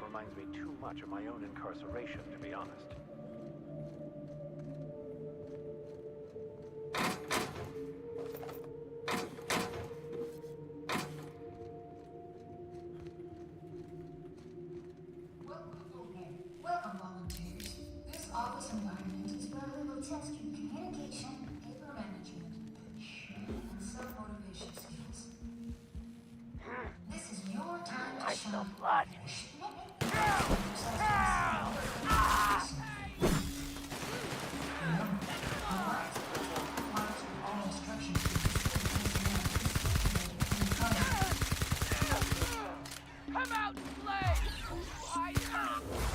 reminds me too much of my own incarceration, to be honest. Welcome, volunteers. This office environment is where we will test your communication, paper management, and self-motivation skills. This is your time to shine. Blood. Come out and play!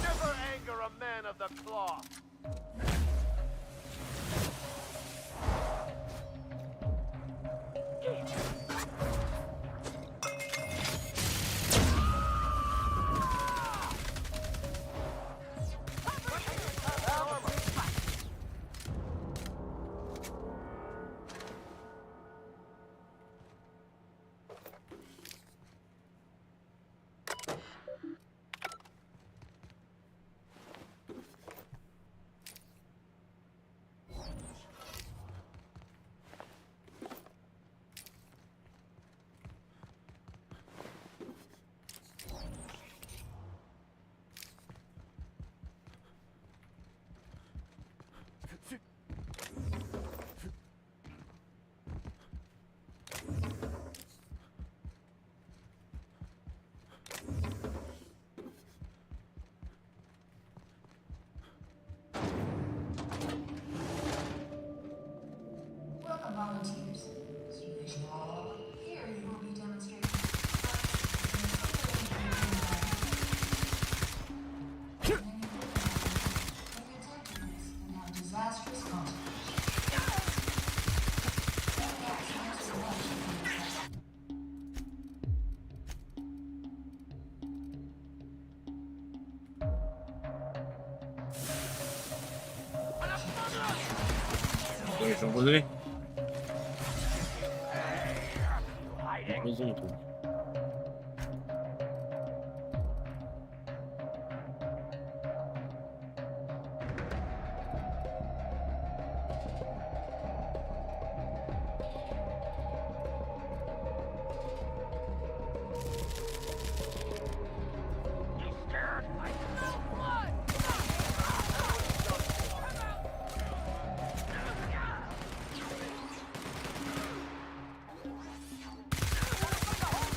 Never anger a man of the cloth. Welcome, volunteers. Here you will be demonstrating and have disastrous consequences. Ouais, j'en voudrais. Raison, toi. Come out!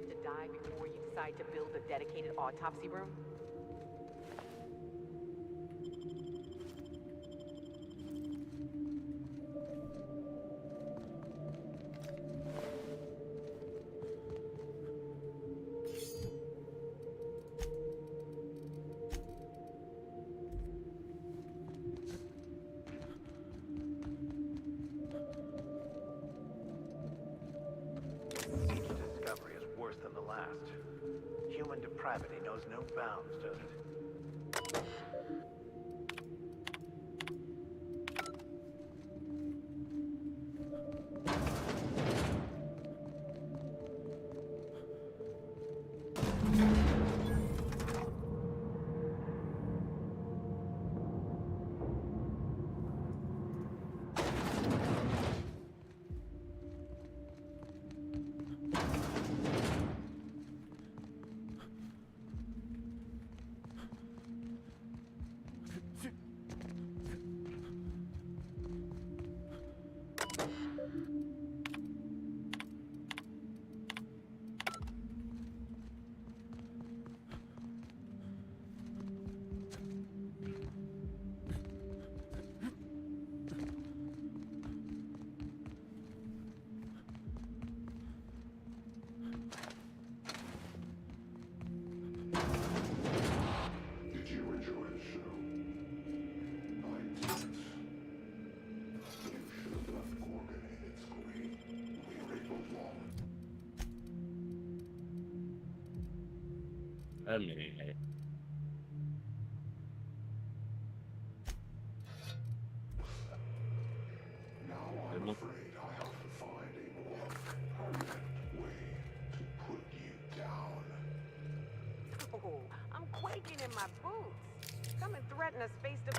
have to die before you decide to build a dedicated autopsy room? Each discovery is worse than the last. Human depravity knows no bounds, does it? Did you enjoy the show? I didn't. You should have left Gorgon in its grave, where it belonged. Now I'm afraid I have to find a more permanent way to put you down. Oh, I'm quaking in my boots. Come and threaten us face to...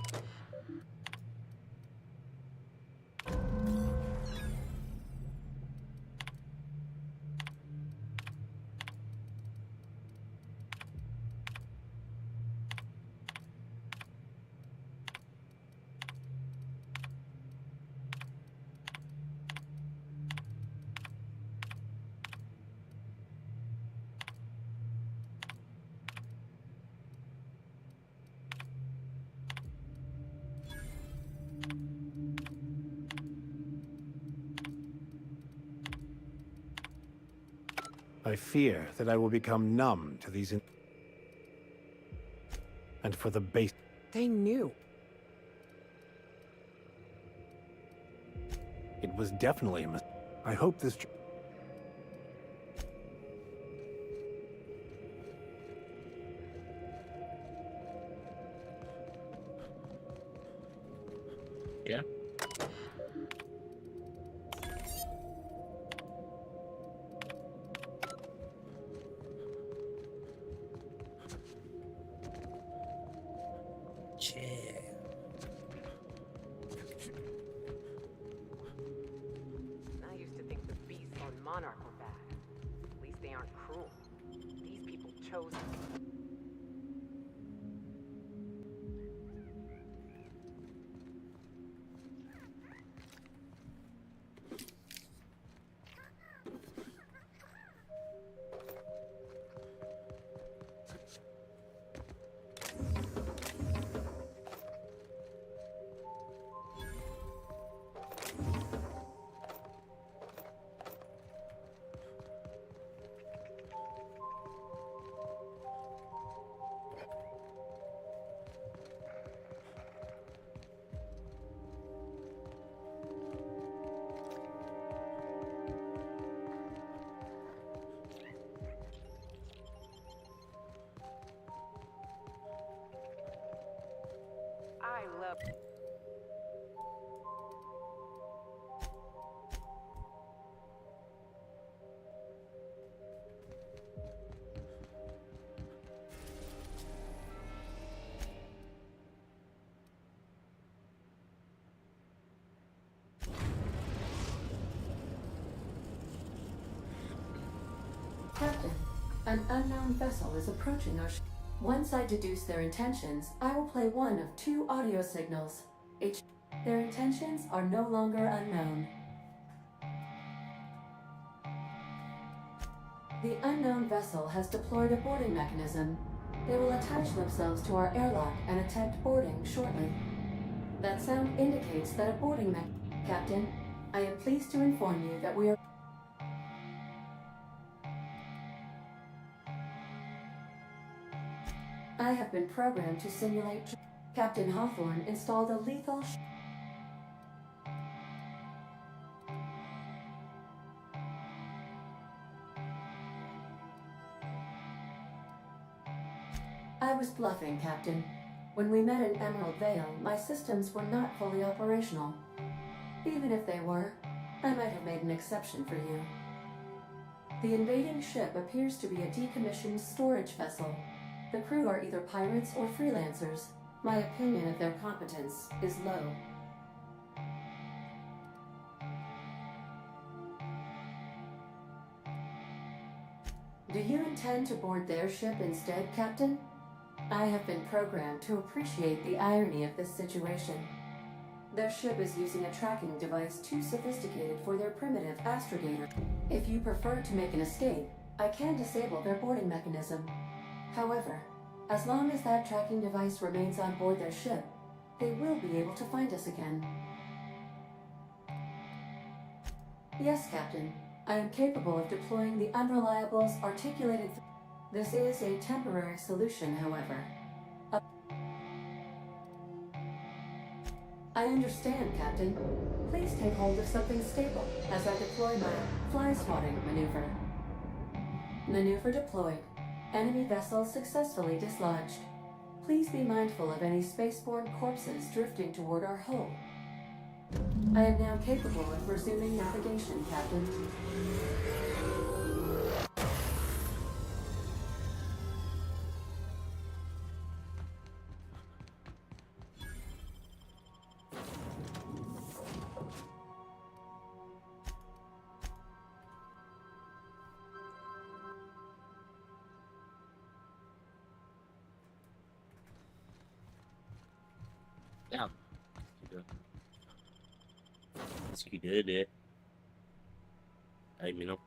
I fear that I will become numb to these and for the base. They knew. It was definitely a mistake. I hope this. Yeah. I used to think the beasts on Monarch were bad. At least they aren't cruel. These people chose... I love... Captain, an unknown vessel is approaching our ship. Once I deduce their intentions, I will play one of two audio signals. Their intentions are no longer unknown. The unknown vessel has deployed a boarding mechanism. They will attach themselves to our airlock and attempt boarding shortly. That sound indicates that a boarding Captain, I am pleased to inform you that we are... I have been programmed to simulate... Captain Hawthorne installed a lethal... I was bluffing, Captain. When we met in Emerald Vale, my systems were not fully operational. Even if they were, I might have made an exception for you. The invading ship appears to be a decommissioned storage vessel. The crew are either pirates or freelancers. My opinion of their competence is low. Do you intend to board their ship instead, Captain? I have been programmed to appreciate the irony of this situation. Their ship is using a tracking device too sophisticated for their primitive astrogator. If you prefer to make an escape, I can disable their boarding mechanism. However, as long as that tracking device remains on board their ship, they will be able to find us again. Yes, Captain. I am capable of deploying the Unreliable's articulated... This is a temporary solution, however. I understand, Captain. Please take hold of something stable as I deploy my fly-swatting maneuver. Maneuver deployed. Enemy vessel successfully dislodged. Please be mindful of any spaceborne corpses drifting toward our hull. I am now capable of resuming navigation, Captain. Damn. Est-ce qu'il est là? Ay, mais non.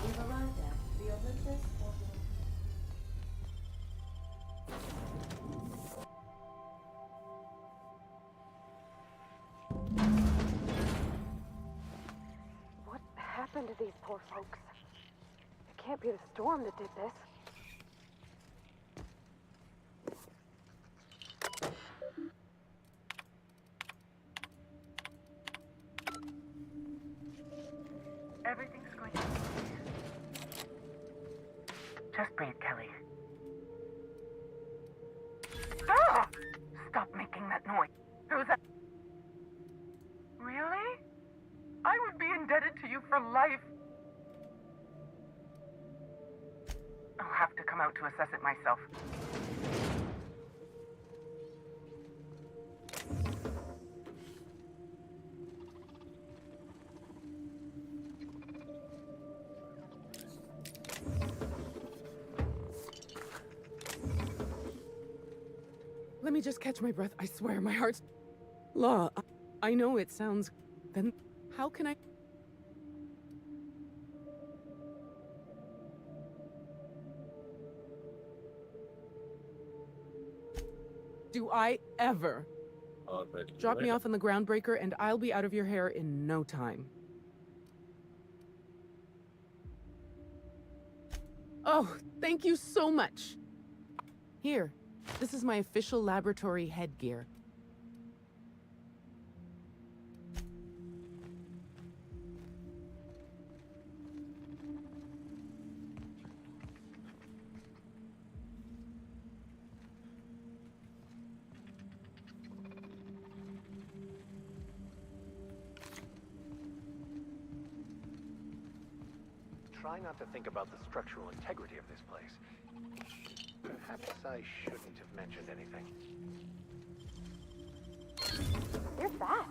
We've arrived at the Olympus orbital. What happened to these poor folks? It can't be the storm that did this. Everything's going to be clear. Just breathe, Kelly. Ah! Stop making that noise. Who's that? Really? I would be indebted to you for life. I'll have to come out to assess it myself. Let me just catch my breath. I swear, my heart's... Law, I know it sounds... Then how can I... Do I ever... Drop me off on the groundbreaker and I'll be out of your hair in no time. Oh, thank you so much. Here, this is my official laboratory headgear. Try not to think about the structural integrity of this place. Perhaps I shouldn't have mentioned anything. You're fast.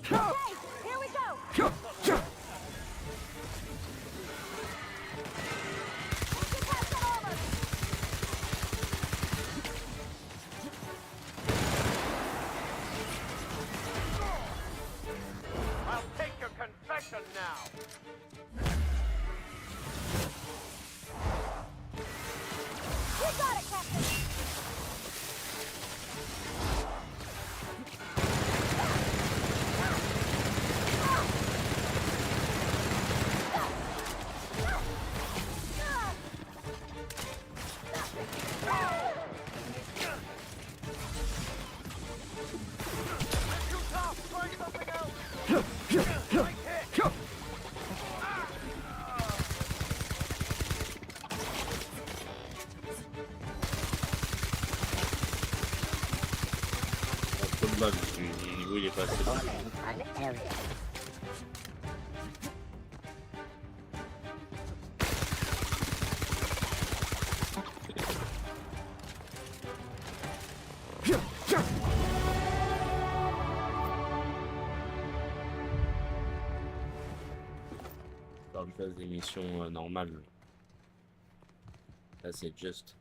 Hey, here we go! I'll take your confession now. You got it, Captain! Trop de bugs, du niveau il est pas assez bon. Dans le cas des missions normales. Là c'est juste.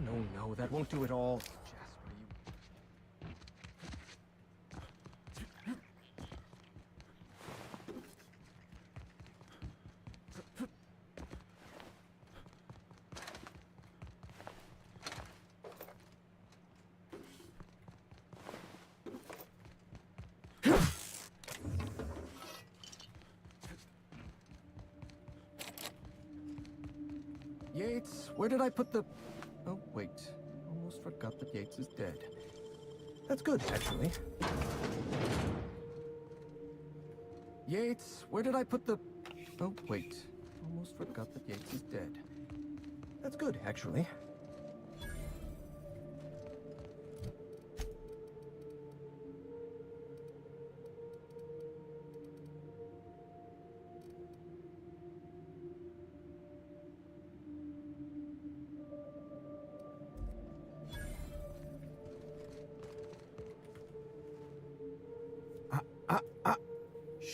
Oh, no, that won't do it all. Yates, where did I put the... Oh, wait. Almost forgot that Yates is dead. That's good, actually. Yates, where did I put the... Oh, wait. Almost forgot that Yates is dead. That's good, actually.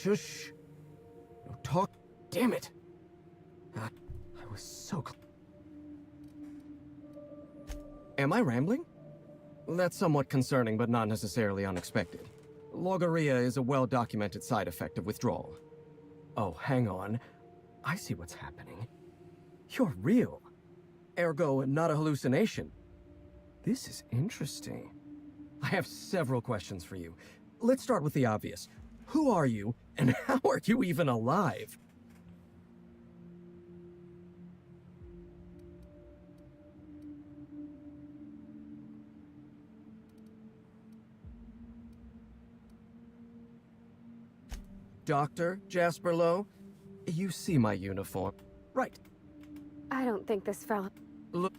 Shush. No talk. Damn it. I was so close. Am I rambling? That's somewhat concerning, but not necessarily unexpected. Logorrhea is a well-documented side effect of withdrawal. Oh, hang on. I see what's happening. You're real. Ergo, not a hallucination. This is interesting. I have several questions for you. Let's start with the obvious. Who are you, and how are you even alive? Dr. Jasper Lowe? You see my uniform, right? I don't think this fella... Look...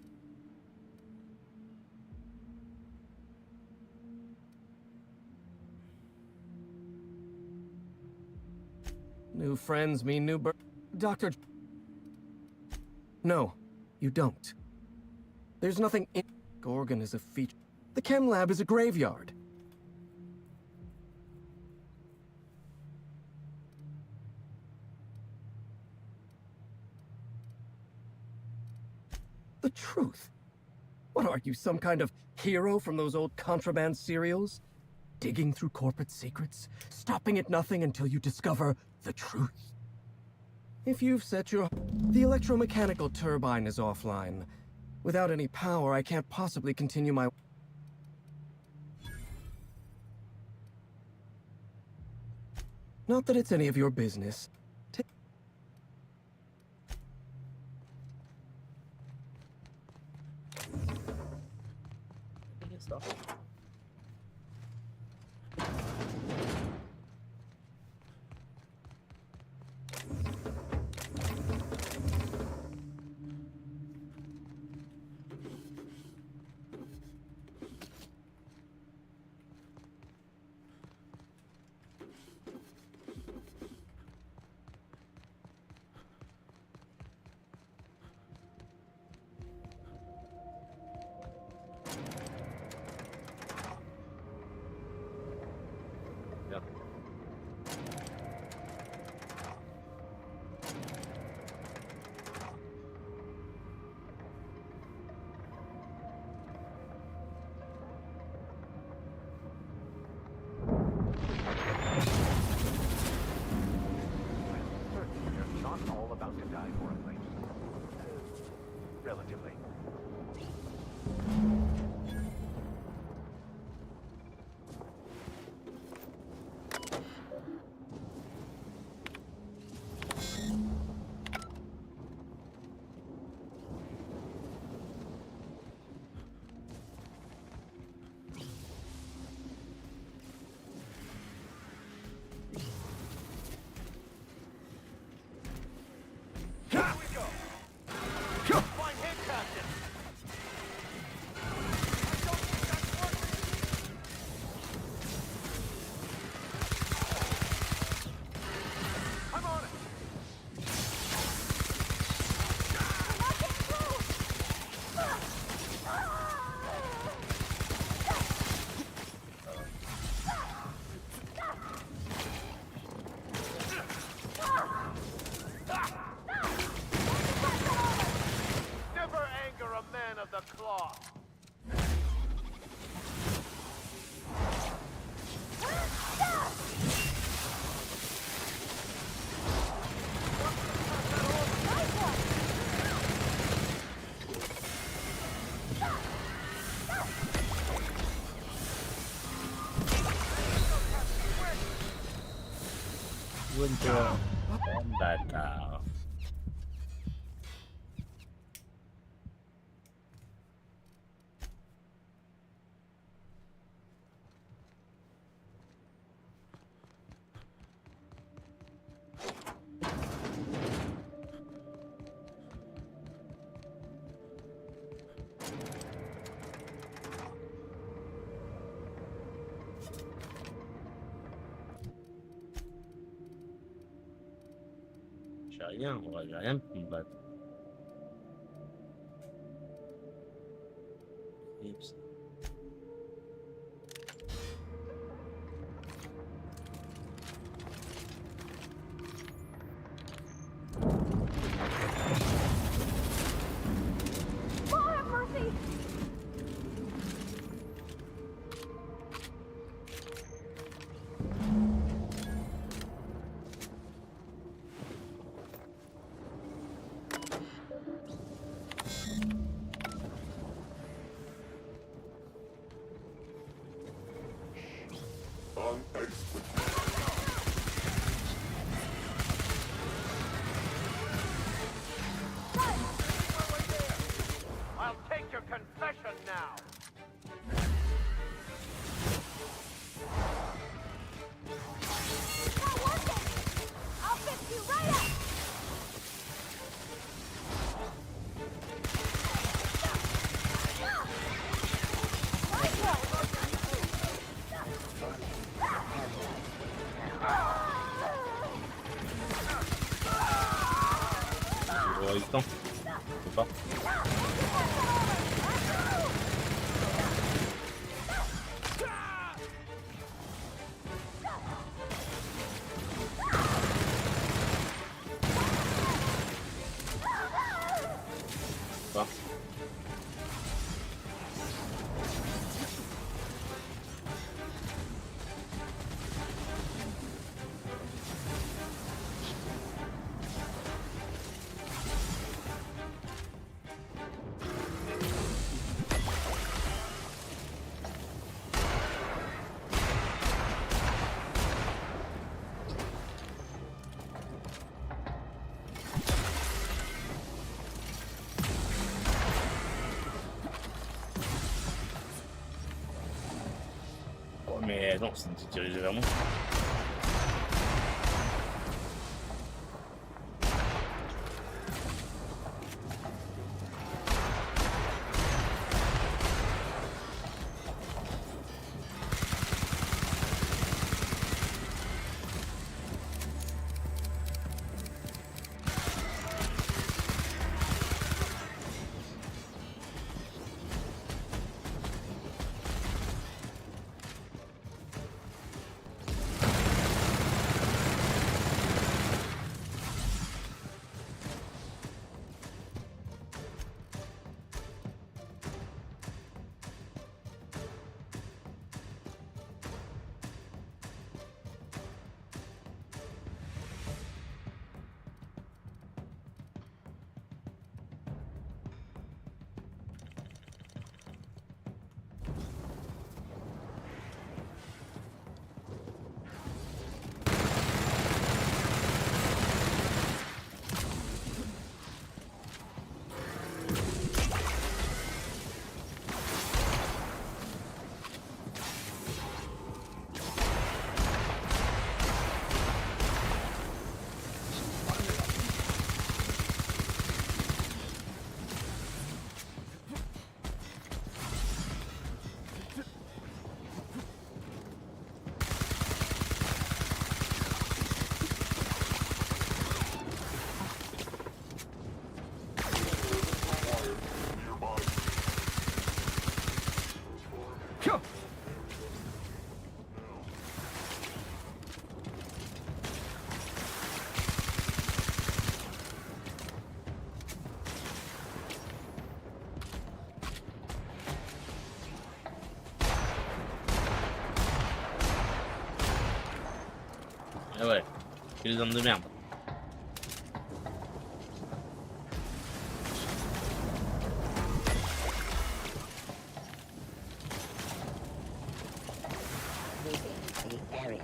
New friends mean new Dr. No, you don't. There's nothing in... Gorgon is a feature. The chem lab is a graveyard. The truth. What are you, some kind of hero from those old contraband serials? Digging through corporate secrets, stopping at nothing until you discover the truth. If you've set your... The electromechanical turbine is offline. Without any power, I can't possibly continue my... Not that it's any of your business. love to die horribly. Relatively. Never anger a man of the cloth. Winter Vendetta. J'ai rien pour me battre. Oups. Lord have mercy! I'll take your confession now. Not working! I'll fix you right up! J'aurai le temps. Je peux pas. Pas. Oh, mais non, c'est dirigé vers moi. Que les hommes de merde. The area.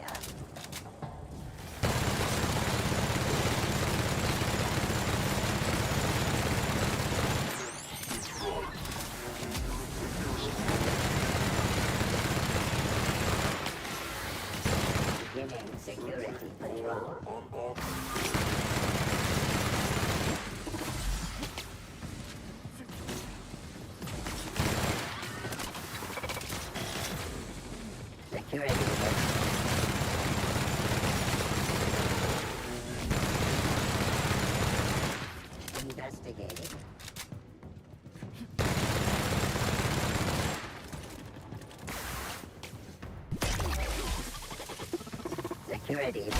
Beginning security patrol. Security investigating. Security.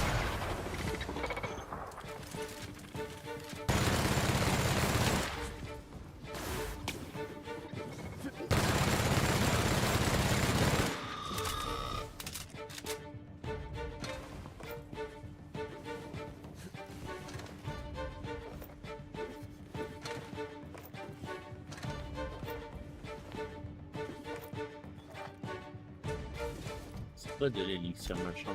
C'est pas de l'élixir machin.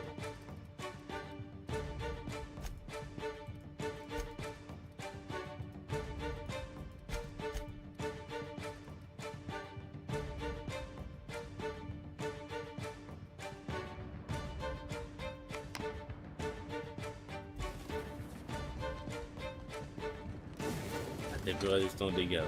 T'es plus résistant aux dégâts.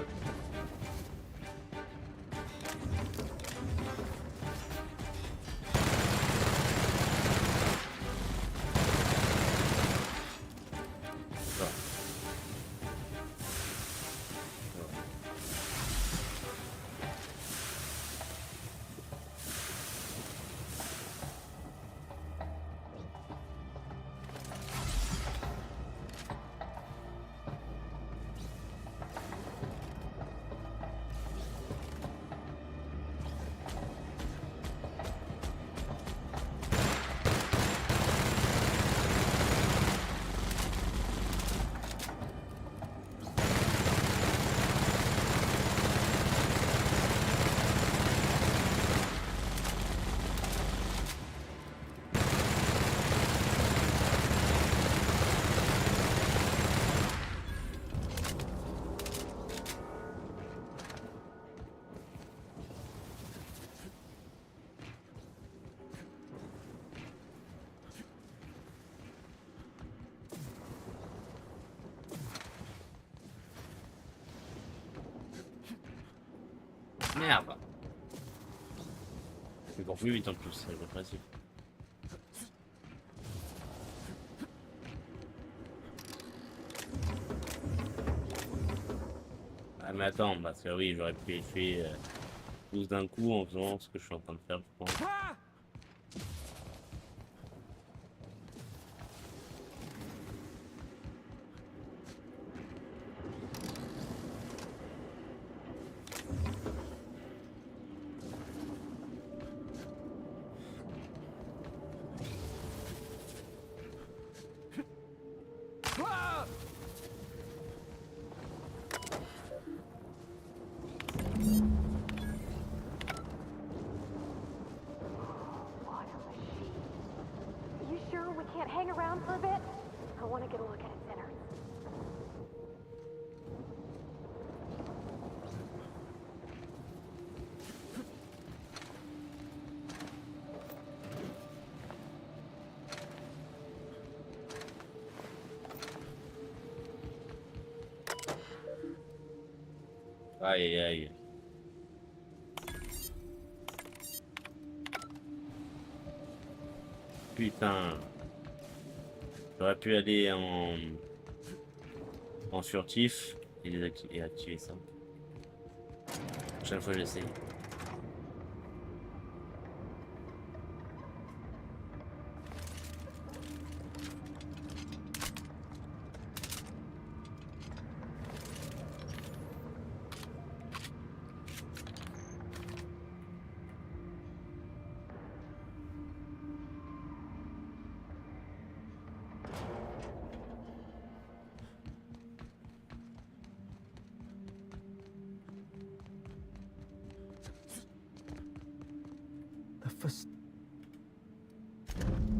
Merde. Je cours plus vite en plus, c'est pas facile. Ah mais attends, parce que oui, j'aurais pu les tuer tous d'un coup en faisant ce que je suis en train de faire, je pense. You sure we can't hang around for a bit? I want to get a look at its innards. Aïe aïe. Putain. J'aurais pu aller en furtif et activer ça. Prochaine fois j'essaye.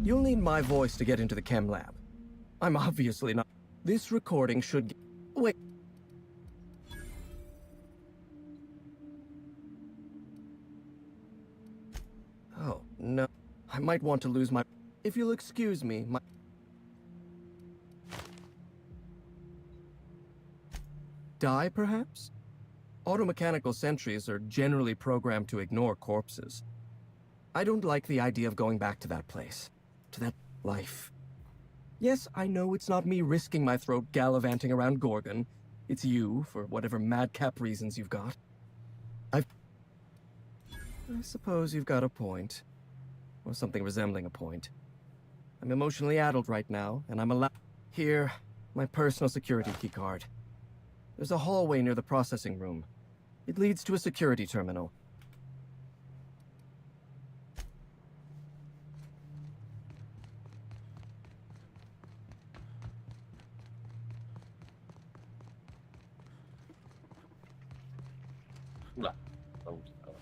You'll need my voice to get into the chem lab. I'm obviously not. This recording should. Wait. Oh, no. I might want to lose my. If you'll excuse me, my. Die, perhaps? Automechanical sentries are generally programmed to ignore corpses. I don't like the idea of going back to that place. To that life. Yes, I know it's not me risking my throat gallivanting around Gorgon. It's you, for whatever madcap reasons you've got. I suppose you've got a point. Or something resembling a point. I'm emotionally addled right now, and I'm allowed... Here, my personal security keycard. There's a hallway near the processing room. It leads to a security terminal. Là. Donc, ouais.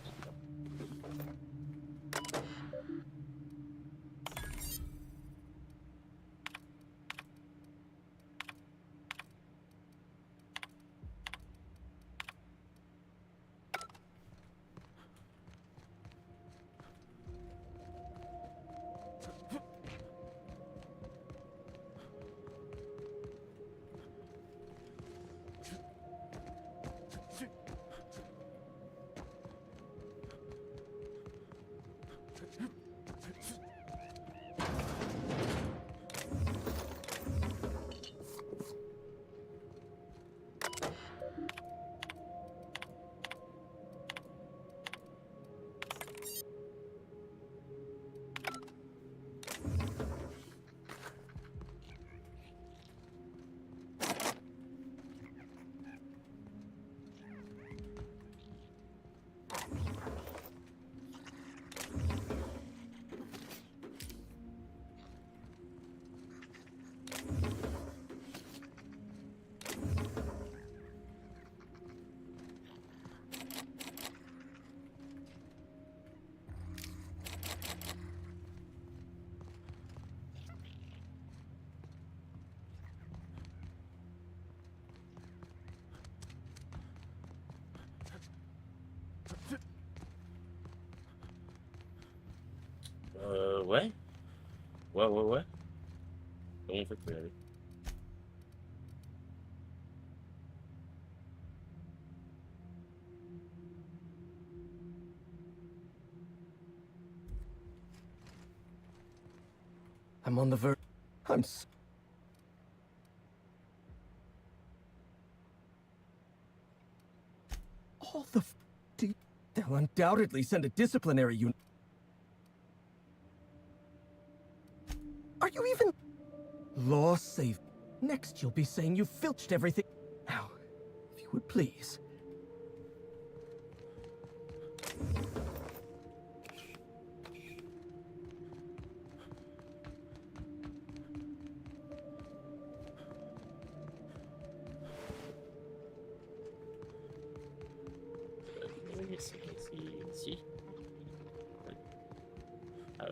Ouais. Comment on fait pour y aller? I'm on the verge. All the they'll undoubtedly send a disciplinary unit. Are you even... Law save. Next you'll be saying you filched everything. Now, if you would please. Ici. Ouais. Ah.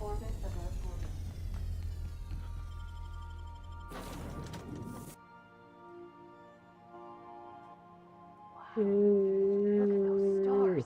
orbit of Earth orbit. Look at those stars.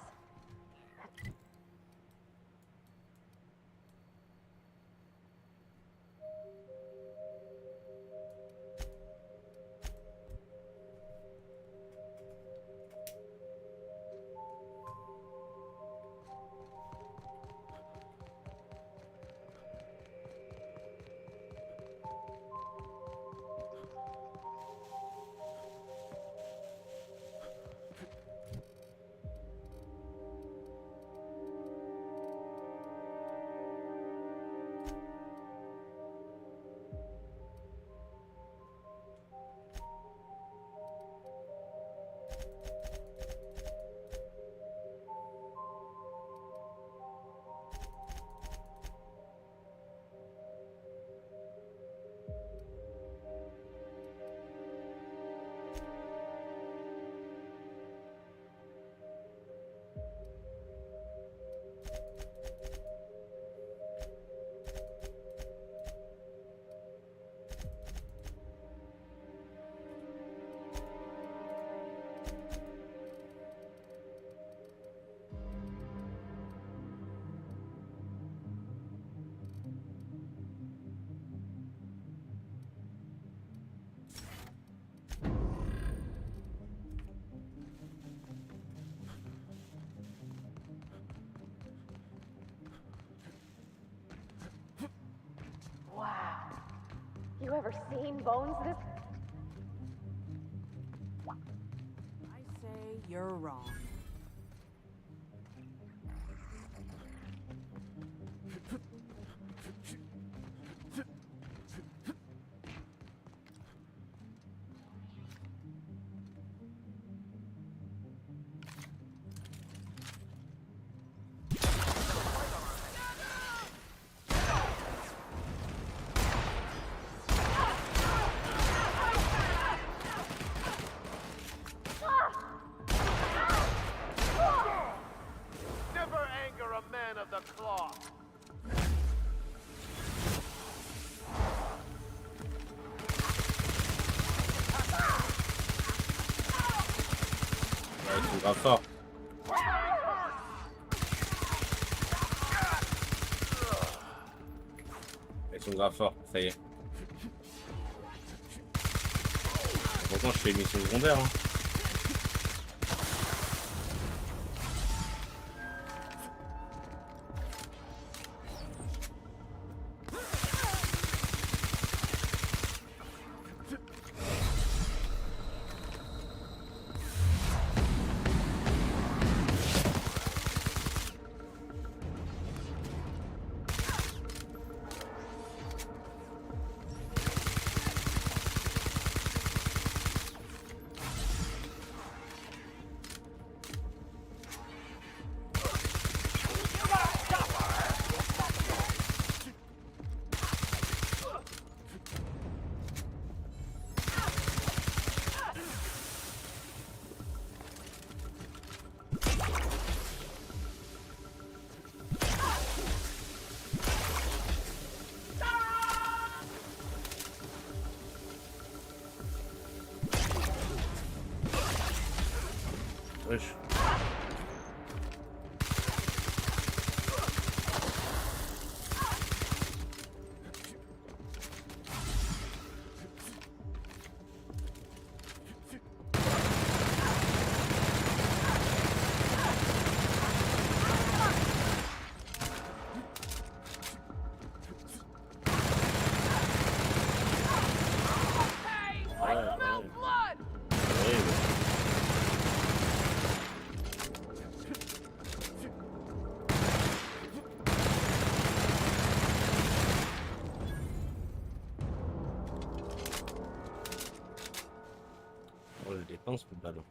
Wow. You ever seen bones this? I say you're wrong. Never anger a man of the cloth. Ouais, ils sont grave forts. Ils sont grave forts, ça y est. Pourtant, je fais une mission secondaire. Hein. Wesh. Oh, je dépense le ballon.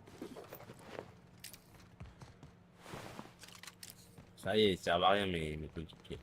Ça y est, ils servent à rien mes coéquipiers.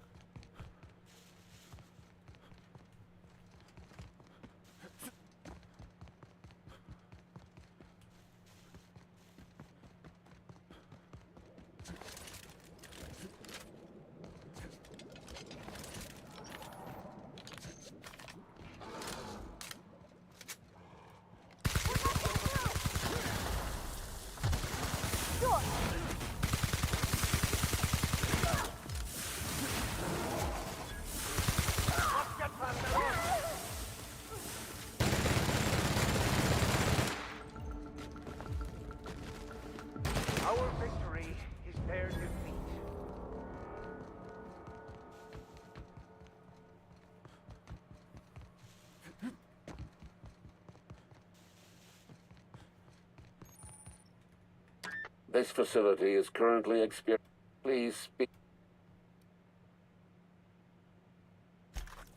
This facility is currently experiencing... Please speak...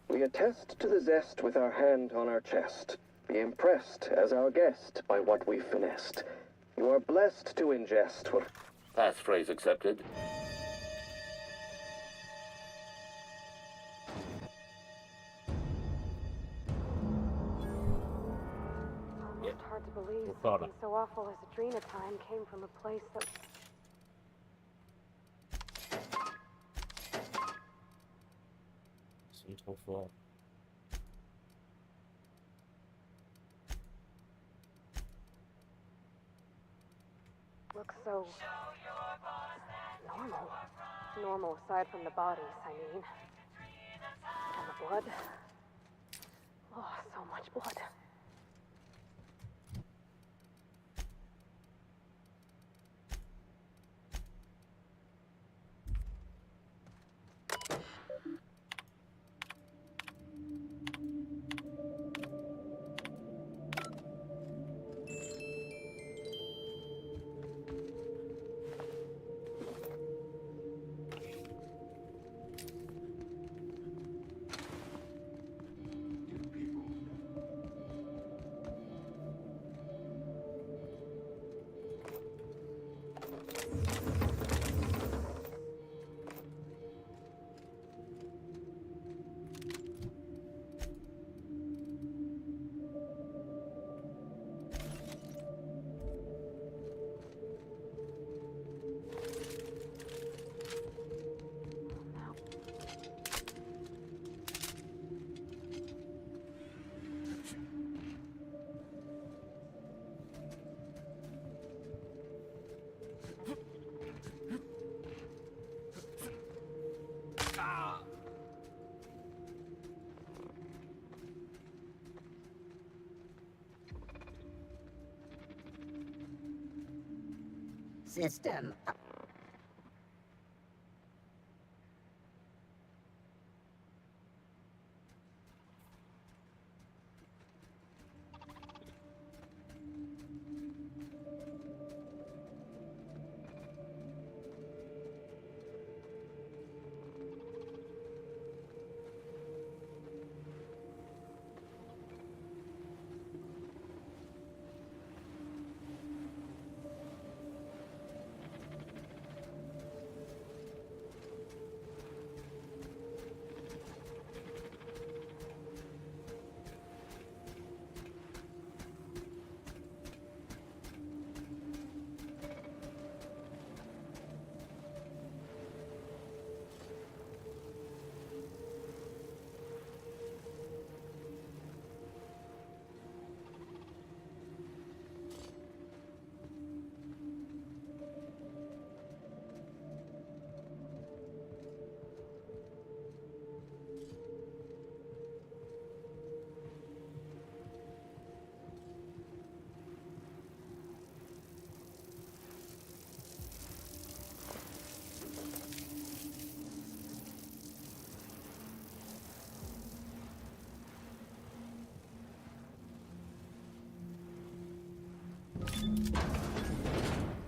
We attest to the zest with our hand on our chest. Be impressed as our guest by what we finessed. You are blessed to ingest what... Passphrase accepted. Almost hard to believe Voilà. something so awful as Adrena time came from a place that... Ils sont trop forts. looks so... normal. Normal aside from the bodies, I mean. And the blood. Oh, so much blood. System.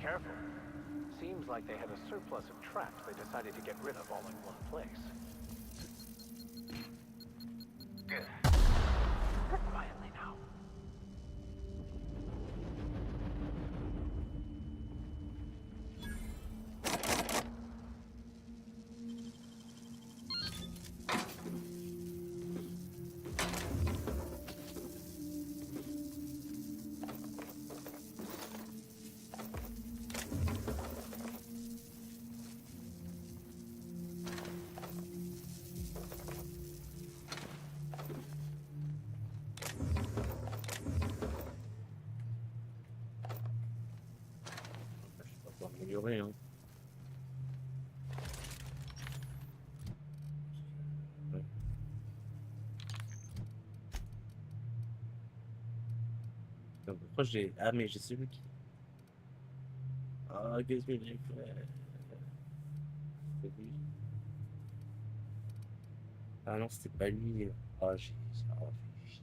Careful. Seems like they had a surplus of traps they decided to get rid of all in one place. Quietly now. Améliorer, hein. Ouais. Donc, pourquoi j'ai... Ah, mais j'ai celui qui... Ah, qu'est-ce que j'ai fait? C'est lui. Ah non, c'était pas lui. Ah, j'ai... Ah, c'est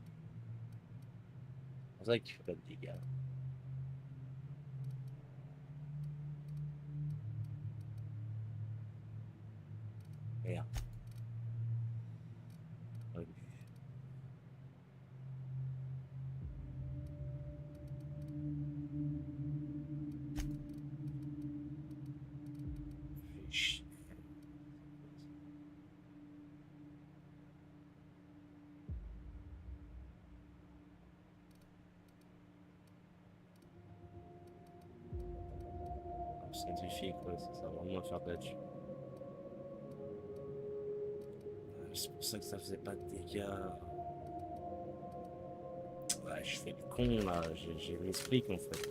pour ça qu'il fait pas de dégâts. Merde. Ouais. Chut. Scientifique, ouais, ça va vraiment faire là-dessus. C'est pour ça que ça faisait pas de dégâts. Ouais, je fais le con là, j'ai l'esprit en fait.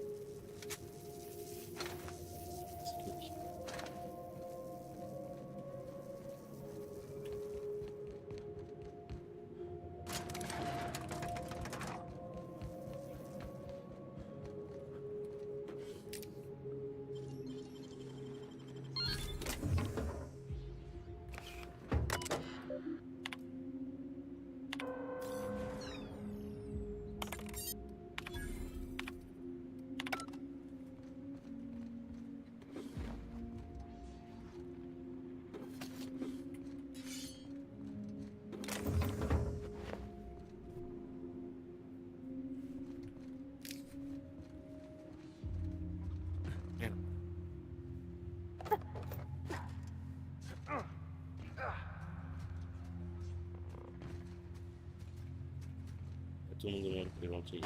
Tout le monde demande que les lentilles.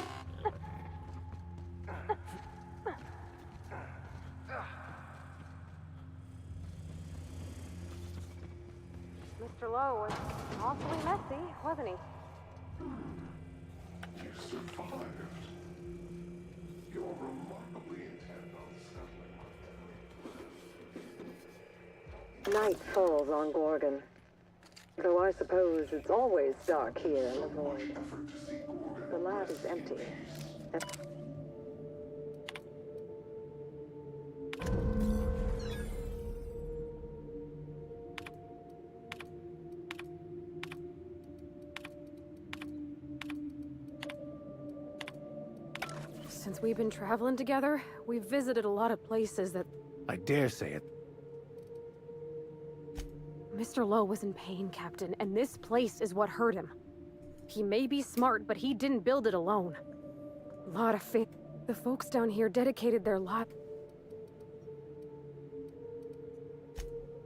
Mr. Lowe was awfully messy, wasn't he? You survived. You're remarkably intent on settling. Night falls on Gorgon. Though I suppose it's always dark here in the void. The lab is empty. Since we've been traveling together, we've visited a lot of places that... I dare say it. Mr. Lowe was in pain, Captain, and this place is what hurt him. He may be smart, but he didn't build it alone. A lot of faith. The folks down here dedicated their life.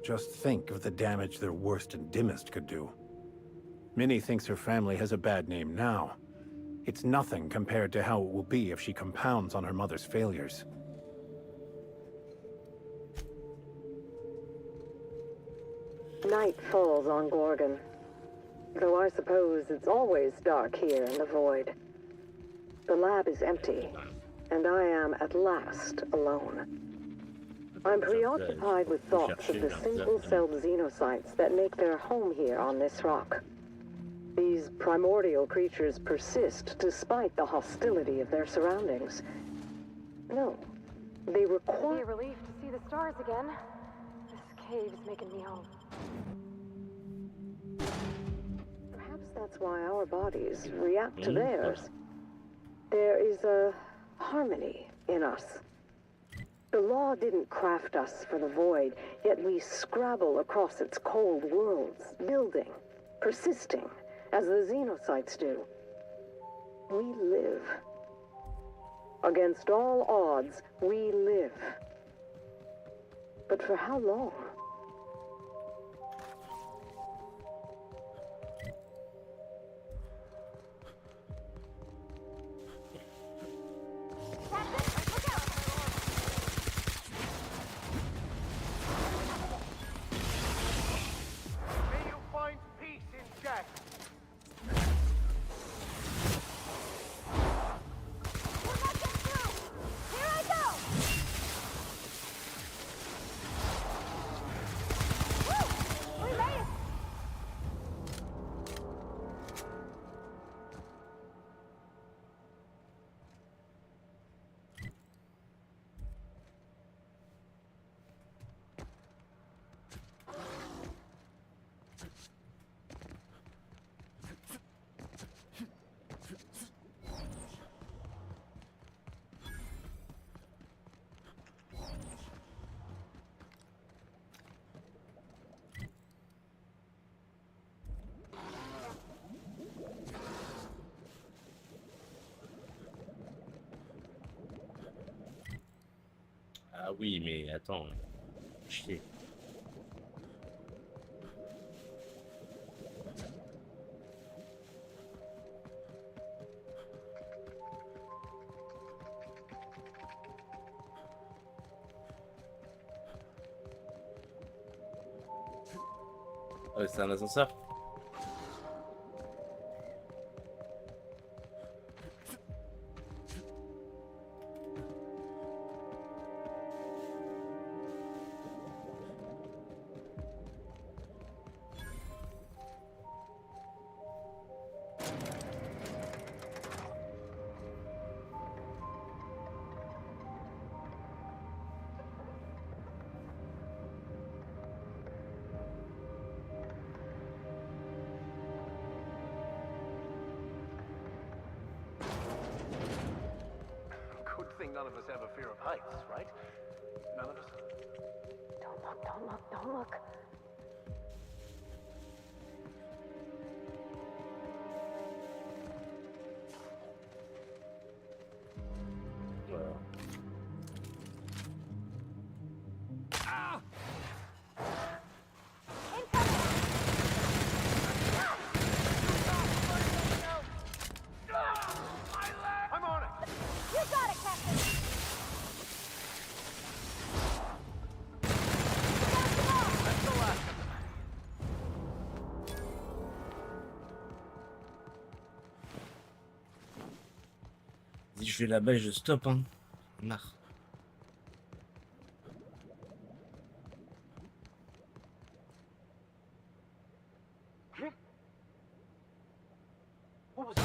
Just think of the damage their worst and dimmest could do. Minnie thinks her family has a bad name now. It's nothing compared to how it will be if she compounds on her mother's failures. Night falls on Gorgon. Though I suppose it's always dark here in the void. The lab is empty, and I am at last alone. I'm preoccupied with thoughts of the single-celled xenocytes that make their home here on this rock. These primordial creatures persist despite the hostility of their surroundings. No, they require... Be a relief to see the stars again. This cave's making me home. Perhaps that's why our bodies react to theirs. There is a harmony in us. The law didn't craft us for the void, yet we scrabble across its cold worlds, building, persisting, as the xenocytes do. We live. Against all odds, we live. But for how long? May you find peace in death. Here I go! Ah oui, mais attends. Chier. C'est un ascenseur. Good thing none of us have a fear of heights, right? None of us? Don't look, don't look, don't look. Voilà. I'm on it! You got it, Captain! That's the last of them. Si je vais là-bas et je stoppe, hein. Marre. What was that?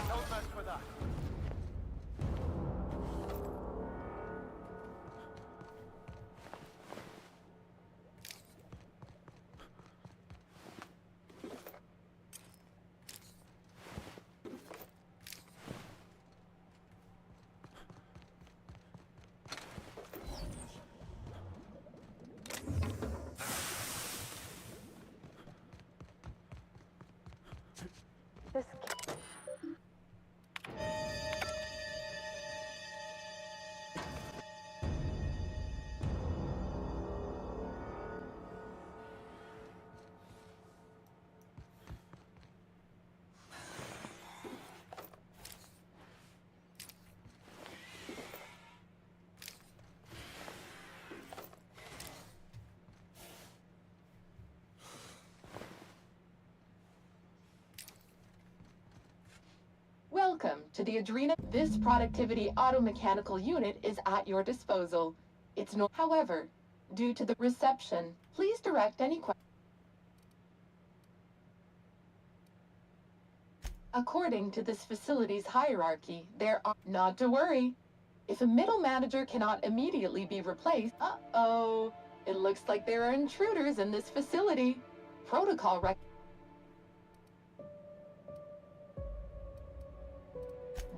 Don't mess with us. This Welcome to the Adrena. This productivity auto-mechanical unit is at your disposal. It's no, however, due to the reception, please direct any questions. According to this facility's hierarchy, there are, not to worry. If a middle manager cannot immediately be replaced, uh-oh, it looks like there are intruders in this facility. Protocol rec.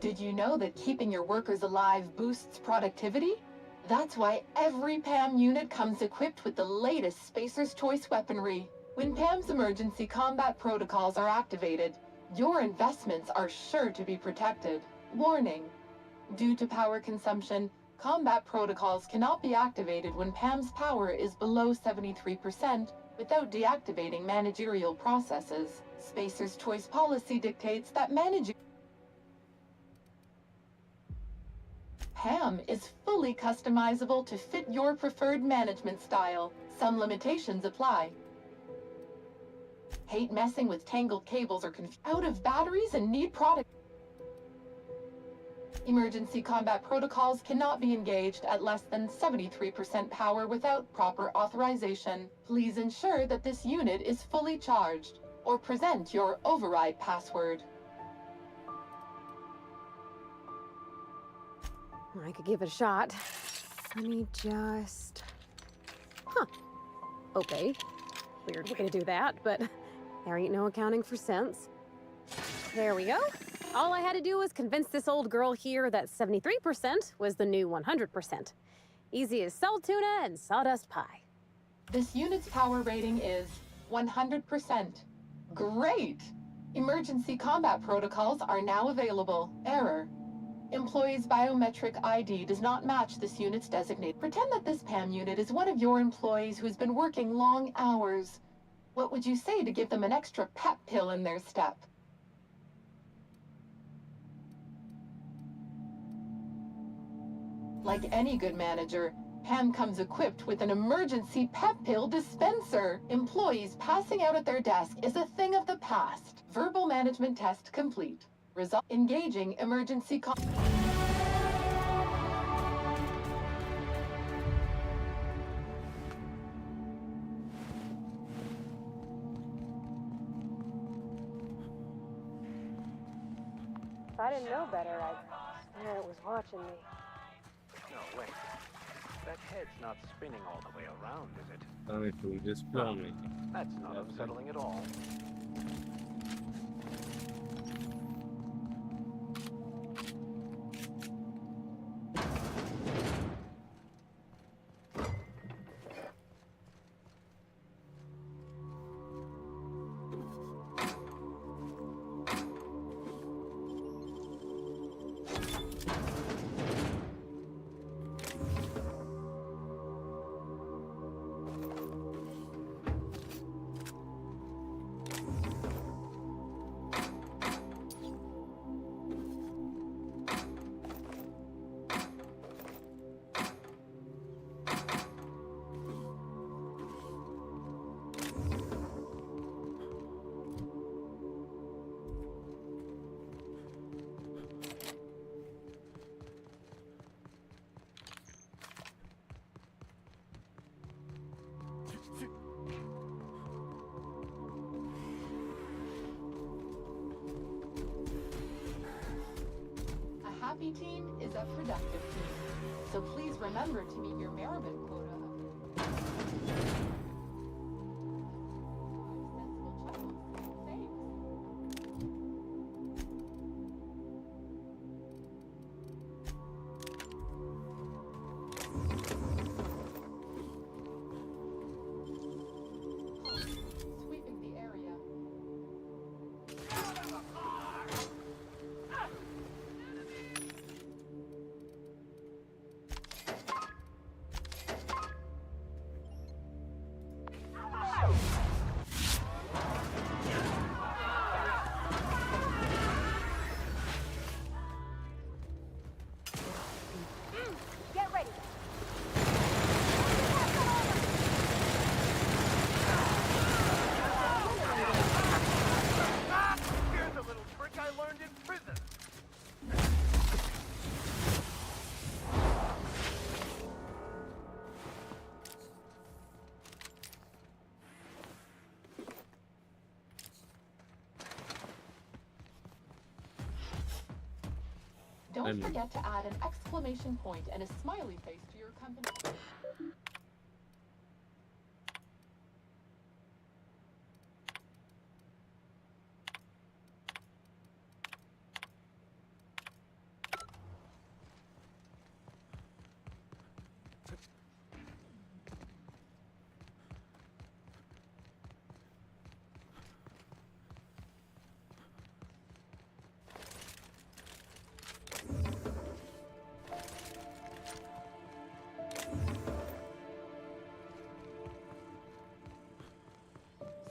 Did you know that keeping your workers alive boosts productivity? That's why every PAM unit comes equipped with the latest Spacer's Choice weaponry. When PAM's emergency combat protocols are activated, your investments are sure to be protected. Warning: due to power consumption, combat protocols cannot be activated when PAM's power is below 73% without deactivating managerial processes. Spacer's Choice policy dictates that PAM is fully customizable to fit your preferred management style. Some limitations apply. Hate messing with tangled cables or out of batteries and need product. Emergency combat protocols cannot be engaged at less than 73% power without proper authorization. Please ensure that this unit is fully charged, or present your override password. I could give it a shot. Let me just... Huh. Okay. Weird way to do that, but there ain't no accounting for sense. There we go. All I had to do was convince this old girl here that 73% was the new 100%. Easy as salt tuna and sawdust pie. This unit's power rating is 100%. Great! Emergency combat protocols are now available. Error. Employee's biometric ID does not match this unit's designate. Pretend that this PAM unit is one of your employees who's been working long hours. What would you say to give them an extra pep pill in their step? Like any good manager, Pam comes equipped with an emergency pep pill dispenser. Employees passing out at their desk is a thing of the past. Verbal management test complete. Result: engaging emergency If I didn't know better, I'd swear it was watching me. No, wait. That head's not spinning all the way around, is it? Honestly, just film me. That's not unsettling at all. A happy team is a productive team. So please remember to meet your merriment quota. Sweeping the area. Get ready. Here's a little trick I learned in prison. Don't forget to add an exclamation point and a smiley face to your company.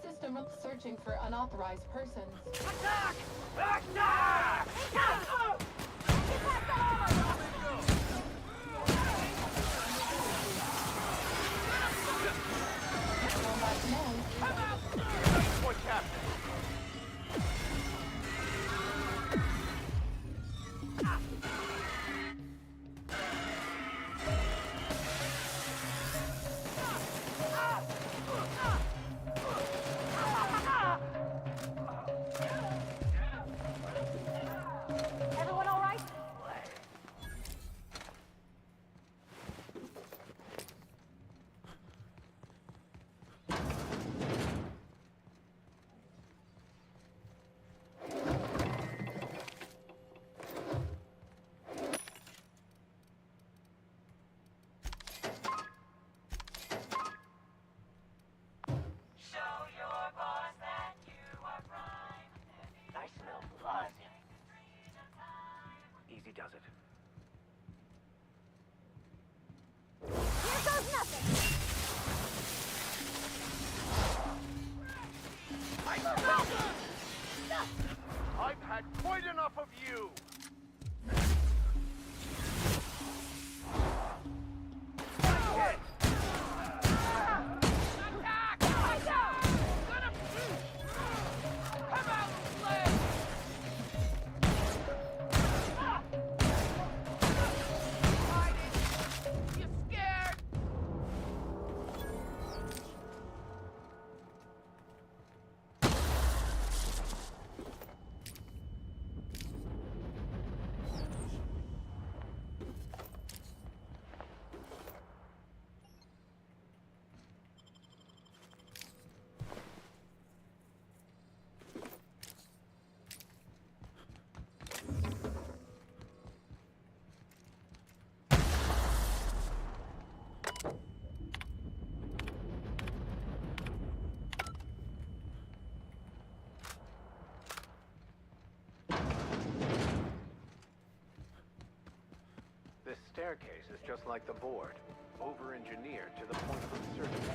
System searching for unauthorized persons. Attack! Attack! What captain? staircase is just like the board, over-engineered to the point of absurdity.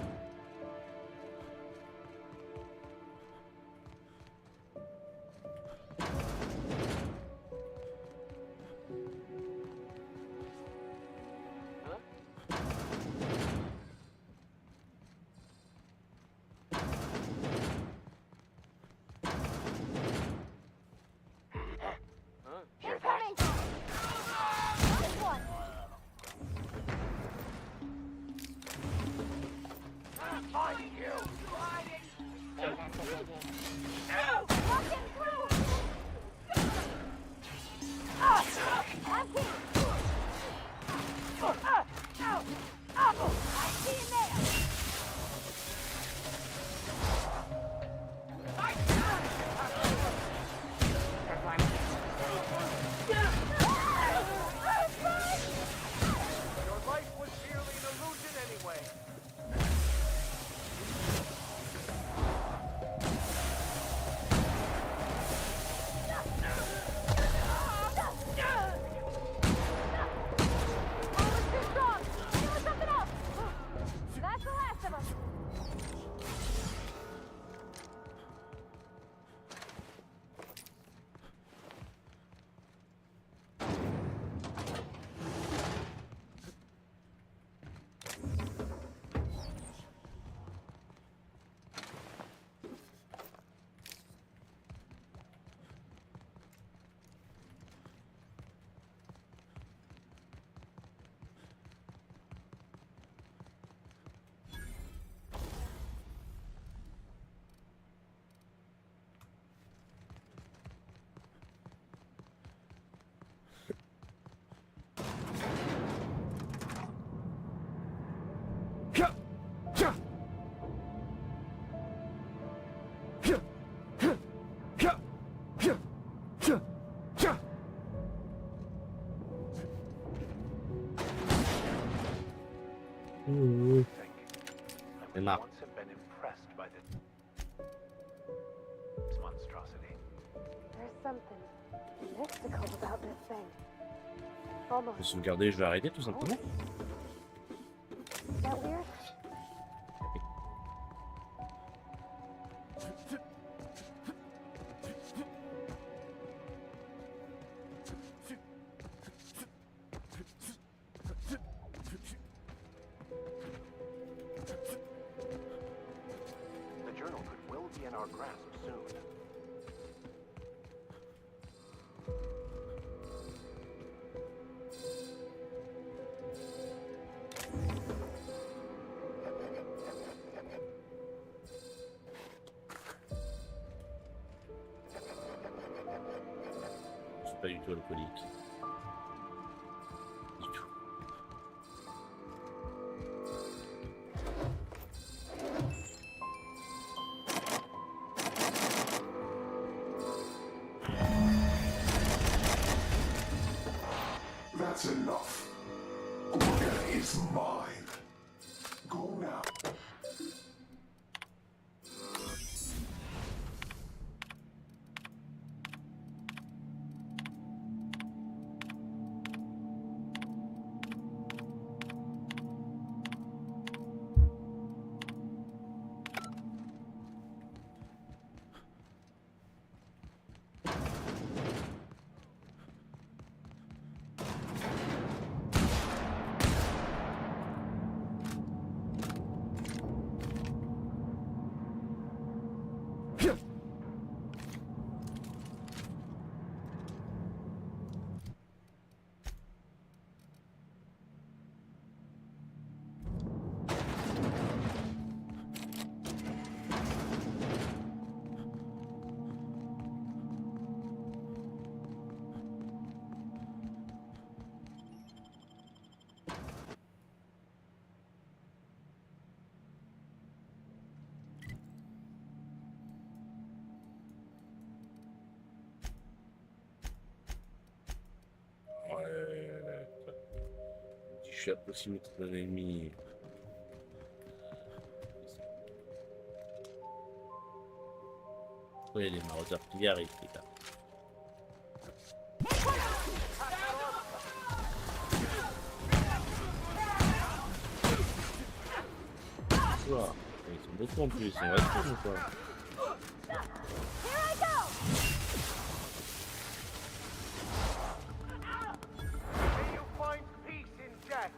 I would once have been impressed by this monstrosity. There's something mystical about this thing. Almost. Je vais sauvegarder, je vais arrêter tout simplement. Is that weird? The journal could well be in our grasp soon. Je suis pas du tout alcoolique. Du tout. That's enough. Orga is mine. Go now. Je suis à proximité d'un ennemi. Oui, les maraudeurs qui arrivent, les gars. Ouah, ils sont beaucoup en plus, ils sont restés ou quoi? May you find peace in death.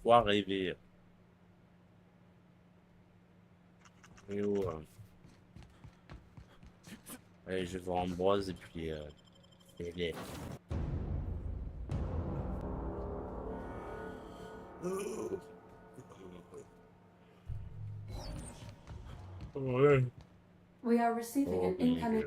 Pouvoir rêver. Et où, allez, je vais voir Ambroise et puis c'est les... We are receiving an incoming.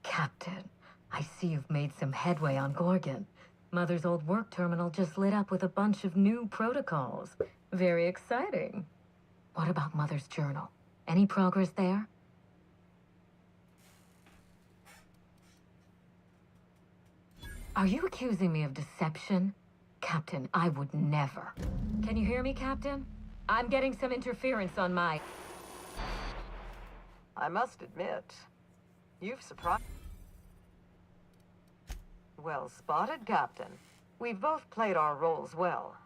Captain, I see you've made some headway on Gorgon. Mother's old work terminal just lit up with a bunch of new protocols. Very exciting. What about Mother's journal? Any progress there? Are you accusing me of deception? Captain, I would never. Can you hear me, Captain? I'm getting some interference on my... I must admit, you've surprised... Well spotted, Captain. We've both played our roles well,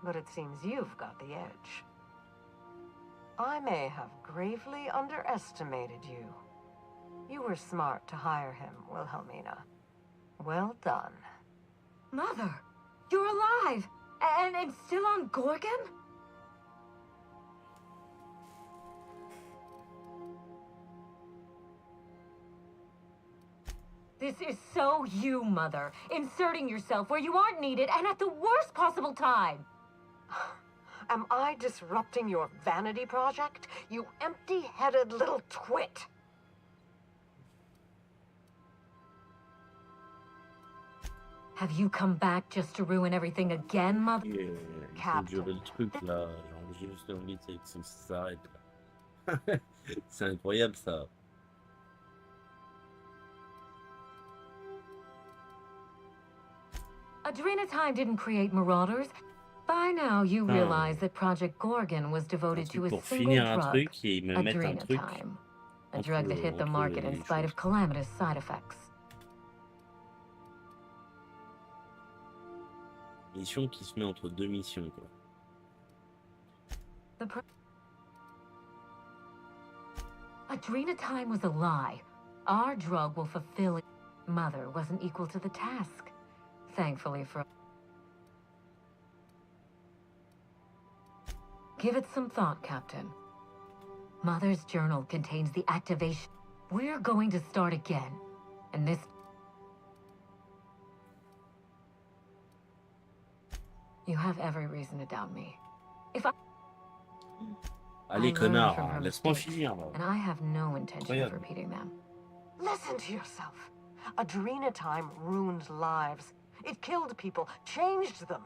but it seems you've got the edge. I may have gravely underestimated you. You were smart to hire him, Wilhelmina. Well done. Mother, you're alive! And still on Gorgon? This is so you, Mother. Inserting yourself where you aren't needed and at the worst possible time. Am I disrupting your vanity project? You empty-headed little twit! Have you come back just to ruin everything again, Mother? Il faut durer le truc là, j'ai juste envie que ça s'arrête là. C'est incroyable ça. Adrenatime didn't create Marauders. By now, you realize that Project Gorgon was devoted to a single drug, Adrenatime. A drug that hit the market in spite of calamitous side effects. Mission qui se met entre deux missions quoi. Adrenatime was a lie. Our drug will fulfill it. Mother wasn't equal to the task. Thankfully for... Give it some thought, Captain. Mother's journal contains the activation. We're going to start again. And this... You have every reason to doubt me. If I... Allez, connard, laisse-moi finir. And I have no intention of repeating them. Listen to yourself. Adrenatime ruined lives. It killed people, changed them.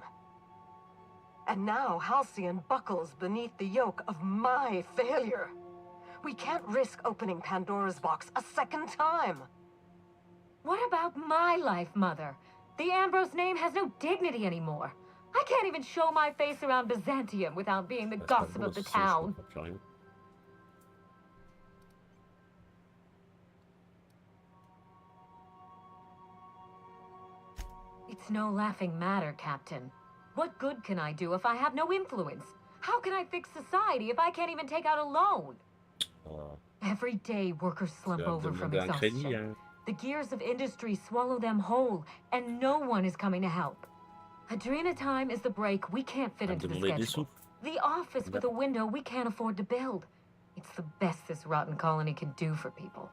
And now Halcyon buckles beneath the yoke of my failure. We can't risk opening Pandora's box a second time. What about my life, Mother? The Ambrose name has no dignity anymore. I can't even show my face around Byzantium without being the gossip of the town. It's no laughing matter, Captain. What good can I do if I have no influence? How can I fix society if I can't even take out a loan? Every day, workers slump over from exhaustion. The gears of industry swallow them whole, and no one is coming to help. Adrenatime is the break we can't fit into the schedule. The office with a window we can't afford to build. It's the best this rotten colony can do for people.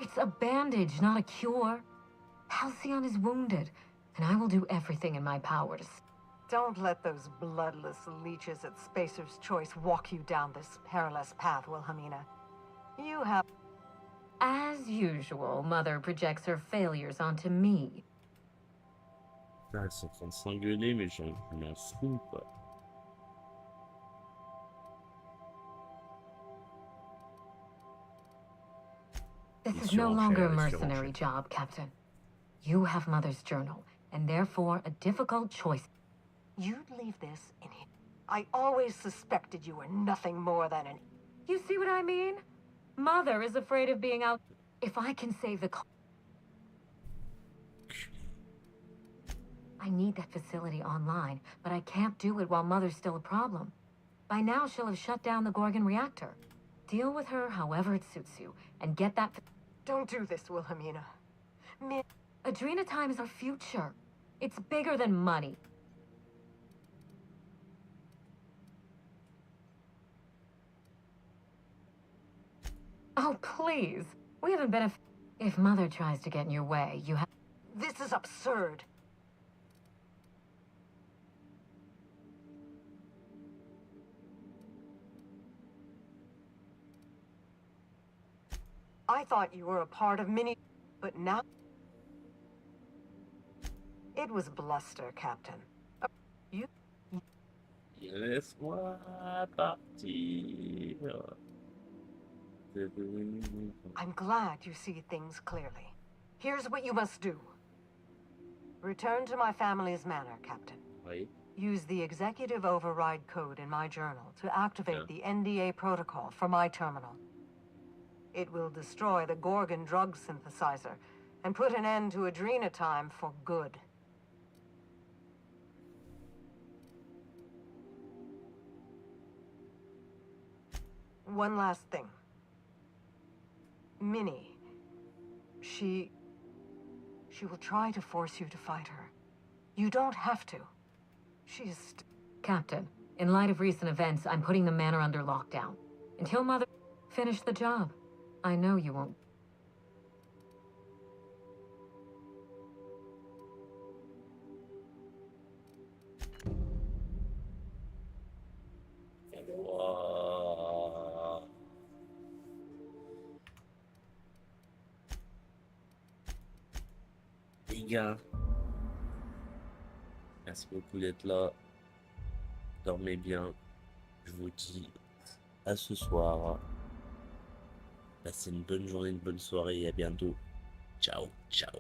It's a bandage, not a cure. Halcyon is wounded, and I will do everything in my power to... Don't let those bloodless leeches at Spacer's Choice walk you down this perilous path, Wilhelmina. You have... As usual, Mother projects her failures onto me. Là, ils sont en train de s'engueuler, mais j'en m'en fous, quoi. This is no longer a mercenary job, Captain. You have Mother's journal, and therefore a difficult choice. You'd leave this in here. I always suspected you were nothing more than an... You see what I mean? Mother is afraid of being out... If I can save the... I need that facility online, but I can't do it while Mother's still a problem. By now, she'll have shut down the Gorgon reactor. Deal with her however it suits you, and get that... Don't do this, Wilhelmina. Adrena time is our future. It's bigger than money. Oh, please. We haven't been If Mother tries to get in your way, you have... This is absurd. I thought you were a part of Mini... But now... It was bluster, Captain. You... Laisse-moi partir. I'm glad you see things clearly. Here's what you must do. Return to my family's manor, Captain. Oui. Use the executive override code in my journal to activate the NDA protocol for my terminal. It will destroy the Gorgon drug synthesizer and put an end to Adrena time for good. One last thing. Minnie. She will try to force you to fight her. You don't have to. She's... Captain, in light of recent events, I'm putting the manor under lockdown. Until Mother... Finish the job. I know you won't. Les gars, merci beaucoup d'être là. Dormez bien. Je vous dis à ce soir. Passez une bonne journée, une bonne soirée et à bientôt. Ciao, ciao.